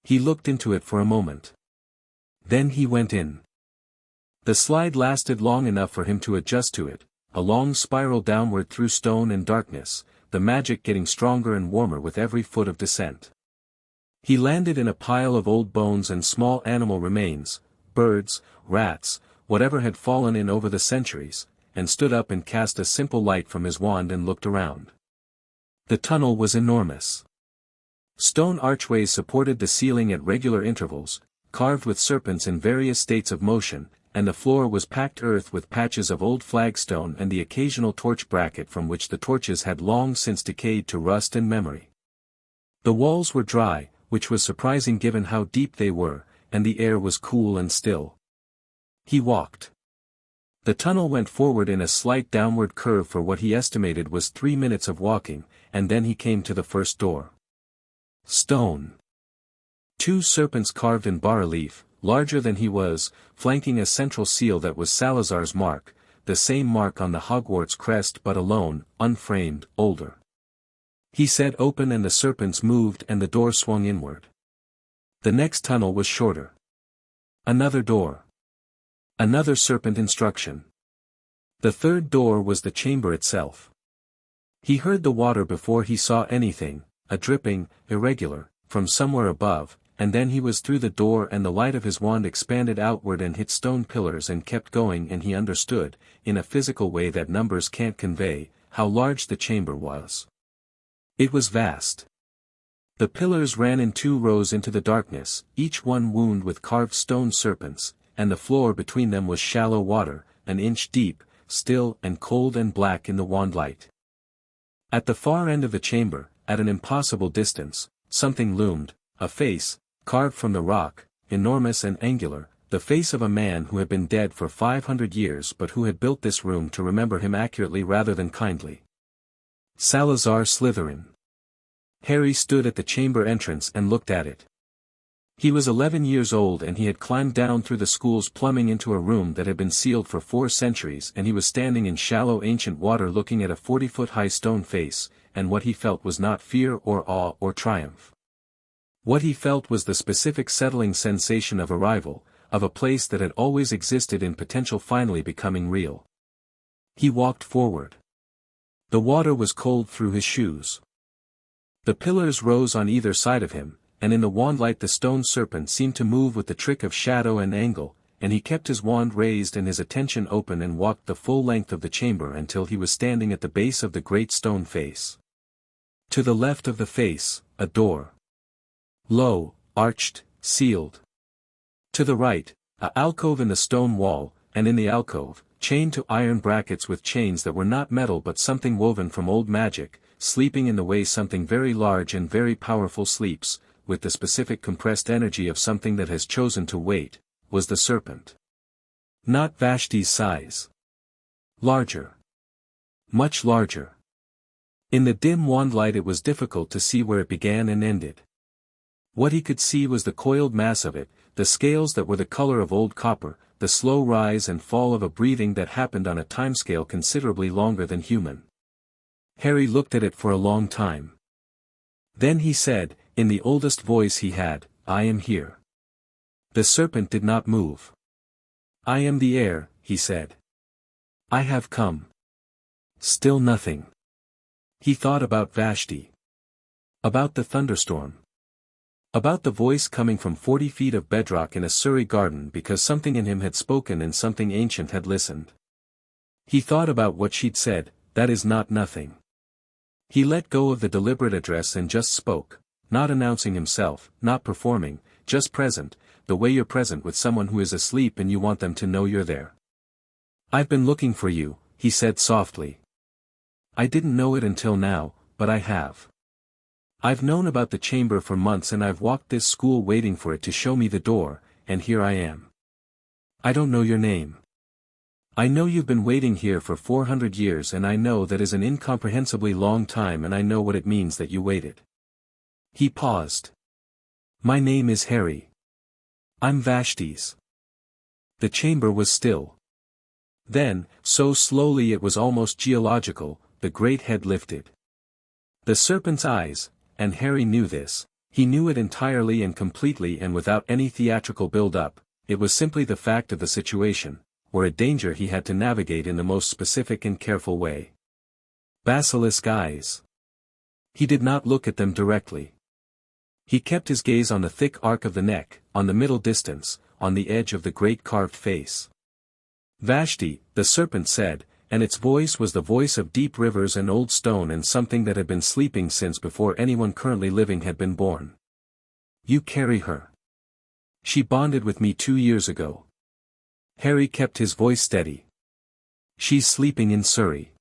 He looked into it for a moment. Then he went in. The slide lasted long enough for him to adjust to it, a long spiral downward through stone and darkness, the magic getting stronger and warmer with every foot of descent. He landed in a pile of old bones and small animal remains, birds, rats, whatever had fallen in over the centuries, and stood up and cast a simple light from his wand and looked around. The tunnel was enormous. Stone archways supported the ceiling at regular intervals, carved with serpents in various states of motion, and the floor was packed earth with patches of old flagstone and the occasional torch bracket from which the torches had long since decayed to rust and memory. The walls were dry, which was surprising given how deep they were, and the air was cool and still. He walked. The tunnel went forward in a slight downward curve for what he estimated was 3 minutes of walking, and then he came to the first door. Stone. 2 serpents carved in bas-relief, larger than he was, flanking a central seal that was Salazar's mark, the same mark on the Hogwarts crest but alone, unframed, older. He said open and the serpents moved and the door swung inward. The next tunnel was shorter. Another door. Another serpent instruction. The third door was the chamber itself. He heard the water before he saw anything, a dripping, irregular, from somewhere above, and then he was through the door and the light of his wand expanded outward and hit stone pillars and kept going and he understood, in a physical way that numbers can't convey, how large the chamber was. It was vast. The pillars ran in 2 rows into the darkness, each one wound with carved stone serpents, and the floor between them was shallow water, an inch deep, still and cold and black in the wand light. At the far end of the chamber, at an impossible distance, something loomed, a face, carved from the rock, enormous and angular, the face of a man who had been dead for 500 years but who had built this room to remember him accurately rather than kindly. Salazar Slytherin. Harry stood at the chamber entrance and looked at it. He was 11 years old and he had climbed down through the school's plumbing into a room that had been sealed for 4 centuries and he was standing in shallow ancient water looking at a 40-foot-high stone face, and what he felt was not fear or awe or triumph. What he felt was the specific settling sensation of arrival, of a place that had always existed in potential finally becoming real. He walked forward. The water was cold through his shoes. The pillars rose on either side of him, and in the wand light the stone serpent seemed to move with the trick of shadow and angle, and he kept his wand raised and his attention open and walked the full length of the chamber until he was standing at the base of the great stone face. To the left of the face, a door. Low, arched, sealed. To the right, an alcove in the stone wall, and in the alcove, chained to iron brackets with chains that were not metal but something woven from old magic, sleeping in the way something very large and very powerful sleeps, with the specific compressed energy of something that has chosen to wait, was the serpent. Not Vashti's size. Larger. Much larger. In the dim wandlight it was difficult to see where it began and ended. What he could see was the coiled mass of it, the scales that were the color of old copper, the slow rise and fall of a breathing that happened on a timescale considerably longer than human. Harry looked at it for a long time. Then he said, in the oldest voice he had, "I am here." The serpent did not move. "I am the heir," he said. "I have come." Still nothing. He thought about Vashti. About the thunderstorm. About the voice coming from 40 feet of bedrock in a Surrey garden because something in him had spoken and something ancient had listened. He thought about what she'd said, "That is not nothing." He let go of the deliberate address and just spoke, not announcing himself, not performing, just present, the way you're present with someone who is asleep and you want them to know you're there. "I've been looking for you," he said softly. "I didn't know it until now, but I have. I've known about the chamber for months and I've walked this school waiting for it to show me the door, and here I am. I don't know your name. I know you've been waiting here for 400 years and I know that is an incomprehensibly long time and I know what it means that you waited." He paused. "My name is Harry. I'm Vashti's." The chamber was still. Then, so slowly it was almost geological, the great head lifted. The serpent's eyes, and Harry knew this, he knew it entirely and completely and without any theatrical build-up, it was simply the fact of the situation, were a danger he had to navigate in the most specific and careful way. Basilisk eyes. He did not look at them directly. He kept his gaze on the thick arc of the neck, on the middle distance, on the edge of the great carved face. "Vashti," the serpent said, and its voice was the voice of deep rivers and old stone and something that had been sleeping since before anyone currently living had been born. "You carry her. She bonded with me 2 years ago." Harry kept his voice steady. "She's sleeping in Surrey.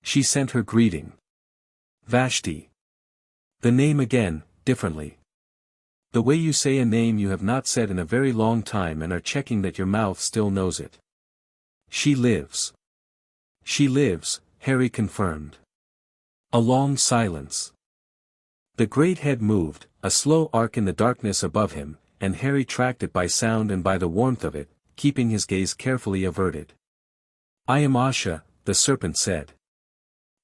She sent her greeting. Vashti." The name again, differently. The way you say a name you have not said in a very long time and are checking that your mouth still knows it. "She lives." "She lives," Harry confirmed. A long silence. The great head moved, a slow arc in the darkness above him, and Harry tracked it by sound and by the warmth of it, keeping his gaze carefully averted. "I am Asha," the serpent said.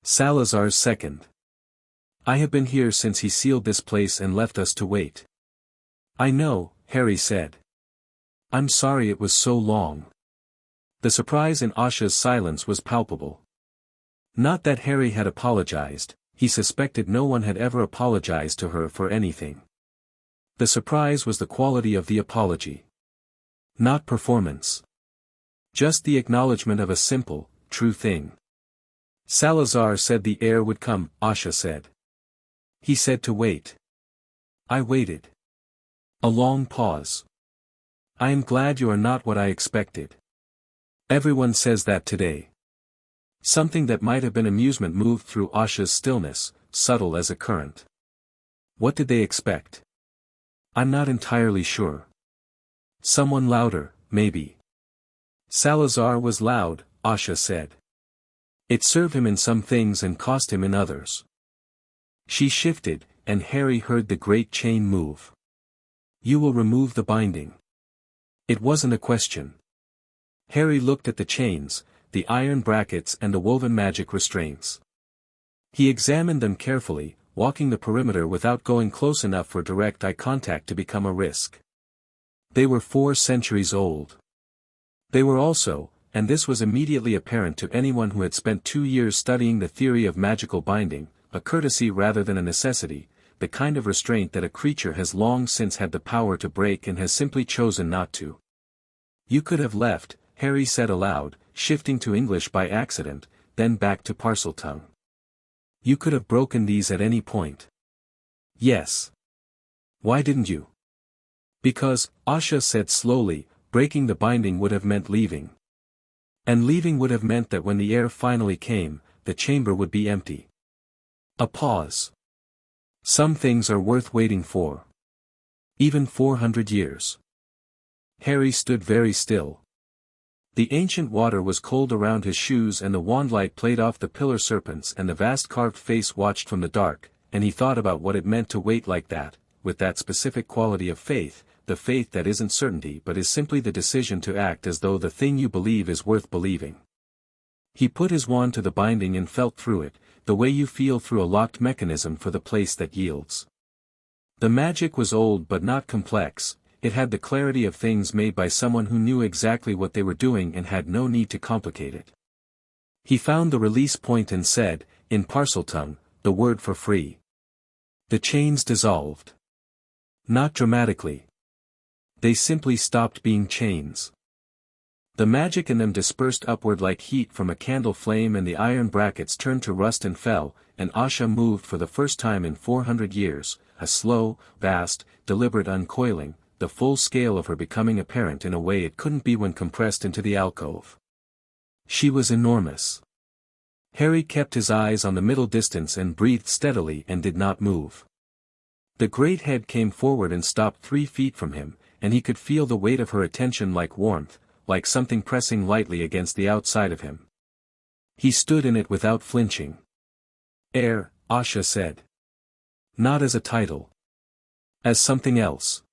"Salazar's second. I have been here since he sealed this place and left us to wait." "I know," Harry said. "I'm sorry it was so long." The surprise in Asha's silence was palpable. Not that Harry had apologized, he suspected no one had ever apologized to her for anything. The surprise was the quality of the apology. Not performance. Just the acknowledgement of a simple, true thing. "Salazar said the heir would come," Asha said. "He said to wait. I waited." A long pause. "I am glad you are not what I expected. Everyone says that today." Something that might have been amusement moved through Asha's stillness, subtle as a current. What did they expect? "I'm not entirely sure." "Someone louder, maybe." "Salazar was loud," Asha said. "It served him in some things and cost him in others." She shifted, and Harry heard the great chain move. "You will remove the binding." It wasn't a question. Harry looked at the chains, the iron brackets and the woven magic restraints. He examined them carefully, walking the perimeter without going close enough for direct eye contact to become a risk. They were 4 centuries old. They were also, and this was immediately apparent to anyone who had spent 2 years studying the theory of magical binding, a courtesy rather than a necessity, the kind of restraint that a creature has long since had the power to break and has simply chosen not to. "You could have left," Harry said aloud, shifting to English by accident, then back to Parseltongue. "You could have broken these at any point." "Yes. Why didn't you?" "Because," Asha said slowly, "breaking the binding would have meant leaving. And leaving would have meant that when the heir finally came, the chamber would be empty." A pause. Some things are worth waiting for. Even 400 years. Harry stood very still. The ancient water was cold around his shoes and the wandlight played off the pillar serpents and the vast carved face watched from the dark, and he thought about what it meant to wait like that, with that specific quality of faith, the faith that isn't certainty but is simply the decision to act as though the thing you believe is worth believing. He put his wand to the binding and felt through it, the way you feel through a locked mechanism for the place that yields. The magic was old but not complex. It had the clarity of things made by someone who knew exactly what they were doing and had no need to complicate it. He found the release point and said, in Parseltongue, the word for free. The chains dissolved. Not dramatically. They simply stopped being chains. The magic in them dispersed upward like heat from a candle flame and the iron brackets turned to rust and fell, and Asha moved for the first time in 400 years, a slow, vast, deliberate uncoiling, the full scale of her becoming apparent in a way it couldn't be when compressed into the alcove. She was enormous. Harry kept his eyes on the middle distance and breathed steadily and did not move. The great head came forward and stopped 3 feet from him, and he could feel the weight of her attention like warmth, like something pressing lightly against the outside of him. He stood in it without flinching. Heir, Asha said. Not as a title. As something else.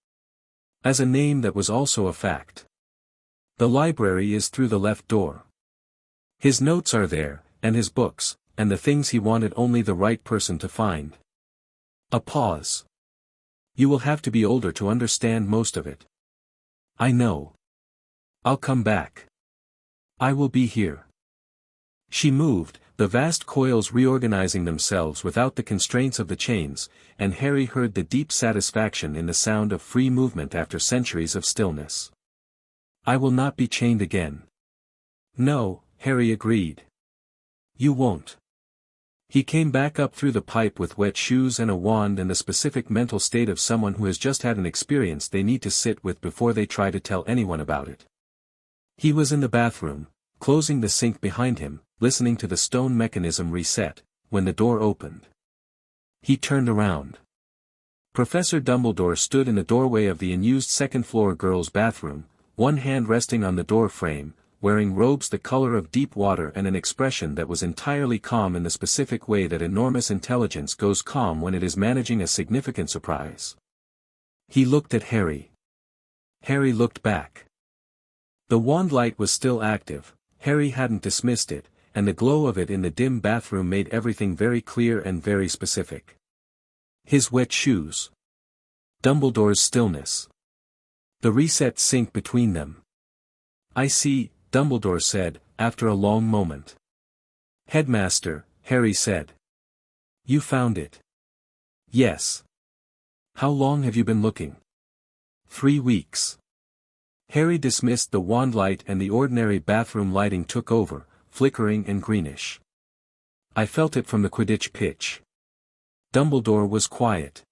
As a name that was also a fact. The library is through the left door. His notes are there, and his books, and the things he wanted only the right person to find. A pause. You will have to be older to understand most of it. I know. I'll come back. I will be here. She moved, the vast coils reorganizing themselves without the constraints of the chains, and Harry heard the deep satisfaction in the sound of free movement after centuries of stillness. I will not be chained again. No, Harry agreed. You won't. He came back up through the pipe with wet shoes and a wand and the specific mental state of someone who has just had an experience they need to sit with before they try to tell anyone about it. He was in the bathroom, closing the sink behind him, listening to the stone mechanism reset, when the door opened. He turned around. Professor Dumbledore stood in the doorway of the unused second-floor girls' bathroom, one hand resting on the door frame, wearing robes the color of deep water and an expression that was entirely calm in the specific way that enormous intelligence goes calm when it is managing a significant surprise. He looked at Harry. Harry looked back. The wand light was still active, Harry hadn't dismissed it, and the glow of it in the dim bathroom made everything very clear and very specific. His wet shoes. Dumbledore's stillness. The reset sink between them. I see, Dumbledore said, after a long moment. Headmaster, Harry said. You found it. Yes. How long have you been looking? 3 weeks. Harry dismissed the wand light and the ordinary bathroom lighting took over, flickering and greenish. I felt it from the Quidditch pitch. Dumbledore was quiet.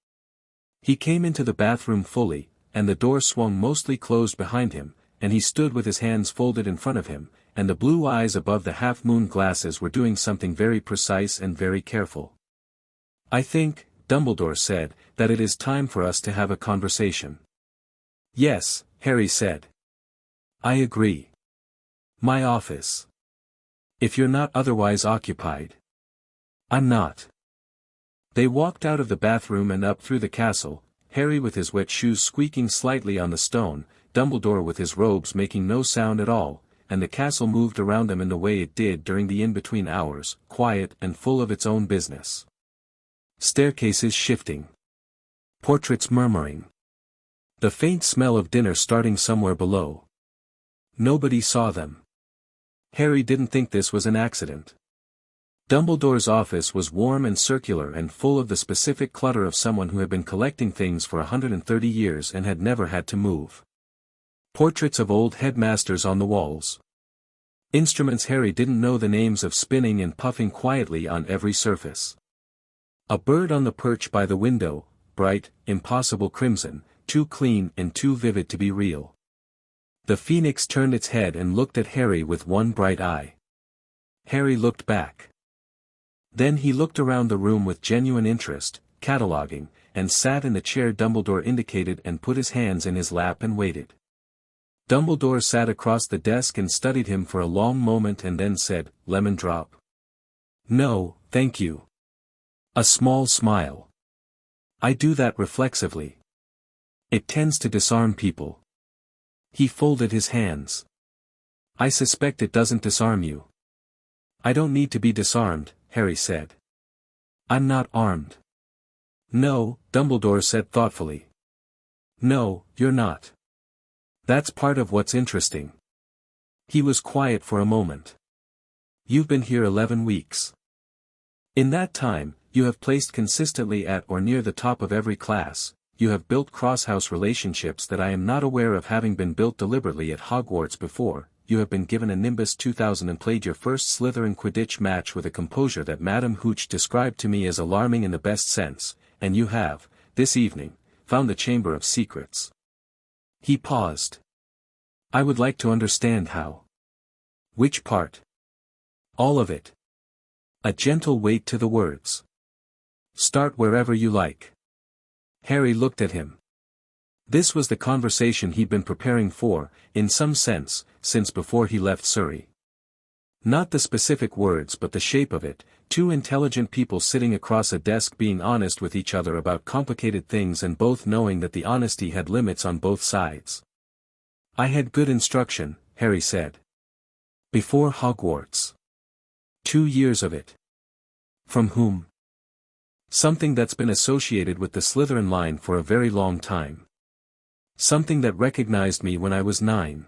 He came into the bathroom fully, and the door swung mostly closed behind him, and he stood with his hands folded in front of him, and the blue eyes above the half-moon glasses were doing something very precise and very careful. I think, Dumbledore said, that it is time for us to have a conversation. Yes, Harry said. I agree. My office. If you're not otherwise occupied. I'm not. They walked out of the bathroom and up through the castle, Harry with his wet shoes squeaking slightly on the stone, Dumbledore with his robes making no sound at all, and the castle moved around them in the way it did during the in-between hours, quiet and full of its own business. Staircases shifting. Portraits murmuring. The faint smell of dinner starting somewhere below. Nobody saw them. Harry didn't think this was an accident. Dumbledore's office was warm and circular and full of the specific clutter of someone who had been collecting things for 130 years and had never had to move. Portraits of old headmasters on the walls. Instruments Harry didn't know the names of spinning and puffing quietly on every surface. A bird on the perch by the window, bright, impossible crimson, too clean and too vivid to be real. The phoenix turned its head and looked at Harry with one bright eye. Harry looked back. Then he looked around the room with genuine interest, cataloguing, and sat in the chair Dumbledore indicated and put his hands in his lap and waited. Dumbledore sat across the desk and studied him for a long moment and then said, "Lemon drop?" "No, thank you." A small smile. "I do that reflexively. It tends to disarm people." He folded his hands. "I suspect it doesn't disarm you." "I don't need to be disarmed," Harry said. "I'm not armed." "No," Dumbledore said thoughtfully. "No, you're not. That's part of what's interesting." He was quiet for a moment. "You've been here 11 weeks. In that time, you have placed consistently at or near the top of every class, you have built cross-house relationships that I am not aware of having been built deliberately at Hogwarts before, you have been given a Nimbus 2000 and played your first Slytherin Quidditch match with a composure that Madame Hooch described to me as alarming in the best sense, and you have, this evening, found the Chamber of Secrets." He paused. "I would like to understand how." "Which part?" "All of it." A gentle weight to the words. "Start wherever you like." Harry looked at him. This was the conversation he'd been preparing for, in some sense, since before he left Surrey. Not the specific words but the shape of it, two intelligent people sitting across a desk being honest with each other about complicated things and both knowing that the honesty had limits on both sides. "I had good instruction," Harry said. "Before Hogwarts. 2 years of it." "From whom?" "Something that's been associated with the Slytherin line for a very long time. Something that recognized me when I was 9.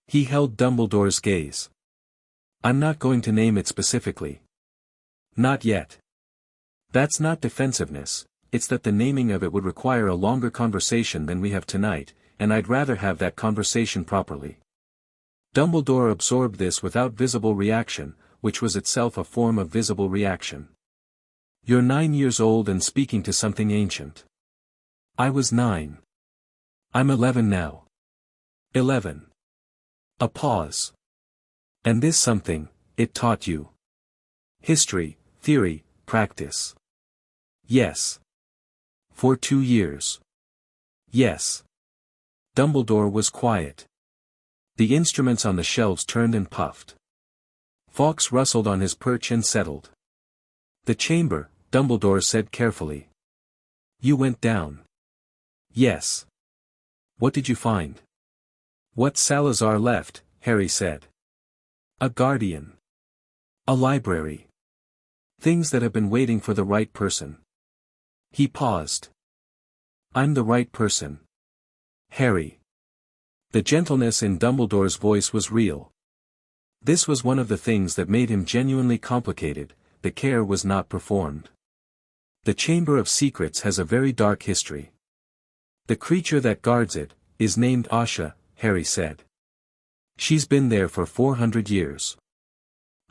He held Dumbledore's gaze. "I'm not going to name it specifically." "Not yet. That's not defensiveness, it's that the naming of it would require a longer conversation than we have tonight, and I'd rather have that conversation properly." Dumbledore absorbed this without visible reaction, which was itself a form of visible reaction. "You're 9 years old and speaking to something ancient." "I was 9. I'm 11 now." 11. A pause. "And this something, it taught you history, theory, practice." "Yes." "For 2 years." "Yes." Dumbledore was quiet. The instruments on the shelves turned and puffed. Fawkes rustled on his perch and settled. "The chamber," Dumbledore said carefully. "You went down." "Yes." "What did you find?" "What Salazar left," Harry said. "A guardian. A library. Things that have been waiting for the right person." He paused. "I'm the right person, Harry." The gentleness in Dumbledore's voice was real. This was one of the things that made him genuinely complicated, the care was not performed. "The Chamber of Secrets has a very dark history. The creature that guards it, is named Asha," Harry said. "She's been there for 400 years.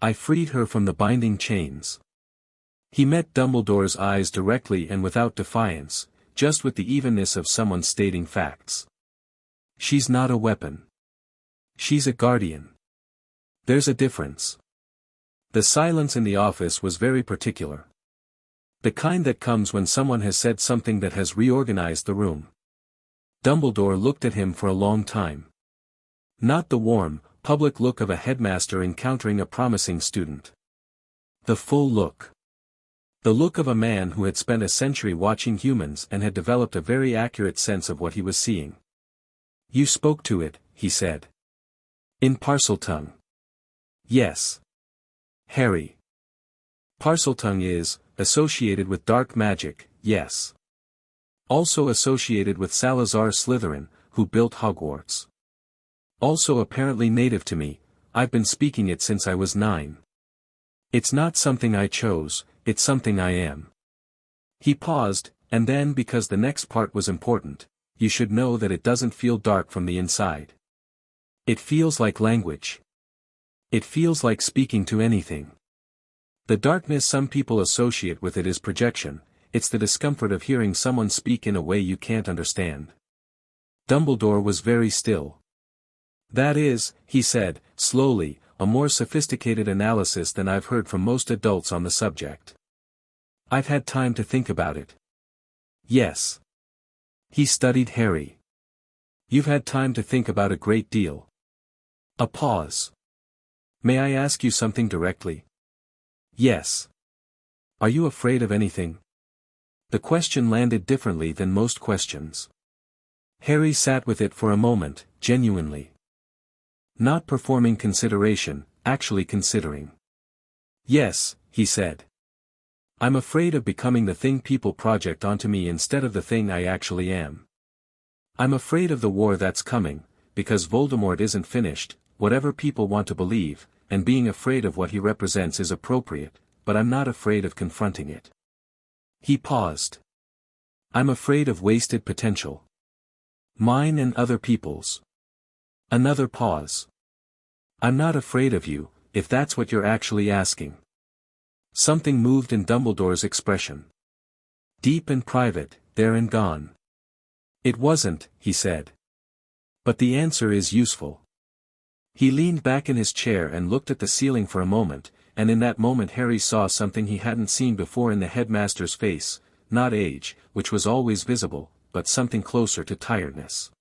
I freed her from the binding chains." He met Dumbledore's eyes directly and without defiance, just with the evenness of someone stating facts. "She's not a weapon. She's a guardian. There's a difference." The silence in the office was very particular. The kind that comes when someone has said something that has reorganized the room. Dumbledore looked at him for a long time. Not the warm, public look of a headmaster encountering a promising student. The full look. The look of a man who had spent a century watching humans and had developed a very accurate sense of what he was seeing. "You spoke to it," he said. "In Parseltongue." "Yes." "Harry. Parseltongue is, associated with dark magic, yes. Also associated with Salazar Slytherin, who built Hogwarts. Also apparently native to me, I've been speaking it since I was 9. It's not something I chose, it's something I am." He paused, and then because the next part was important, "You should know that it doesn't feel dark from the inside. It feels like language. It feels like speaking to anything. The darkness some people associate with it is projection, it's the discomfort of hearing someone speak in a way you can't understand." Dumbledore was very still. "That is," he said, slowly, a more sophisticated analysis than I've heard from most adults on the subject. I've had time to think about it. Yes. He studied Harry. You've had time to think about a great deal. A pause. May I ask you something directly? Yes. Are you afraid of anything? The question landed differently than most questions. Harry sat with it for a moment, genuinely. Not performing consideration, actually considering. Yes, he said. I'm afraid of becoming the thing people project onto me instead of the thing I actually am. I'm afraid of the war that's coming, because Voldemort isn't finished, whatever people want to believe, and being afraid of what he represents is appropriate, but I'm not afraid of confronting it. He paused. I'm afraid of wasted potential. Mine and other people's. Another pause. I'm not afraid of you, if that's what you're actually asking. Something moved in Dumbledore's expression. Deep and private, there and gone. It wasn't, he said. But the answer is useful. He leaned back in his chair and looked at the ceiling for a moment, and in that moment Harry saw something he hadn't seen before in the headmaster's face, not age, which was always visible, but something closer to tiredness.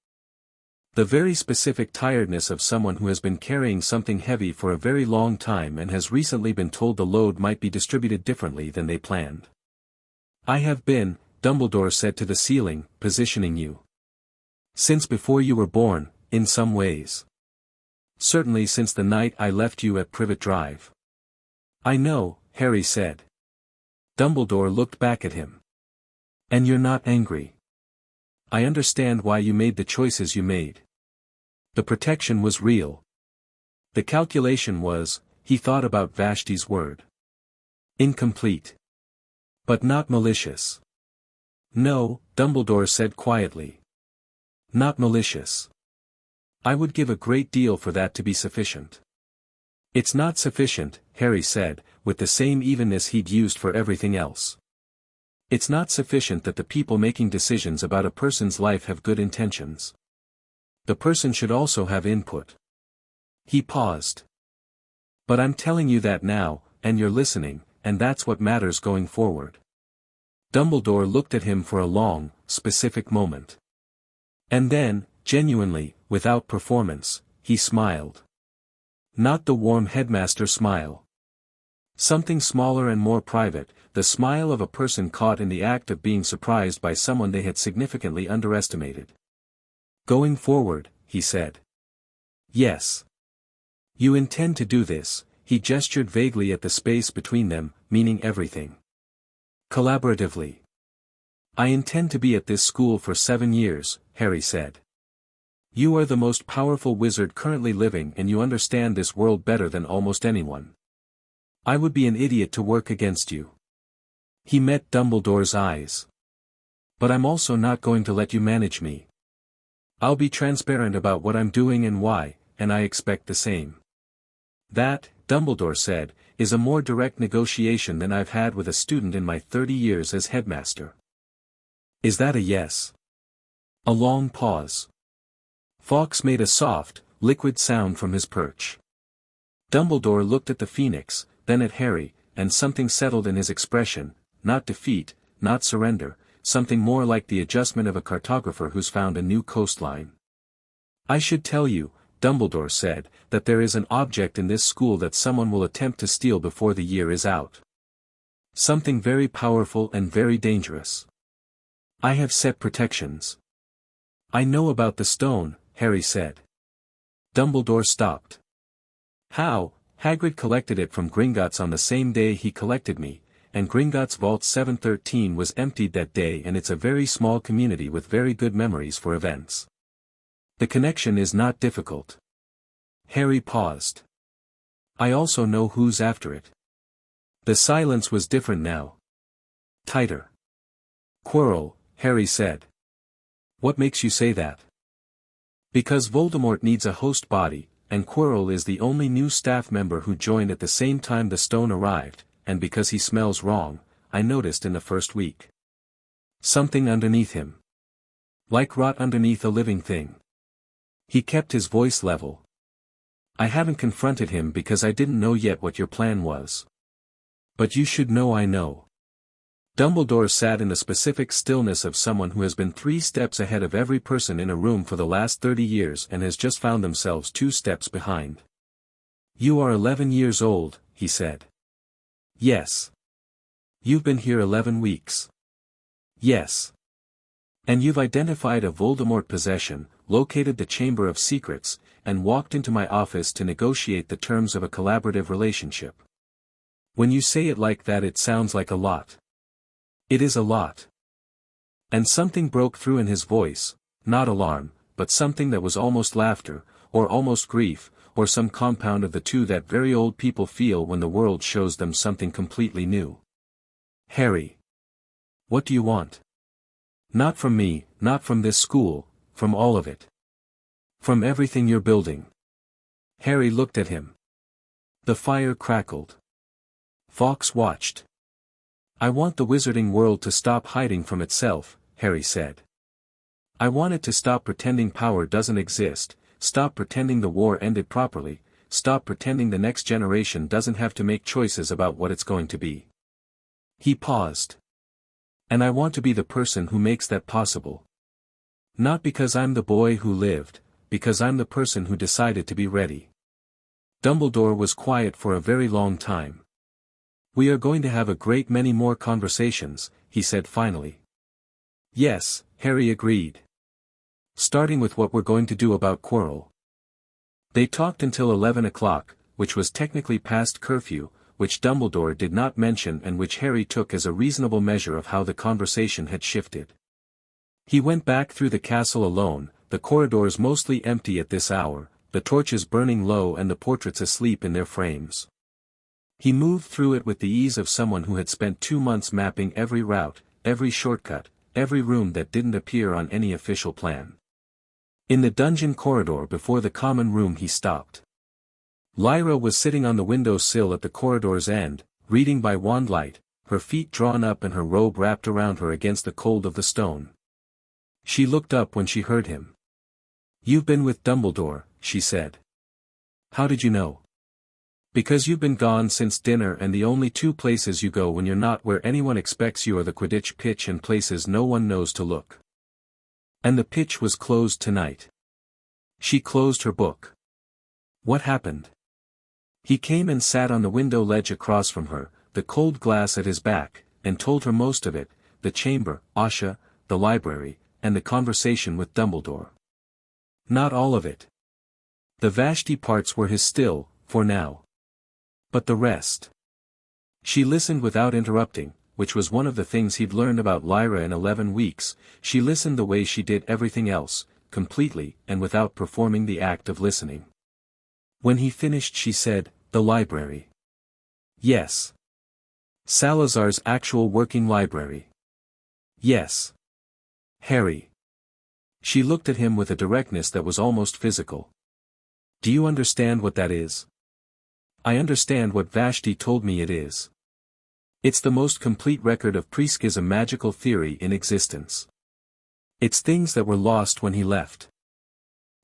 The very specific tiredness of someone who has been carrying something heavy for a very long time and has recently been told the load might be distributed differently than they planned. I have been, Dumbledore said to the ceiling, positioning you. Since before you were born, in some ways. Certainly since the night I left you at Privet Drive. I know, Harry said. Dumbledore looked back at him. And you're not angry. I understand why you made the choices you made. The protection was real. The calculation was, he thought about Vashti's word. Incomplete. But not malicious. No, Dumbledore said quietly. Not malicious. I would give a great deal for that to be sufficient. It's not sufficient, Harry said, with the same evenness he'd used for everything else. It's not sufficient that the people making decisions about a person's life have good intentions. The person should also have input. He paused. But I'm telling you that now, and you're listening, and that's what matters going forward. Dumbledore looked at him for a long, specific moment. And then, genuinely, without performance, he smiled. Not the warm headmaster smile. Something smaller and more private, the smile of a person caught in the act of being surprised by someone they had significantly underestimated. Going forward, he said. Yes. You intend to do this, he gestured vaguely at the space between them, meaning everything. Collaboratively. I intend to be at this school for 7 years, Harry said. You are the most powerful wizard currently living and you understand this world better than almost anyone. I would be an idiot to work against you. He met Dumbledore's eyes. But I'm also not going to let you manage me. I'll be transparent about what I'm doing and why, and I expect the same. That, Dumbledore said, is a more direct negotiation than I've had with a student in my 30 years as headmaster. Is that a yes? A long pause. Fawkes made a soft, liquid sound from his perch. Dumbledore looked at the phoenix, then at Harry, and something settled in his expression, not defeat, not surrender, something more like the adjustment of a cartographer who's found a new coastline. I should tell you, Dumbledore said, that there is an object in this school that someone will attempt to steal before the year is out. Something very powerful and very dangerous. I have set protections. I know about the stone, Harry said. Dumbledore stopped. How? Hagrid collected it from Gringotts on the same day he collected me, and Gringotts Vault 713 was emptied that day, and it's a very small community with very good memories for events. The connection is not difficult. Harry paused. I also know who's after it. The silence was different now. Tighter. Quirrell, Harry said. What makes you say that? Because Voldemort needs a host body, and Quirrell is the only new staff member who joined at the same time the stone arrived, and because he smells wrong, I noticed in the first week. Something underneath him. Like rot underneath a living thing. He kept his voice level. I haven't confronted him because I didn't know yet what your plan was. But you should know I know. Dumbledore sat in the specific stillness of someone who has been 3 steps ahead of every person in a room for the last 30 years and has just found themselves 2 steps behind. You are 11 years old, he said. Yes. You've been here 11 weeks. Yes. And you've identified a Voldemort possession, located the Chamber of Secrets, and walked into my office to negotiate the terms of a collaborative relationship. When you say it like that, it sounds like a lot. It is a lot. And something broke through in his voice, not alarm, but something that was almost laughter, or almost grief, or some compound of the two that very old people feel when the world shows them something completely new. Harry. What do you want? Not from me, not from this school, from all of it. From everything you're building. Harry looked at him. The fire crackled. Fawkes watched. I want the wizarding world to stop hiding from itself, Harry said. I want it to stop pretending power doesn't exist, stop pretending the war ended properly, stop pretending the next generation doesn't have to make choices about what it's going to be. He paused. And I want to be the person who makes that possible. Not because I'm the boy who lived, because I'm the person who decided to be ready. Dumbledore was quiet for a very long time. We are going to have a great many more conversations, he said finally. Yes, Harry agreed. Starting with what we're going to do about Quirrell. They talked until 11 o'clock, which was technically past curfew, which Dumbledore did not mention and which Harry took as a reasonable measure of how the conversation had shifted. He went back through the castle alone, the corridors mostly empty at this hour, the torches burning low and the portraits asleep in their frames. He moved through it with the ease of someone who had spent 2 months mapping every route, every shortcut, every room that didn't appear on any official plan. In the dungeon corridor before the common room he stopped. Lyra was sitting on the window sill at the corridor's end, reading by wandlight, her feet drawn up and her robe wrapped around her against the cold of the stone. She looked up when she heard him. You've been with Dumbledore, she said. How did you know? Because you've been gone since dinner and the only 2 places you go when you're not where anyone expects you are the Quidditch pitch and places no one knows to look. And the pitch was closed tonight. She closed her book. What happened? He came and sat on the window ledge across from her, the cold glass at his back, and told her most of it, the chamber, Asha, the library, and the conversation with Dumbledore. Not all of it. The Vashti parts were his still, for now. But the rest. She listened without interrupting, which was one of the things he'd learned about Lyra in 11 weeks, she listened the way she did everything else, completely and without performing the act of listening. When he finished she said, the library. Yes. Salazar's actual working library. Yes. Harry. She looked at him with a directness that was almost physical. Do you understand what that is? I understand what Vashti told me it is. It's the most complete record of Prisk's magical theory in existence. It's things that were lost when he left.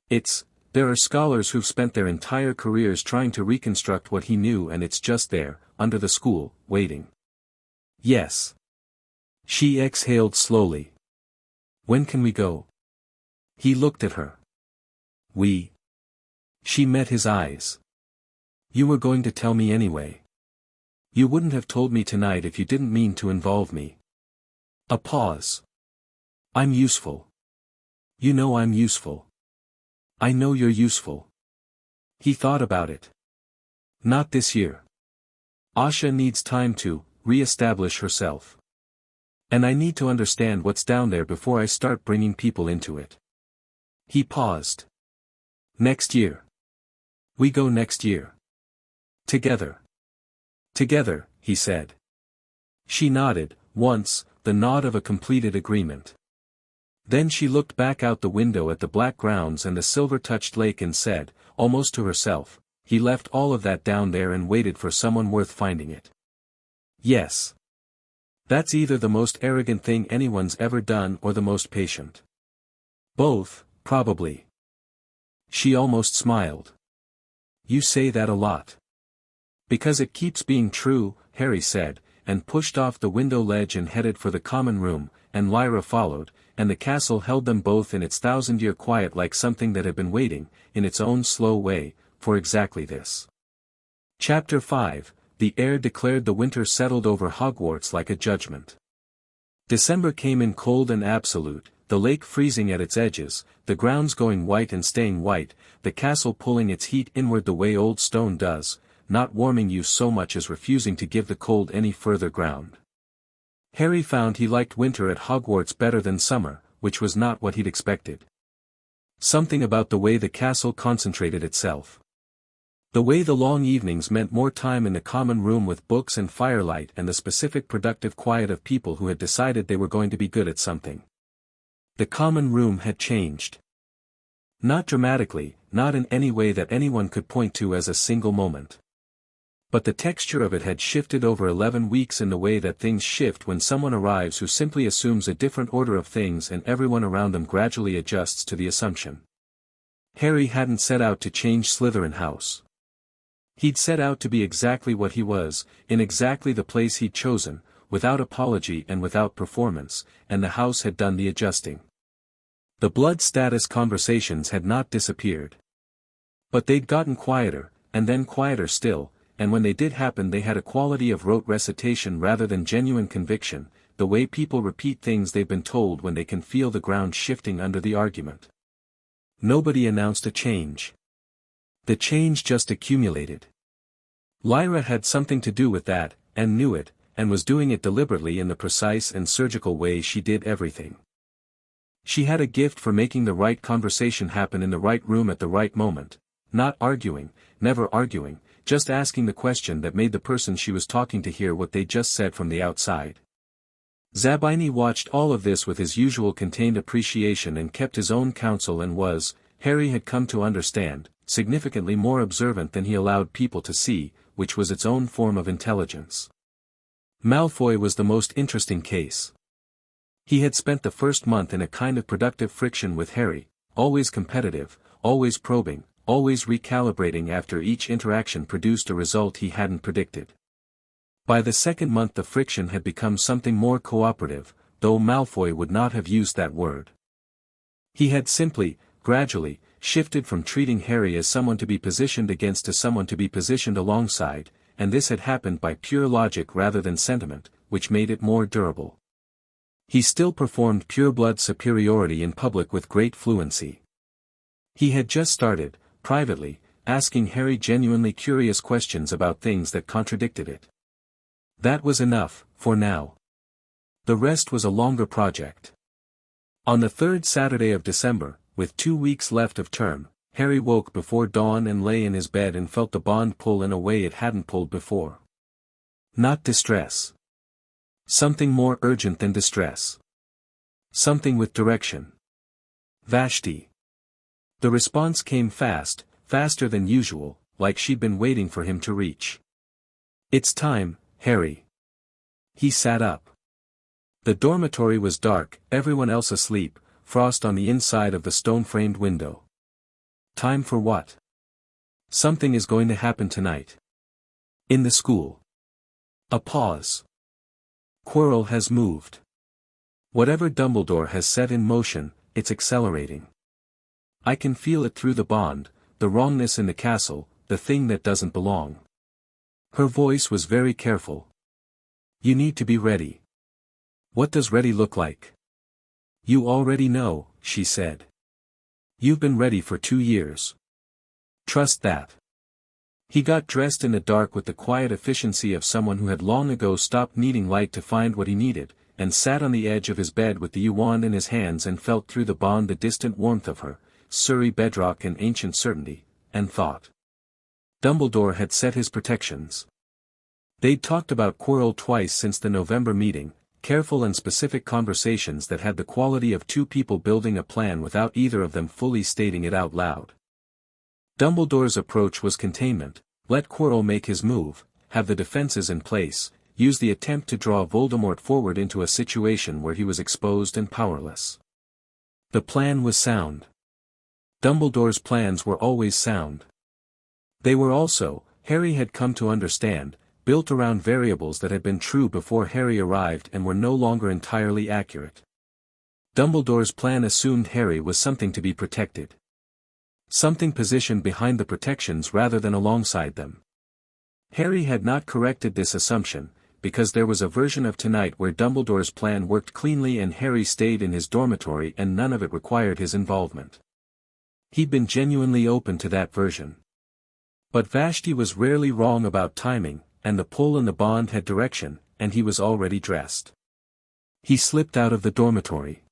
There are scholars who've spent their entire careers trying to reconstruct what he knew and it's just there, under the school, waiting. Yes. She exhaled slowly. When can we go? He looked at her. We. She met his eyes. You were going to tell me anyway. You wouldn't have told me tonight if you didn't mean to involve me. A pause. I'm useful. You know I'm useful. I know you're useful. He thought about it. Not this year. Asha needs time to re-establish herself. And I need to understand what's down there before I start bringing people into it. He paused. Next year. We go next year. Together. Together, he said. She nodded, once, the nod of a completed agreement. Then she looked back out the window at the black grounds and the silver-touched lake and said, almost to herself, he left all of that down there and waited for someone worth finding it. Yes. That's either the most arrogant thing anyone's ever done or the most patient. Both, probably. She almost smiled. You say that a lot. Because it keeps being true, Harry said, and pushed off the window ledge and headed for the common room, and Lyra followed, and the castle held them both in its thousand-year quiet like something that had been waiting, in its own slow way, for exactly this. Chapter 5, The Heir declared the winter settled over Hogwarts like a judgment. December came in cold and absolute, the lake freezing at its edges, the grounds going white and staying white, the castle pulling its heat inward the way old stone does, not warming you so much as refusing to give the cold any further ground. Harry found he liked winter at Hogwarts better than summer, which was not what he'd expected. Something about the way the castle concentrated itself. The way the long evenings meant more time in the common room with books and firelight and the specific productive quiet of people who had decided they were going to be good at something. The common room had changed. Not dramatically, not in any way that anyone could point to as a single moment. But the texture of it had shifted over 11 weeks in the way that things shift when someone arrives who simply assumes a different order of things and everyone around them gradually adjusts to the assumption. Harry hadn't set out to change Slytherin House. He'd set out to be exactly what he was, in exactly the place he'd chosen, without apology and without performance, and the house had done the adjusting. The blood status conversations had not disappeared. But they'd gotten quieter, and then quieter still, and when they did happen they had a quality of rote recitation rather than genuine conviction, the way people repeat things they've been told when they can feel the ground shifting under the argument. Nobody announced a change. The change just accumulated. Lyra had something to do with that, and knew it, and was doing it deliberately in the precise and surgical way she did everything. She had a gift for making the right conversation happen in the right room at the right moment, not arguing, never arguing, just asking the question that made the person she was talking to hear what they just said from the outside. Zabini watched all of this with his usual contained appreciation and kept his own counsel and was, Harry had come to understand, significantly more observant than he allowed people to see, which was its own form of intelligence. Malfoy was the most interesting case. He had spent the first month in a kind of productive friction with Harry, always competitive, always probing, always recalibrating after each interaction produced a result he hadn't predicted. By the second month the friction had become something more cooperative, though Malfoy would not have used that word. He had simply, gradually, shifted from treating Harry as someone to be positioned against to someone to be positioned alongside, and this had happened by pure logic rather than sentiment, which made it more durable. He still performed pure-blood superiority in public with great fluency. He had just started, privately, asking Harry genuinely curious questions about things that contradicted it. That was enough, for now. The rest was a longer project. On the third Saturday of December, with 2 weeks left of term, Harry woke before dawn and lay in his bed and felt the bond pull in a way it hadn't pulled before. Not distress. Something more urgent than distress. Something with direction. Vashti. The response came fast, faster than usual, like she'd been waiting for him to reach. It's time, Harry. He sat up. The dormitory was dark, everyone else asleep, frost on the inside of the stone-framed window. Time for what? Something is going to happen tonight. In the school. A pause. Quirrell has moved. Whatever Dumbledore has set in motion, it's accelerating. I can feel it through the bond, the wrongness in the castle, the thing that doesn't belong. Her voice was very careful. You need to be ready. What does ready look like? You already know, she said. You've been ready for 2 years. Trust that. He got dressed in the dark with the quiet efficiency of someone who had long ago stopped needing light to find what he needed, and sat on the edge of his bed with the wand in his hands and felt through the bond the distant warmth of her, Surrey bedrock and ancient certainty, and thought. Dumbledore had set his protections. They'd talked about Quirrell twice since the November meeting, careful and specific conversations that had the quality of two people building a plan without either of them fully stating it out loud. Dumbledore's approach was containment, let Quirrell make his move, have the defenses in place, use the attempt to draw Voldemort forward into a situation where he was exposed and powerless. The plan was sound. Dumbledore's plans were always sound. They were also, Harry had come to understand, built around variables that had been true before Harry arrived and were no longer entirely accurate. Dumbledore's plan assumed Harry was something to be protected. Something positioned behind the protections rather than alongside them. Harry had not corrected this assumption, because there was a version of tonight where Dumbledore's plan worked cleanly and Harry stayed in his dormitory and none of it required his involvement. He'd been genuinely open to that version. But Vashti was rarely wrong about timing, and the pull and the bond had direction, and he was already dressed. He slipped out of the dormitory.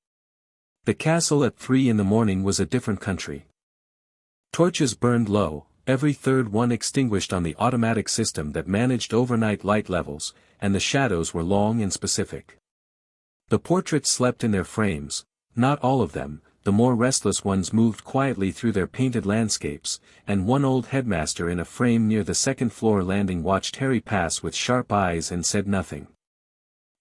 The castle at 3 in the morning was a different country. Torches burned low, every third one extinguished on the automatic system that managed overnight light levels, and the shadows were long and specific. The portraits slept in their frames, not all of them. The more restless ones moved quietly through their painted landscapes, and one old headmaster in a frame near the second-floor landing watched Harry pass with sharp eyes and said nothing.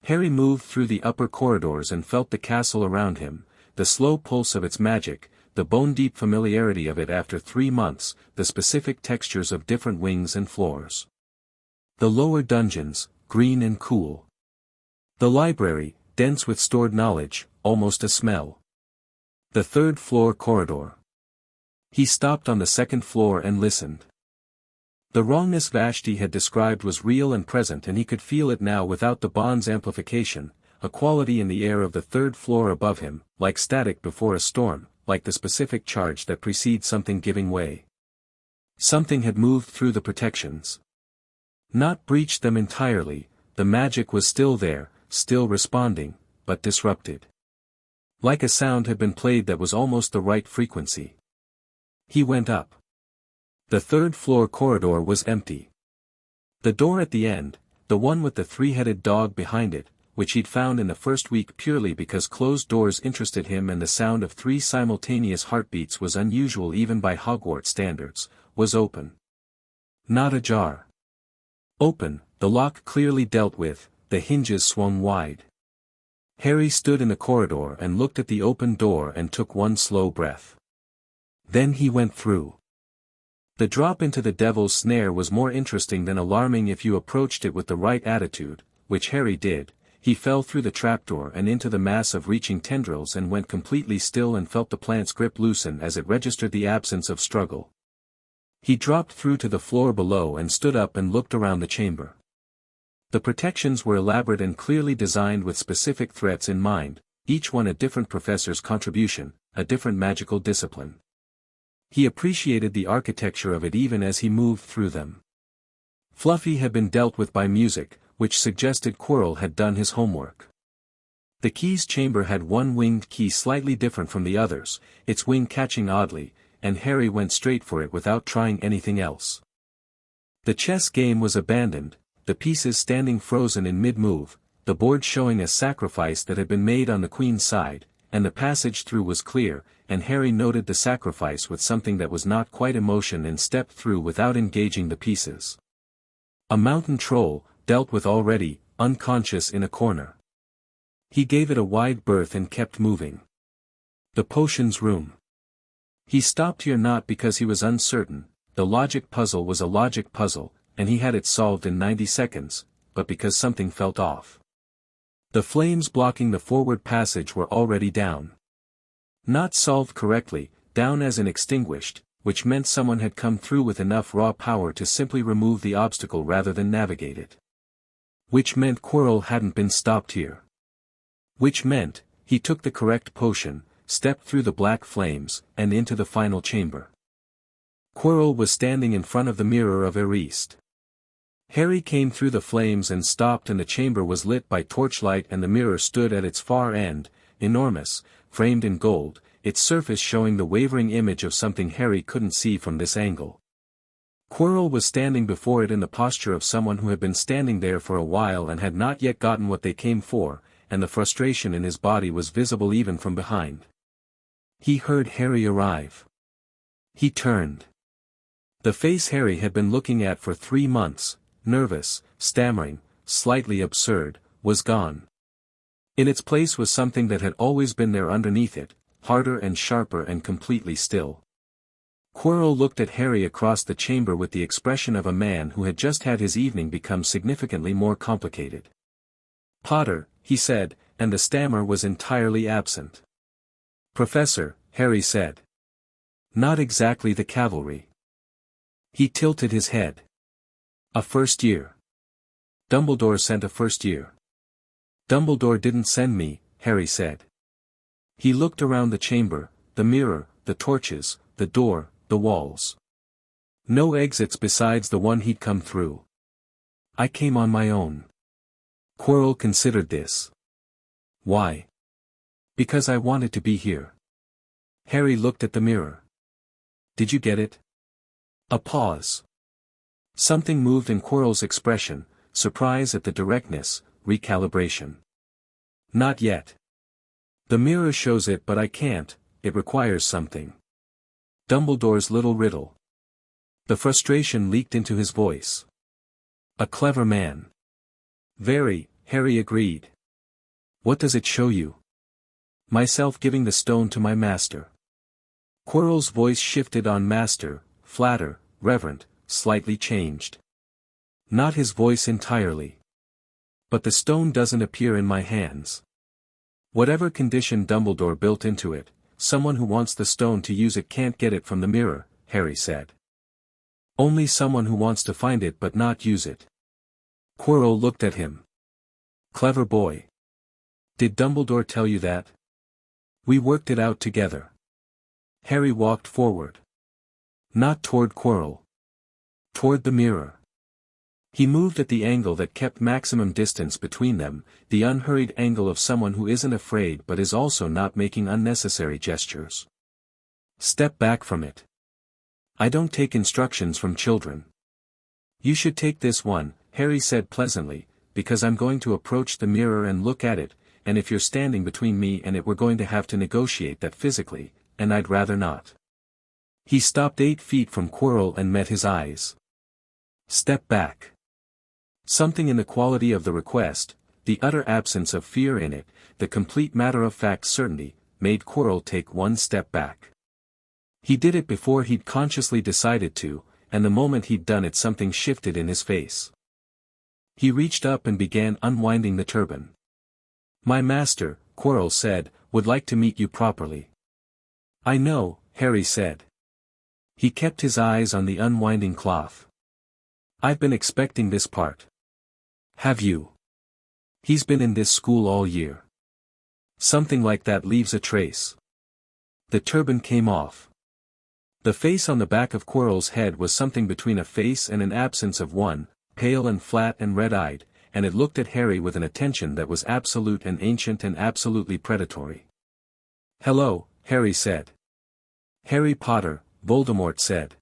Harry moved through the upper corridors and felt the castle around him, the slow pulse of its magic, the bone-deep familiarity of it after 3 months, the specific textures of different wings and floors. The lower dungeons, green and cool. The library, dense with stored knowledge, almost a smell. The third-floor corridor. He stopped on the second floor and listened. The wrongness Vashti had described was real and present and he could feel it now without the bond's amplification, a quality in the air of the third floor above him, like static before a storm, like the specific charge that precedes something giving way. Something had moved through the protections. Not breached them entirely, the magic was still there, still responding, but disrupted. Like a sound had been played that was almost the right frequency. He went up. The third-floor corridor was empty. The door at the end, the one with the 3-headed dog behind it, which he'd found in the first week purely because closed doors interested him and the sound of 3 simultaneous heartbeats was unusual even by Hogwarts standards, was open. Not ajar. Open, the lock clearly dealt with, the hinges swung wide. Harry stood in the corridor and looked at the open door and took one slow breath. Then he went through. The drop into the devil's snare was more interesting than alarming if you approached it with the right attitude, which Harry did. He fell through the trapdoor and into the mass of reaching tendrils and went completely still and felt the plant's grip loosen as it registered the absence of struggle. He dropped through to the floor below and stood up and looked around the chamber. The protections were elaborate and clearly designed with specific threats in mind, each one a different professor's contribution, a different magical discipline. He appreciated the architecture of it even as he moved through them. Fluffy had been dealt with by music, which suggested Quirrell had done his homework. The key's chamber had one winged key slightly different from the others, its wing catching oddly, and Harry went straight for it without trying anything else. The chess game was abandoned, the pieces standing frozen in mid-move, the board showing a sacrifice that had been made on the queen's side, and the passage through was clear, and Harry noted the sacrifice with something that was not quite emotion and stepped through without engaging the pieces. A mountain troll, dealt with already, unconscious in a corner. He gave it a wide berth and kept moving. The potions room. He stopped here not because he was uncertain, the logic puzzle was a logic puzzle, and he had it solved in 90 seconds, but because something felt off. The flames blocking the forward passage were already down. Not solved correctly, down as in extinguished, which meant someone had come through with enough raw power to simply remove the obstacle rather than navigate it. Which meant Quirrell hadn't been stopped here. Which meant, he took the correct potion, stepped through the black flames, and into the final chamber. Quirrell was standing in front of the mirror of Eriste. Harry came through the flames and stopped and the chamber was lit by torchlight and the mirror stood at its far end, enormous, framed in gold, its surface showing the wavering image of something Harry couldn't see from this angle. Quirrell was standing before it in the posture of someone who had been standing there for a while and had not yet gotten what they came for, and the frustration in his body was visible even from behind. He heard Harry arrive. He turned. The face Harry had been looking at for 3 months, nervous, stammering, slightly absurd, was gone. In its place was something that had always been there underneath it, harder and sharper and completely still. Quirrell looked at Harry across the chamber with the expression of a man who had just had his evening become significantly more complicated. "Potter," he said, and the stammer was entirely absent. "Professor," Harry said. "Not exactly the cavalry." He tilted his head. "A first year. Dumbledore sent a first year." "Dumbledore didn't send me," Harry said. He looked around the chamber, the mirror, the torches, the door, the walls. No exits besides the one he'd come through. "I came on my own." Quirrell considered this. "Why?" "Because I wanted to be here." Harry looked at the mirror. "Did you get it?" A pause. Something moved in Quirrell's expression, surprise at the directness, recalibration. "Not yet. The mirror shows it but I can't, it requires something." Dumbledore's little riddle. The frustration leaked into his voice. "A clever man." "Very," Harry agreed. "What does it show you?" "Myself giving the stone to my master." Quirrell's voice shifted on master, flatter, reverent, slightly changed. "Not his voice entirely. But the stone doesn't appear in my hands. Whatever condition Dumbledore built into it, someone who wants the stone to use it can't get it from the mirror," Harry said. "Only someone who wants to find it but not use it." Quirrell looked at him. "Clever boy. Did Dumbledore tell you that?" "We worked it out together." Harry walked forward. Not toward Quirrell. Toward the mirror. He moved at the angle that kept maximum distance between them, the unhurried angle of someone who isn't afraid but is also not making unnecessary gestures. "Step back from it. I don't take instructions from children." "You should take this one," Harry said pleasantly, "because I'm going to approach the mirror and look at it, and if you're standing between me and it we're going to have to negotiate that physically, and I'd rather not." He stopped 8 feet from Quirrell and met his eyes. "Step back." Something in the quality of the request, the utter absence of fear in it, the complete matter-of-fact certainty, made Quirrell take 1 step back. He did it before he'd consciously decided to, and the moment he'd done it something shifted in his face. He reached up and began unwinding the turban. "My master," Quirrell said, "would like to meet you properly." "I know," Harry said. He kept his eyes on the unwinding cloth. "I've been expecting this part." "Have you?" "He's been in this school all year." "Something like that leaves a trace." The turban came off. The face on the back of Quirrell's head was something between a face and an absence of one, pale and flat and red-eyed, and it looked at Harry with an attention that was absolute and ancient and absolutely predatory. "Hello," Harry said. "Harry Potter," Voldemort said.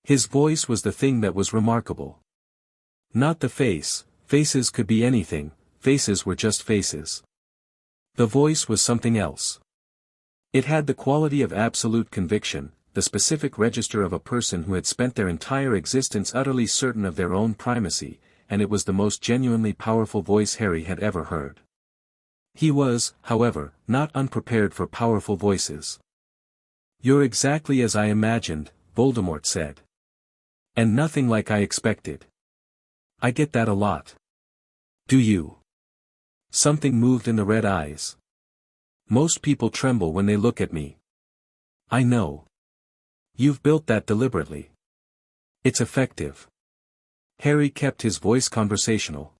His voice was the thing that was remarkable. Not the face, faces could be anything, faces were just faces. The voice was something else. It had the quality of absolute conviction, the specific register of a person who had spent their entire existence utterly certain of their own primacy, and it was the most genuinely powerful voice Harry had ever heard. He was, however, not unprepared for powerful voices. "You're exactly as I imagined," Voldemort said. "And nothing like I expected." "I get that a lot." "Do you?" Something moved in the red eyes. "Most people tremble when they look at me." "I know. You've built that deliberately. It's effective." Harry kept his voice conversational.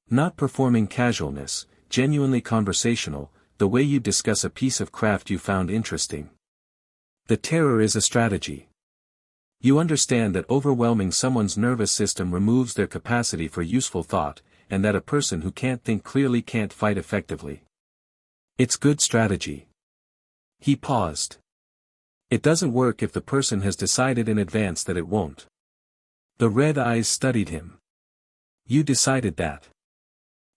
Not performing casualness, genuinely conversational, the way you discuss a piece of craft you found interesting. The terror is a strategy. You understand that overwhelming someone's nervous system removes their capacity for useful thought, and that a person who can't think clearly can't fight effectively. It's good strategy. He paused. It doesn't work if the person has decided in advance that it won't. The red eyes studied him. You decided that.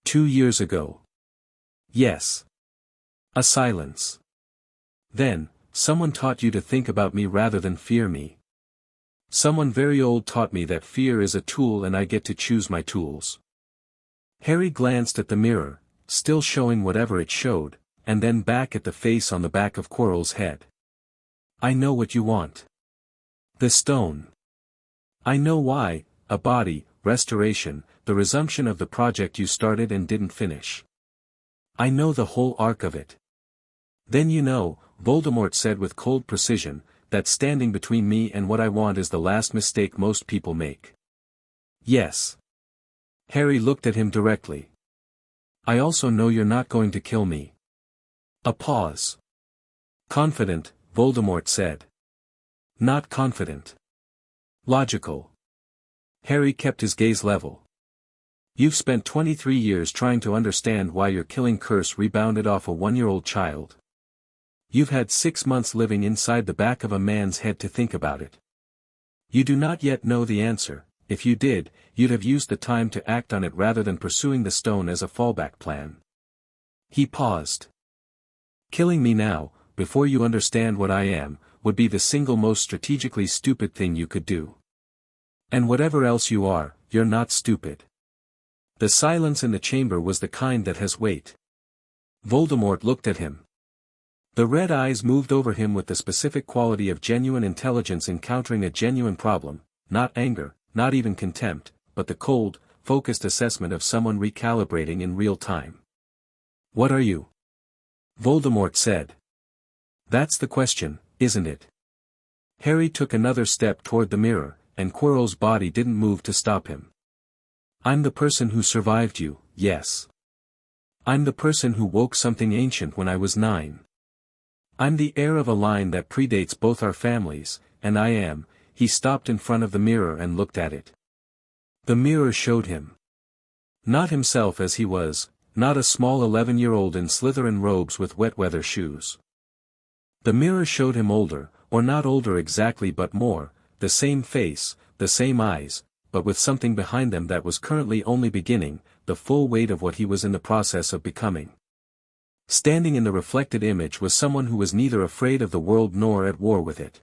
2 years ago. Yes. A silence. Then, someone taught you to think about me rather than fear me. Someone very old taught me that fear is a tool and I get to choose my tools. Harry glanced at the mirror, still showing whatever it showed, and then back at the face on the back of Quirrell's head. I know what you want. The stone. I know why, a body, restoration, the resumption of the project you started and didn't finish. I know the whole arc of it. Then you know, Voldemort said with cold precision, that standing between me and what I want is the last mistake most people make. Yes. Harry looked at him directly. I also know you're not going to kill me. A pause. Confident, Voldemort said. Not confident. Logical. Harry kept his gaze level. You've spent 23 years trying to understand why your killing curse rebounded off a 1-year-old child. You've had 6 months living inside the back of a man's head to think about it. You do not yet know the answer. If you did, you'd have used the time to act on it rather than pursuing the stone as a fallback plan. He paused. Killing me now, before you understand what I am, would be the single most strategically stupid thing you could do. And whatever else you are, you're not stupid. The silence in the chamber was the kind that has weight. Voldemort looked at him. The red eyes moved over him with the specific quality of genuine intelligence encountering a genuine problem, not anger, not even contempt, but the cold, focused assessment of someone recalibrating in real time. What are you? Voldemort said. That's the question, isn't it? Harry took another step toward the mirror, and Quirrell's body didn't move to stop him. I'm the person who survived you, yes. I'm the person who woke something ancient when I was 9. I'm the heir of a line that predates both our families, and I am. He stopped in front of the mirror and looked at it. The mirror showed him. Not himself as he was, not a small 11-year-old in Slytherin robes with wet weather shoes. The mirror showed him older, or not older exactly but more, the same face, the same eyes, but with something behind them that was currently only beginning, the full weight of what he was in the process of becoming. Standing in the reflected image was someone who was neither afraid of the world nor at war with it.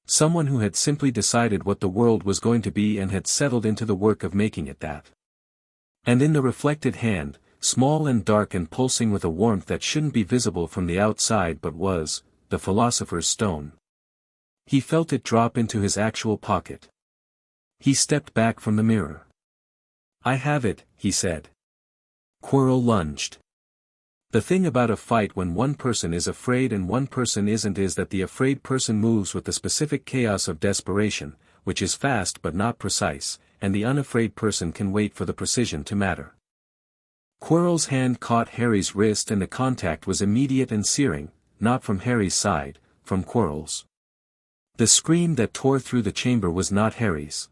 Someone who had simply decided what the world was going to be and had settled into the work of making it that. And in the reflected hand, small and dark and pulsing with a warmth that shouldn't be visible from the outside but was, the Philosopher's Stone. He felt it drop into his actual pocket. He stepped back from the mirror. I have it, he said. Quirrell lunged. The thing about a fight when one person is afraid and one person isn't is that the afraid person moves with the specific chaos of desperation, which is fast but not precise, and the unafraid person can wait for the precision to matter. Quirrell's hand caught Harry's wrist and the contact was immediate and searing, not from Harry's side, from Quirrell's. The scream that tore through the chamber was not Harry's.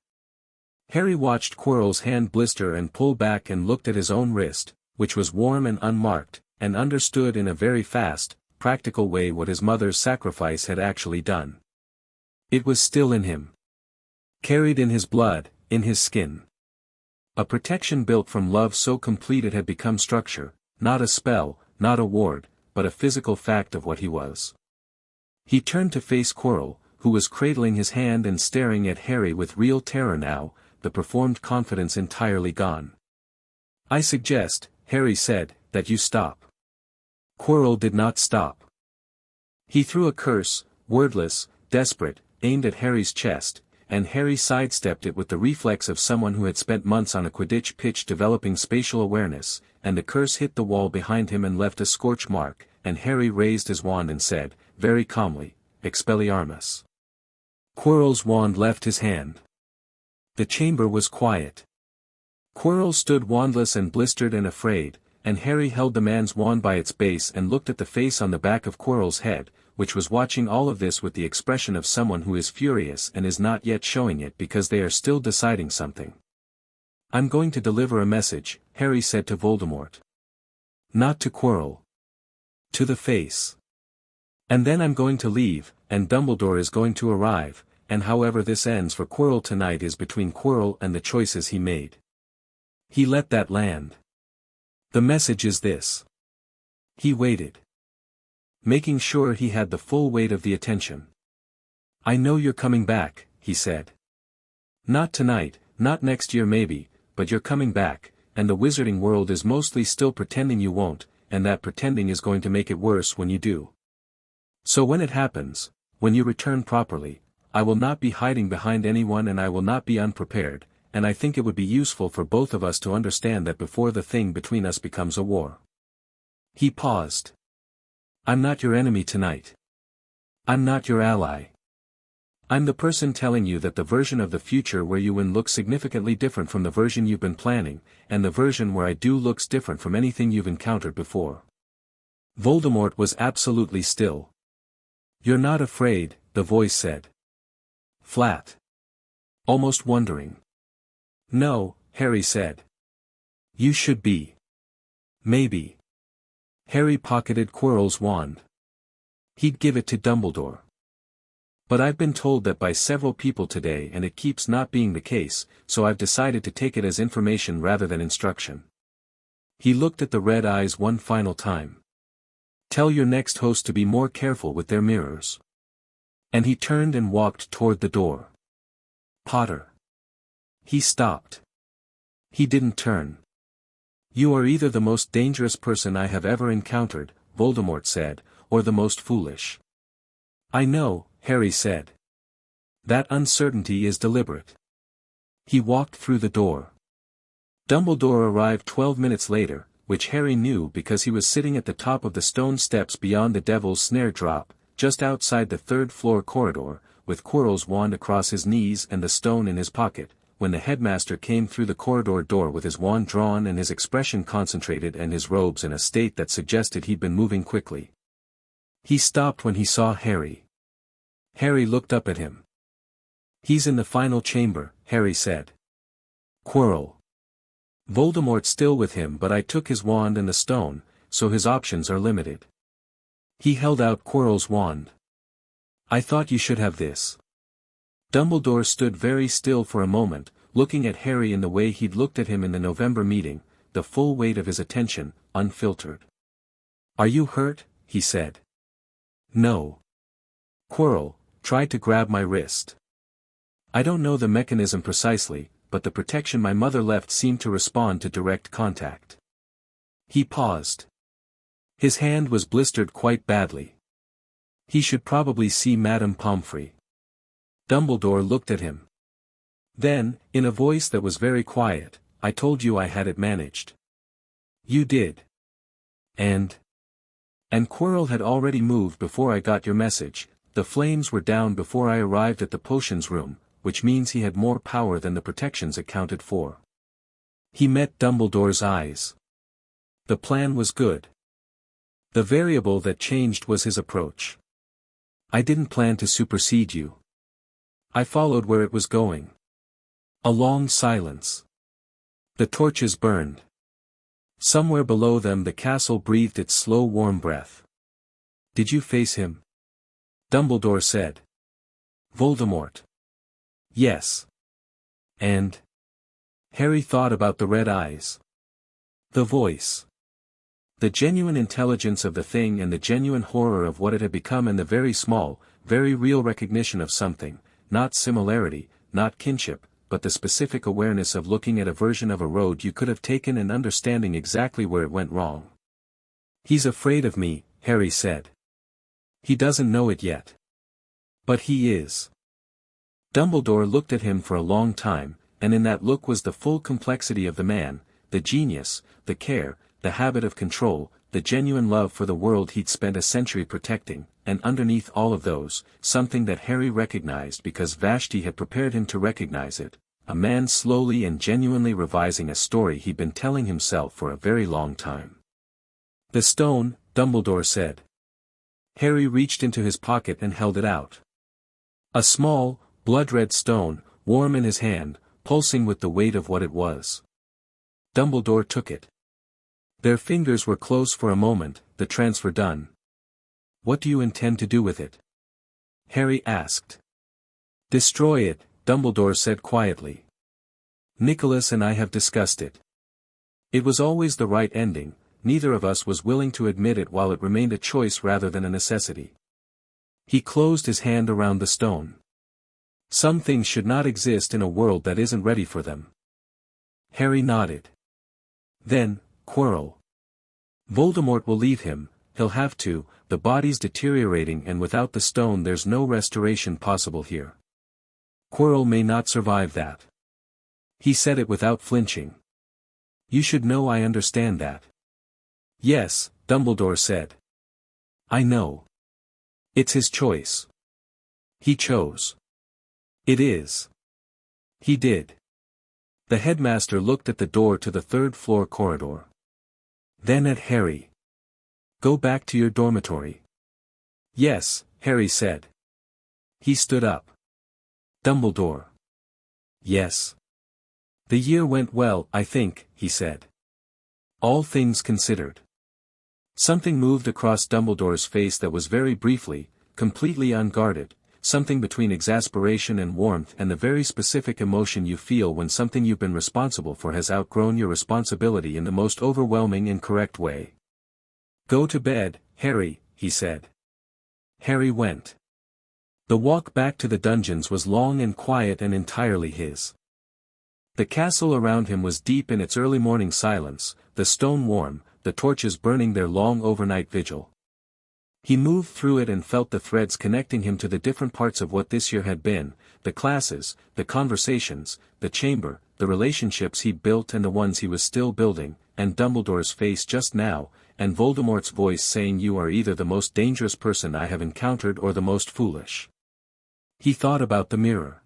Harry watched Quirrell's hand blister and pull back and looked at his own wrist, which was warm and unmarked, and understood in a very fast, practical way what his mother's sacrifice had actually done. It was still in him. Carried in his blood, in his skin. A protection built from love so complete it had become structure, not a spell, not a ward, but a physical fact of what he was. He turned to face Quirrell, who was cradling his hand and staring at Harry with real terror now, the performed confidence entirely gone. I suggest, Harry said, that you stop. Quirrell did not stop. He threw a curse, wordless, desperate, aimed at Harry's chest, and Harry sidestepped it with the reflex of someone who had spent months on a Quidditch pitch developing spatial awareness, and the curse hit the wall behind him and left a scorch mark, and Harry raised his wand and said, very calmly, Expelliarmus. Quirrell's wand left his hand. The chamber was quiet. Quirrell stood wandless and blistered and afraid, and Harry held the man's wand by its base and looked at the face on the back of Quirrell's head, which was watching all of this with the expression of someone who is furious and is not yet showing it because they are still deciding something. I'm going to deliver a message, Harry said to Voldemort. Not to Quirrell. To the face. And then I'm going to leave, and Dumbledore is going to arrive, and however this ends for Quirrell tonight is between Quirrell and the choices he made. He let that land. The message is this. He waited. Making sure he had the full weight of the attention. I know you're coming back, he said. Not tonight, not next year maybe, but you're coming back, and the wizarding world is mostly still pretending you won't, and that pretending is going to make it worse when you do. So when it happens, when you return properly, I will not be hiding behind anyone and I will not be unprepared, and I think it would be useful for both of us to understand that before the thing between us becomes a war. He paused. I'm not your enemy tonight. I'm not your ally. I'm the person telling you that the version of the future where you win looks significantly different from the version you've been planning, and the version where I do looks different from anything you've encountered before. Voldemort was absolutely still. You're not afraid, the voice said. Flat. Almost wondering. No, Harry said. You should be. Maybe. Harry pocketed Quirrell's wand. He'd give it to Dumbledore. But I've been told that by several people today and it keeps not being the case, so I've decided to take it as information rather than instruction. He looked at the red eyes one final time. Tell your next host to be more careful with their mirrors. And he turned and walked toward the door. Potter. He stopped. He didn't turn. You are either the most dangerous person I have ever encountered, Voldemort said, or the most foolish. I know, Harry said. That uncertainty is deliberate. He walked through the door. Dumbledore arrived 12 minutes later, which Harry knew because he was sitting at the top of the stone steps beyond the Devil's Snare drop, just outside the third-floor corridor, with Quirrell's wand across his knees and the stone in his pocket, when the headmaster came through the corridor door with his wand drawn and his expression concentrated and his robes in a state that suggested he'd been moving quickly. He stopped when he saw Harry. Harry looked up at him. He's in the final chamber, Harry said. Quirrell. Voldemort's still with him, but I took his wand and the stone, so his options are limited. He held out Quirrell's wand. I thought you should have this. Dumbledore stood very still for a moment, looking at Harry in the way he'd looked at him in the November meeting, the full weight of his attention, unfiltered. Are you hurt? He said. No. Quirrell tried to grab my wrist. I don't know the mechanism precisely, but the protection my mother left seemed to respond to direct contact. He paused. His hand was blistered quite badly. He should probably see Madame Pomfrey. Dumbledore looked at him. Then, in a voice that was very quiet, I told you I had it managed. You did. And Quirrell had already moved before I got your message. The flames were down before I arrived at the potions room, which means he had more power than the protections accounted for. He met Dumbledore's eyes. The plan was good. The variable that changed was his approach. I didn't plan to supersede you. I followed where it was going. A long silence. The torches burned. Somewhere below them the castle breathed its slow warm breath. Did you face him? Dumbledore said. Voldemort. Yes. And? Harry thought about the red eyes. The voice. The genuine intelligence of the thing and the genuine horror of what it had become and the very small, very real recognition of something, not similarity, not kinship, but the specific awareness of looking at a version of a road you could have taken and understanding exactly where it went wrong. He's afraid of me, Harry said. He doesn't know it yet. But he is. Dumbledore looked at him for a long time, and in that look was the full complexity of the man, the genius, the care, the habit of control, the genuine love for the world he'd spent a century protecting, and underneath all of those, something that Harry recognized because Vashti had prepared him to recognize it, a man slowly and genuinely revising a story he'd been telling himself for a very long time. The stone, Dumbledore said. Harry reached into his pocket and held it out. A small, blood-red stone, warm in his hand, pulsing with the weight of what it was. Dumbledore took it. Their fingers were close for a moment, the transfer done. What do you intend to do with it? Harry asked. Destroy it, Dumbledore said quietly. Nicholas and I have discussed it. It was always the right ending, neither of us was willing to admit it while it remained a choice rather than a necessity. He closed his hand around the stone. Some things should not exist in a world that isn't ready for them. Harry nodded. Then, Quirrell. Voldemort will leave him, he'll have to, the body's deteriorating and without the stone there's no restoration possible here. Quirrell may not survive that. He said it without flinching. You should know I understand that. Yes, Dumbledore said. I know. It's his choice. He chose. It is. He did. The headmaster looked at the door to the third-floor corridor. Then at Harry. Go back to your dormitory. Yes, Harry said. He stood up. Dumbledore. Yes. The year went well, I think, he said. All things considered. Something moved across Dumbledore's face that was very briefly, completely unguarded, something between exasperation and warmth and the very specific emotion you feel when something you've been responsible for has outgrown your responsibility in the most overwhelming and correct way. Go to bed, Harry, he said. Harry went. The walk back to the dungeons was long and quiet and entirely his. The castle around him was deep in its early morning silence, the stone warm, the torches burning their long overnight vigil. He moved through it and felt the threads connecting him to the different parts of what this year had been, the classes, the conversations, the chamber, the relationships he'd built and the ones he was still building, and Dumbledore's face just now, and Voldemort's voice saying you are either the most dangerous person I have encountered or the most foolish. He thought about the mirror.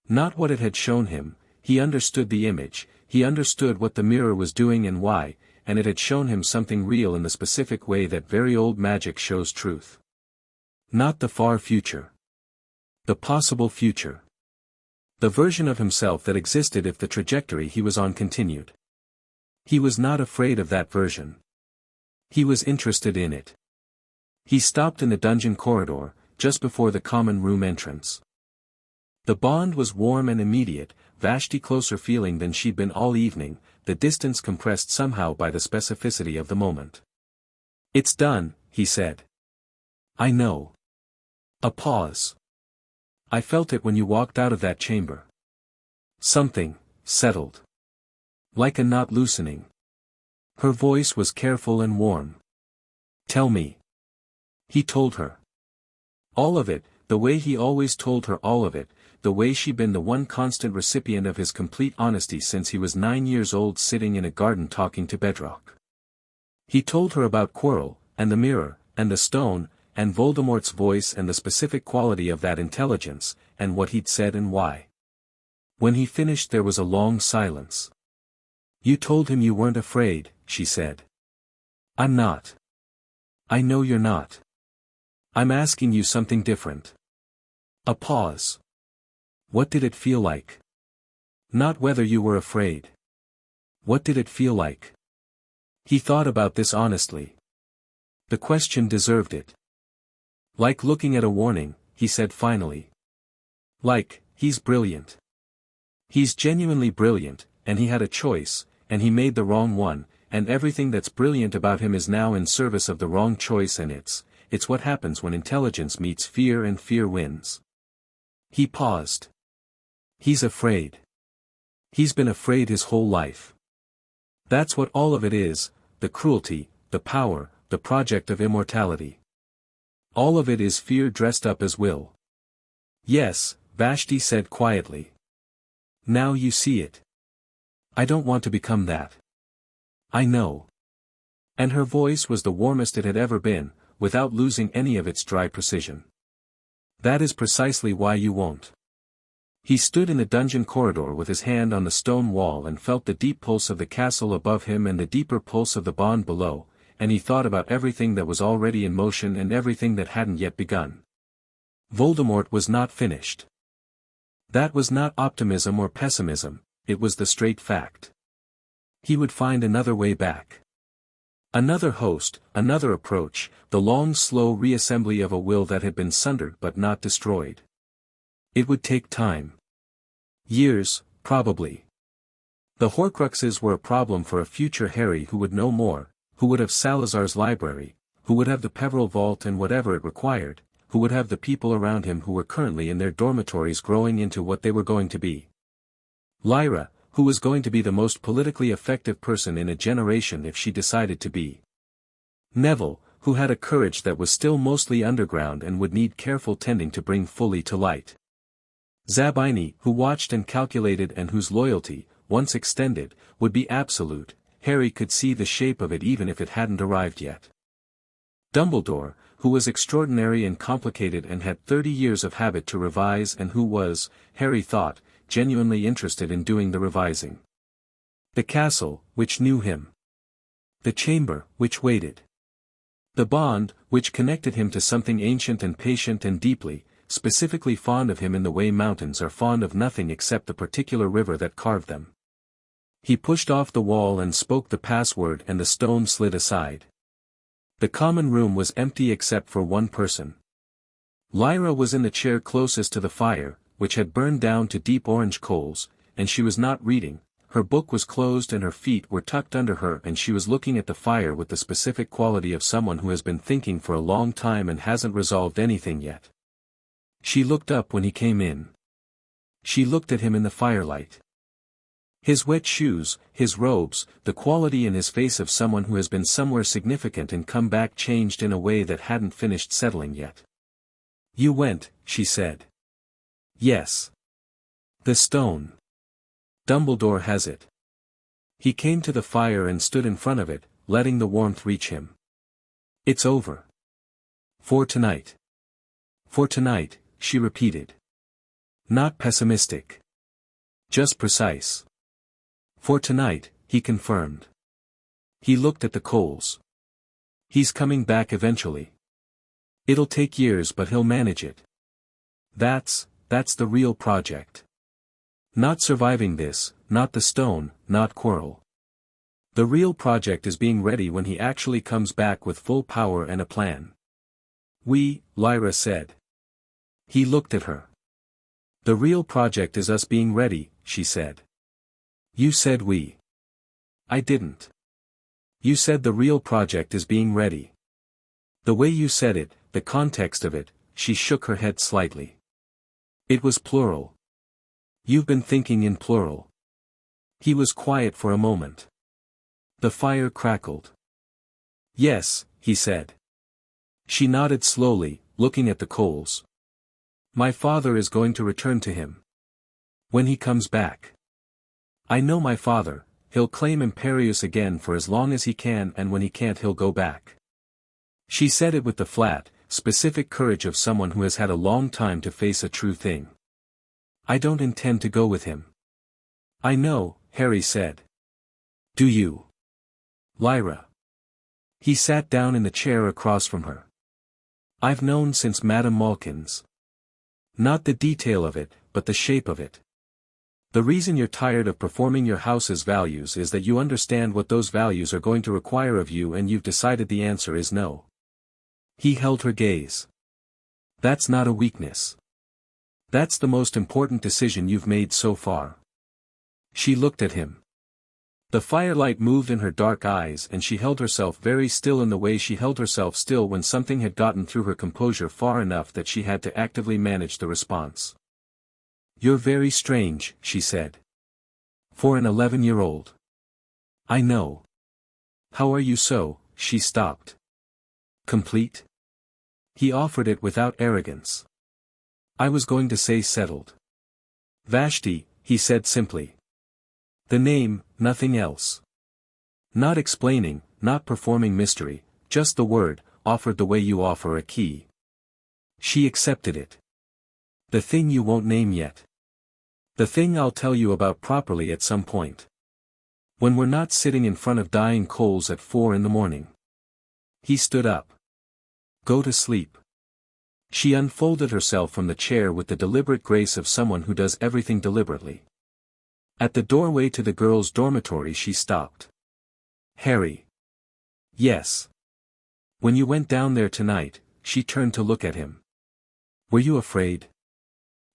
Not what it had shown him, he understood the image, he understood what the mirror was doing and why, and it had shown him something real in the specific way that very old magic shows truth. Not the far future. The possible future. The version of himself that existed if the trajectory he was on continued. He was not afraid of that version. He was interested in it. He stopped in the dungeon corridor, just before the common room entrance. The bond was warm and immediate, Vashti closer feeling than she'd been all evening, the distance compressed somehow by the specificity of the moment. It's done, he said. I know. A pause. I felt it when you walked out of that chamber. Something, settled. Like a knot loosening. Her voice was careful and warm. Tell me. He told her. All of it, the way he always told her all of it, the way she'd been the one constant recipient of his complete honesty since he was 9 years old sitting in a garden talking to Bedrock. He told her about Quirrell, and the mirror, and the stone, and Voldemort's voice and the specific quality of that intelligence, and what he'd said and why. When he finished there was a long silence. You told him you weren't afraid, she said. I'm not. I know you're not. I'm asking you something different. A pause. What did it feel like? Not whether you were afraid. What did it feel like? He thought about this honestly. The question deserved it. Like looking at a warning, he said finally. Like, he's brilliant. He's genuinely brilliant, and he had a choice, and he made the wrong one, and everything that's brilliant about him is now in service of the wrong choice and it's what happens when intelligence meets fear and fear wins. He paused. He's afraid. He's been afraid his whole life. That's what all of it is, the cruelty, the power, the project of immortality. All of it is fear dressed up as will. Yes, Vashti said quietly. Now you see it. I don't want to become that. I know. And her voice was the warmest it had ever been, without losing any of its dry precision. That is precisely why you won't. He stood in the dungeon corridor with his hand on the stone wall and felt the deep pulse of the castle above him and the deeper pulse of the bond below, and he thought about everything that was already in motion and everything that hadn't yet begun. Voldemort was not finished. That was not optimism or pessimism, it was the straight fact. He would find another way back. Another host, another approach, the long slow reassembly of a will that had been sundered but not destroyed. It would take time. Years, probably. The Horcruxes were a problem for a future Harry who would know more, who would have Salazar's library, who would have the Peveril Vault and whatever it required, who would have the people around him who were currently in their dormitories growing into what they were going to be. Lyra, who was going to be the most politically effective person in a generation if she decided to be. Neville, who had a courage that was still mostly underground and would need careful tending to bring fully to light. Zabini, who watched and calculated and whose loyalty, once extended, would be absolute, Harry could see the shape of it even if it hadn't arrived yet. Dumbledore, who was extraordinary and complicated and had 30 years of habit to revise and who was, Harry thought, genuinely interested in doing the revising. The castle, which knew him. The chamber, which waited. The bond, which connected him to something ancient and patient and deeply, specifically fond of him in the way mountains are fond of nothing except the particular river that carved them. He pushed off the wall and spoke the password and the stone slid aside. The common room was empty except for one person. Lyra was in the chair closest to the fire, which had burned down to deep orange coals, and she was not reading. Her book was closed and her feet were tucked under her and she was looking at the fire with the specific quality of someone who has been thinking for a long time and hasn't resolved anything yet. She looked up when he came in. She looked at him in the firelight. His wet shoes, his robes, the quality in his face of someone who has been somewhere significant and come back changed in a way that hadn't finished settling yet. "You went," she said. "Yes. The stone. Dumbledore has it." He came to the fire and stood in front of it, letting the warmth reach him. "It's over. For tonight." "For tonight," she repeated. Not pessimistic. Just precise. "For tonight," he confirmed. He looked at the coals. "He's coming back eventually. It'll take years but he'll manage it. That's the real project. Not surviving this, not the stone, not Quirrell. The real project is being ready when he actually comes back with full power and a plan." Lyra said. He looked at her. "The real project is us being ready," she said. "You said we." "I didn't. You said the real project is being ready. The way you said it, the context of it," she shook her head slightly. "It was plural. You've been thinking in plural." He was quiet for a moment. The fire crackled. "Yes," he said. She nodded slowly, looking at the coals. "My father is going to return to him. When he comes back. I know my father, he'll claim Imperius again for as long as he can and when he can't he'll go back." She said it with the flat, specific courage of someone who has had a long time to face a true thing. "I don't intend to go with him." "I know," Harry said. "Do you?" "Lyra." He sat down in the chair across from her. "I've known since Madame Malkin's. Not the detail of it, but the shape of it. The reason you're tired of performing your house's values is that you understand what those values are going to require of you and you've decided the answer is no." He held her gaze. "That's not a weakness. That's the most important decision you've made so far." She looked at him. The firelight moved in her dark eyes and she held herself very still in the way she held herself still when something had gotten through her composure far enough that she had to actively manage the response. "You're very strange," she said. "For an 11-year-old. "I know. How are you so?" She stopped. "Complete?" He offered it without arrogance. "I was going to say settled." "Vashti," he said simply. The name, nothing else. Not explaining, not performing mystery, just the word, offered the way you offer a key. She accepted it. "The thing you won't name yet. The thing I'll tell you about properly at some point. When we're not sitting in front of dying coals at 4 a.m. He stood up. "Go to sleep." She unfolded herself from the chair with the deliberate grace of someone who does everything deliberately. At the doorway to the girls' dormitory she stopped. "Harry." "Yes." "When you went down there tonight," she turned to look at him. "Were you afraid?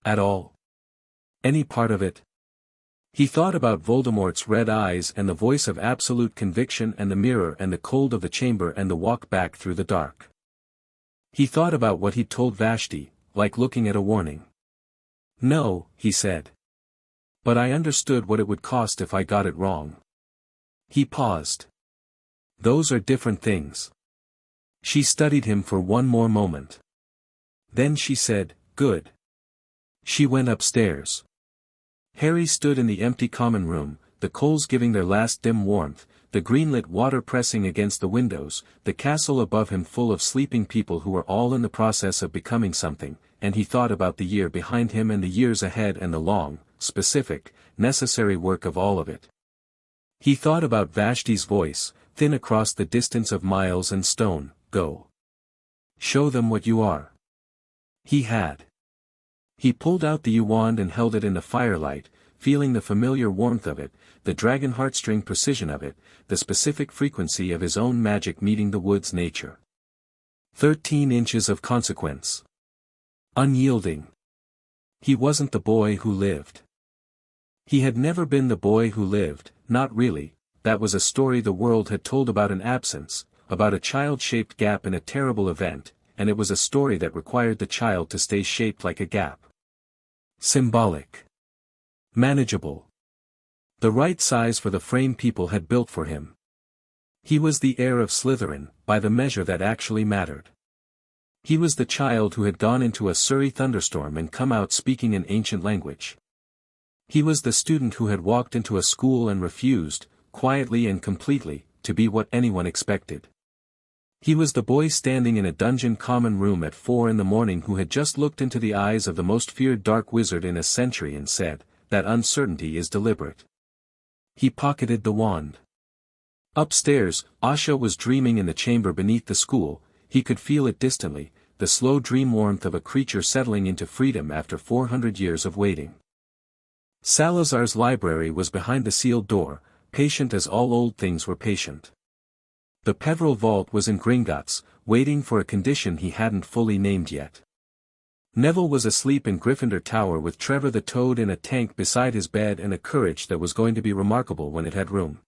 At all? Any part of it?" He thought about Voldemort's red eyes and the voice of absolute conviction and the mirror and the cold of the chamber and the walk back through the dark. He thought about what he'd told Vashti, like looking at a warning. "No," he said. "But I understood what it would cost if I got it wrong." He paused. "Those are different things." She studied him for one more moment. Then she said, "Good. She went upstairs. Harry stood in the empty common room, the coals giving their last dim warmth, the greenlit water pressing against the windows, the castle above him full of sleeping people who were all in the process of becoming something, and he thought about the year behind him and the years ahead and the long, specific, necessary work of all of it. He thought about Vashti's voice, thin across the distance of miles and stone, "Go. Show them what you are." He had. He pulled out the wand and held it in the firelight, feeling the familiar warmth of it, the dragon heartstring precision of it, the specific frequency of his own magic meeting the wood's nature. 13 inches of consequence. Unyielding. He wasn't the boy who lived. He had never been the boy who lived, not really. That was a story the world had told about an absence, about a child-shaped gap in a terrible event, and it was a story that required the child to stay shaped like a gap. Symbolic. Manageable. The right size for the frame people had built for him. He was the heir of Slytherin, by the measure that actually mattered. He was the child who had gone into a Surrey thunderstorm and come out speaking an ancient language. He was the student who had walked into a school and refused, quietly and completely, to be what anyone expected. He was the boy standing in a dungeon common room at 4 a.m. who had just looked into the eyes of the most feared dark wizard in a century and said, "That uncertainty is deliberate." He pocketed the wand. Upstairs, Asha was dreaming in the chamber beneath the school. He could feel it distantly, the slow dream warmth of a creature settling into freedom after 400 years of waiting. Salazar's library was behind the sealed door, patient as all old things were patient. The Peveril vault was in Gringotts, waiting for a condition he hadn't fully named yet. Neville was asleep in Gryffindor Tower with Trevor the Toad in a tank beside his bed and a courage that was going to be remarkable when it had room.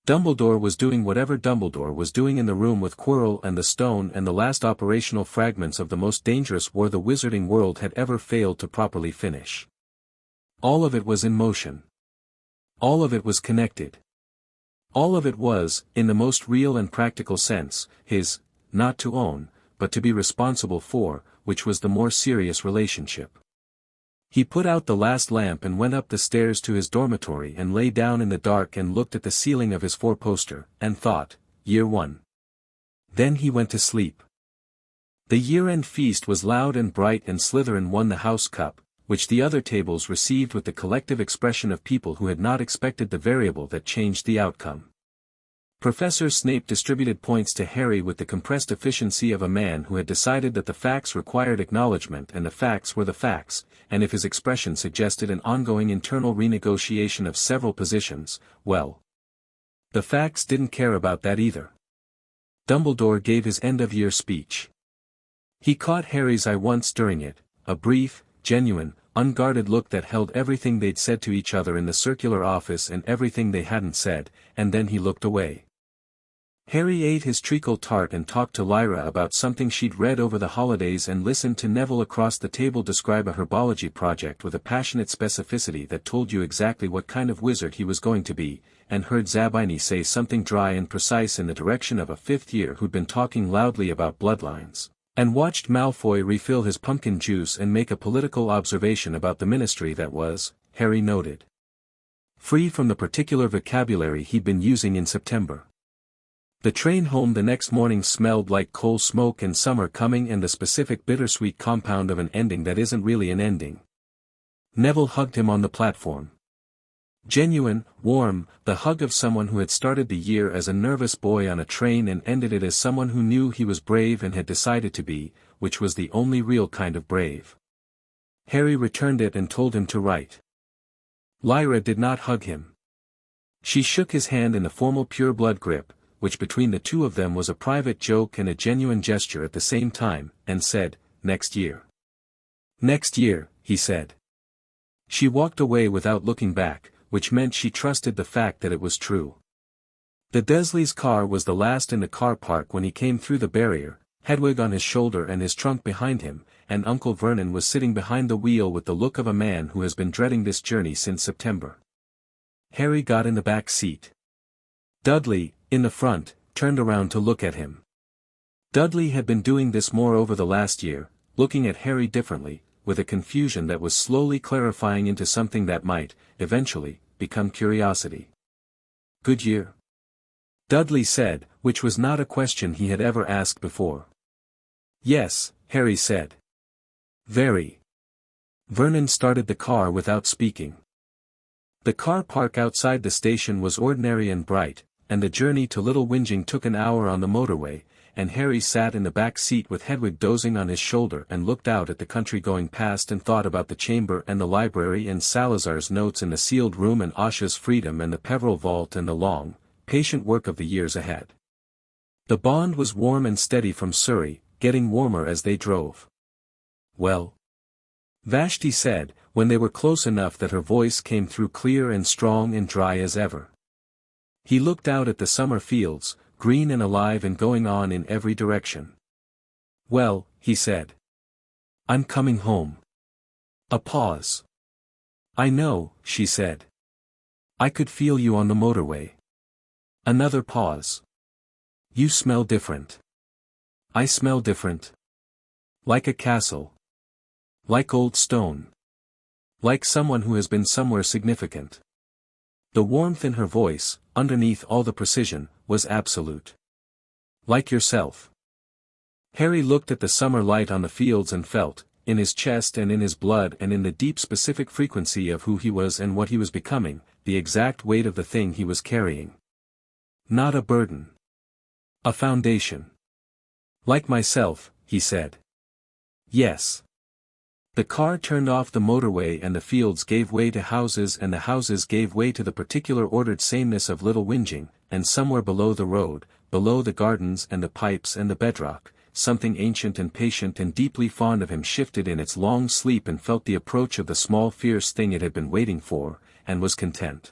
Dumbledore was doing whatever Dumbledore was doing in the room with Quirrell and the stone and the last operational fragments of the most dangerous war the wizarding world had ever failed to properly finish. All of it was in motion. All of it was connected. All of it was, in the most real and practical sense, his, not to own, but to be responsible for, which was the more serious relationship. He put out the last lamp and went up the stairs to his dormitory and lay down in the dark and looked at the ceiling of his 4-poster, and thought, Year 1. Then he went to sleep. The year-end feast was loud and bright and Slytherin won the house cup, which the other tables received with the collective expression of people who had not expected the variable that changed the outcome. Professor Snape distributed points to Harry with the compressed efficiency of a man who had decided that the facts required acknowledgement and the facts were the facts, and if his expression suggested an ongoing internal renegotiation of several positions, well, the facts didn't care about that either. Dumbledore gave his end-of-year speech. He caught Harry's eye once during it, a brief, genuine, unguarded look that held everything they'd said to each other in the circular office and everything they hadn't said, and then he looked away. Harry ate his treacle tart and talked to Lyra about something she'd read over the holidays and listened to Neville across the table describe a herbology project with a passionate specificity that told you exactly what kind of wizard he was going to be, and heard Zabini say something dry and precise in the direction of a fifth year who'd been talking loudly about bloodlines, and watched Malfoy refill his pumpkin juice and make a political observation about the ministry that was, Harry noted, free from the particular vocabulary he'd been using in September. The train home the next morning smelled like coal smoke and summer coming and the specific bittersweet compound of an ending that isn't really an ending. Neville hugged him on the platform. Genuine, warm, the hug of someone who had started the year as a nervous boy on a train and ended it as someone who knew he was brave and had decided to be, which was the only real kind of brave. Harry returned it and told him to write. Lyra did not hug him. She shook his hand in the formal pure-blood grip, which between the two of them was a private joke and a genuine gesture at the same time, and said, "Next year." "Next year," he said. She walked away without looking back, which meant she trusted the fact that it was true. The Dursleys' car was the last in the car park when he came through the barrier, Hedwig on his shoulder and his trunk behind him, and Uncle Vernon was sitting behind the wheel with the look of a man who has been dreading this journey since September. Harry got in the back seat. Dudley, in the front, turned around to look at him. Dudley had been doing this more over the last year, looking at Harry differently, with a confusion that was slowly clarifying into something that might, eventually, become curiosity. "Good year?" Dudley said, which was not a question he had ever asked before. "Yes," Harry said. "Very." Vernon started the car without speaking. The car park outside the station was ordinary and bright, and the journey to Little Whinging took an hour on the motorway, and Harry sat in the back seat with Hedwig dozing on his shoulder and looked out at the country going past and thought about the chamber and the library and Salazar's notes in the sealed room and Asha's freedom and the Peveril vault and the long, patient work of the years ahead. The bond was warm and steady from Surrey, getting warmer as they drove. "Well?" Vashti said, when they were close enough that her voice came through clear and strong and dry as ever. He looked out at the summer fields, green and alive and going on in every direction. "Well," he said. "I'm coming home." A pause. "I know," she said. "I could feel you on the motorway." Another pause. "You smell different." "I smell different. Like a castle. Like old stone. Like someone who has been somewhere significant." The warmth in her voice, underneath all the precision, was absolute. "Like yourself." Harry looked at the summer light on the fields and felt, in his chest and in his blood and in the deep specific frequency of who he was and what he was becoming, the exact weight of the thing he was carrying. Not a burden. A foundation. "Like myself," he said. "Yes." The car turned off the motorway and the fields gave way to houses and the houses gave way to the particular ordered sameness of Little Whinging, and somewhere below the road, below the gardens and the pipes and the bedrock, something ancient and patient and deeply fond of him shifted in its long sleep and felt the approach of the small fierce thing it had been waiting for, and was content.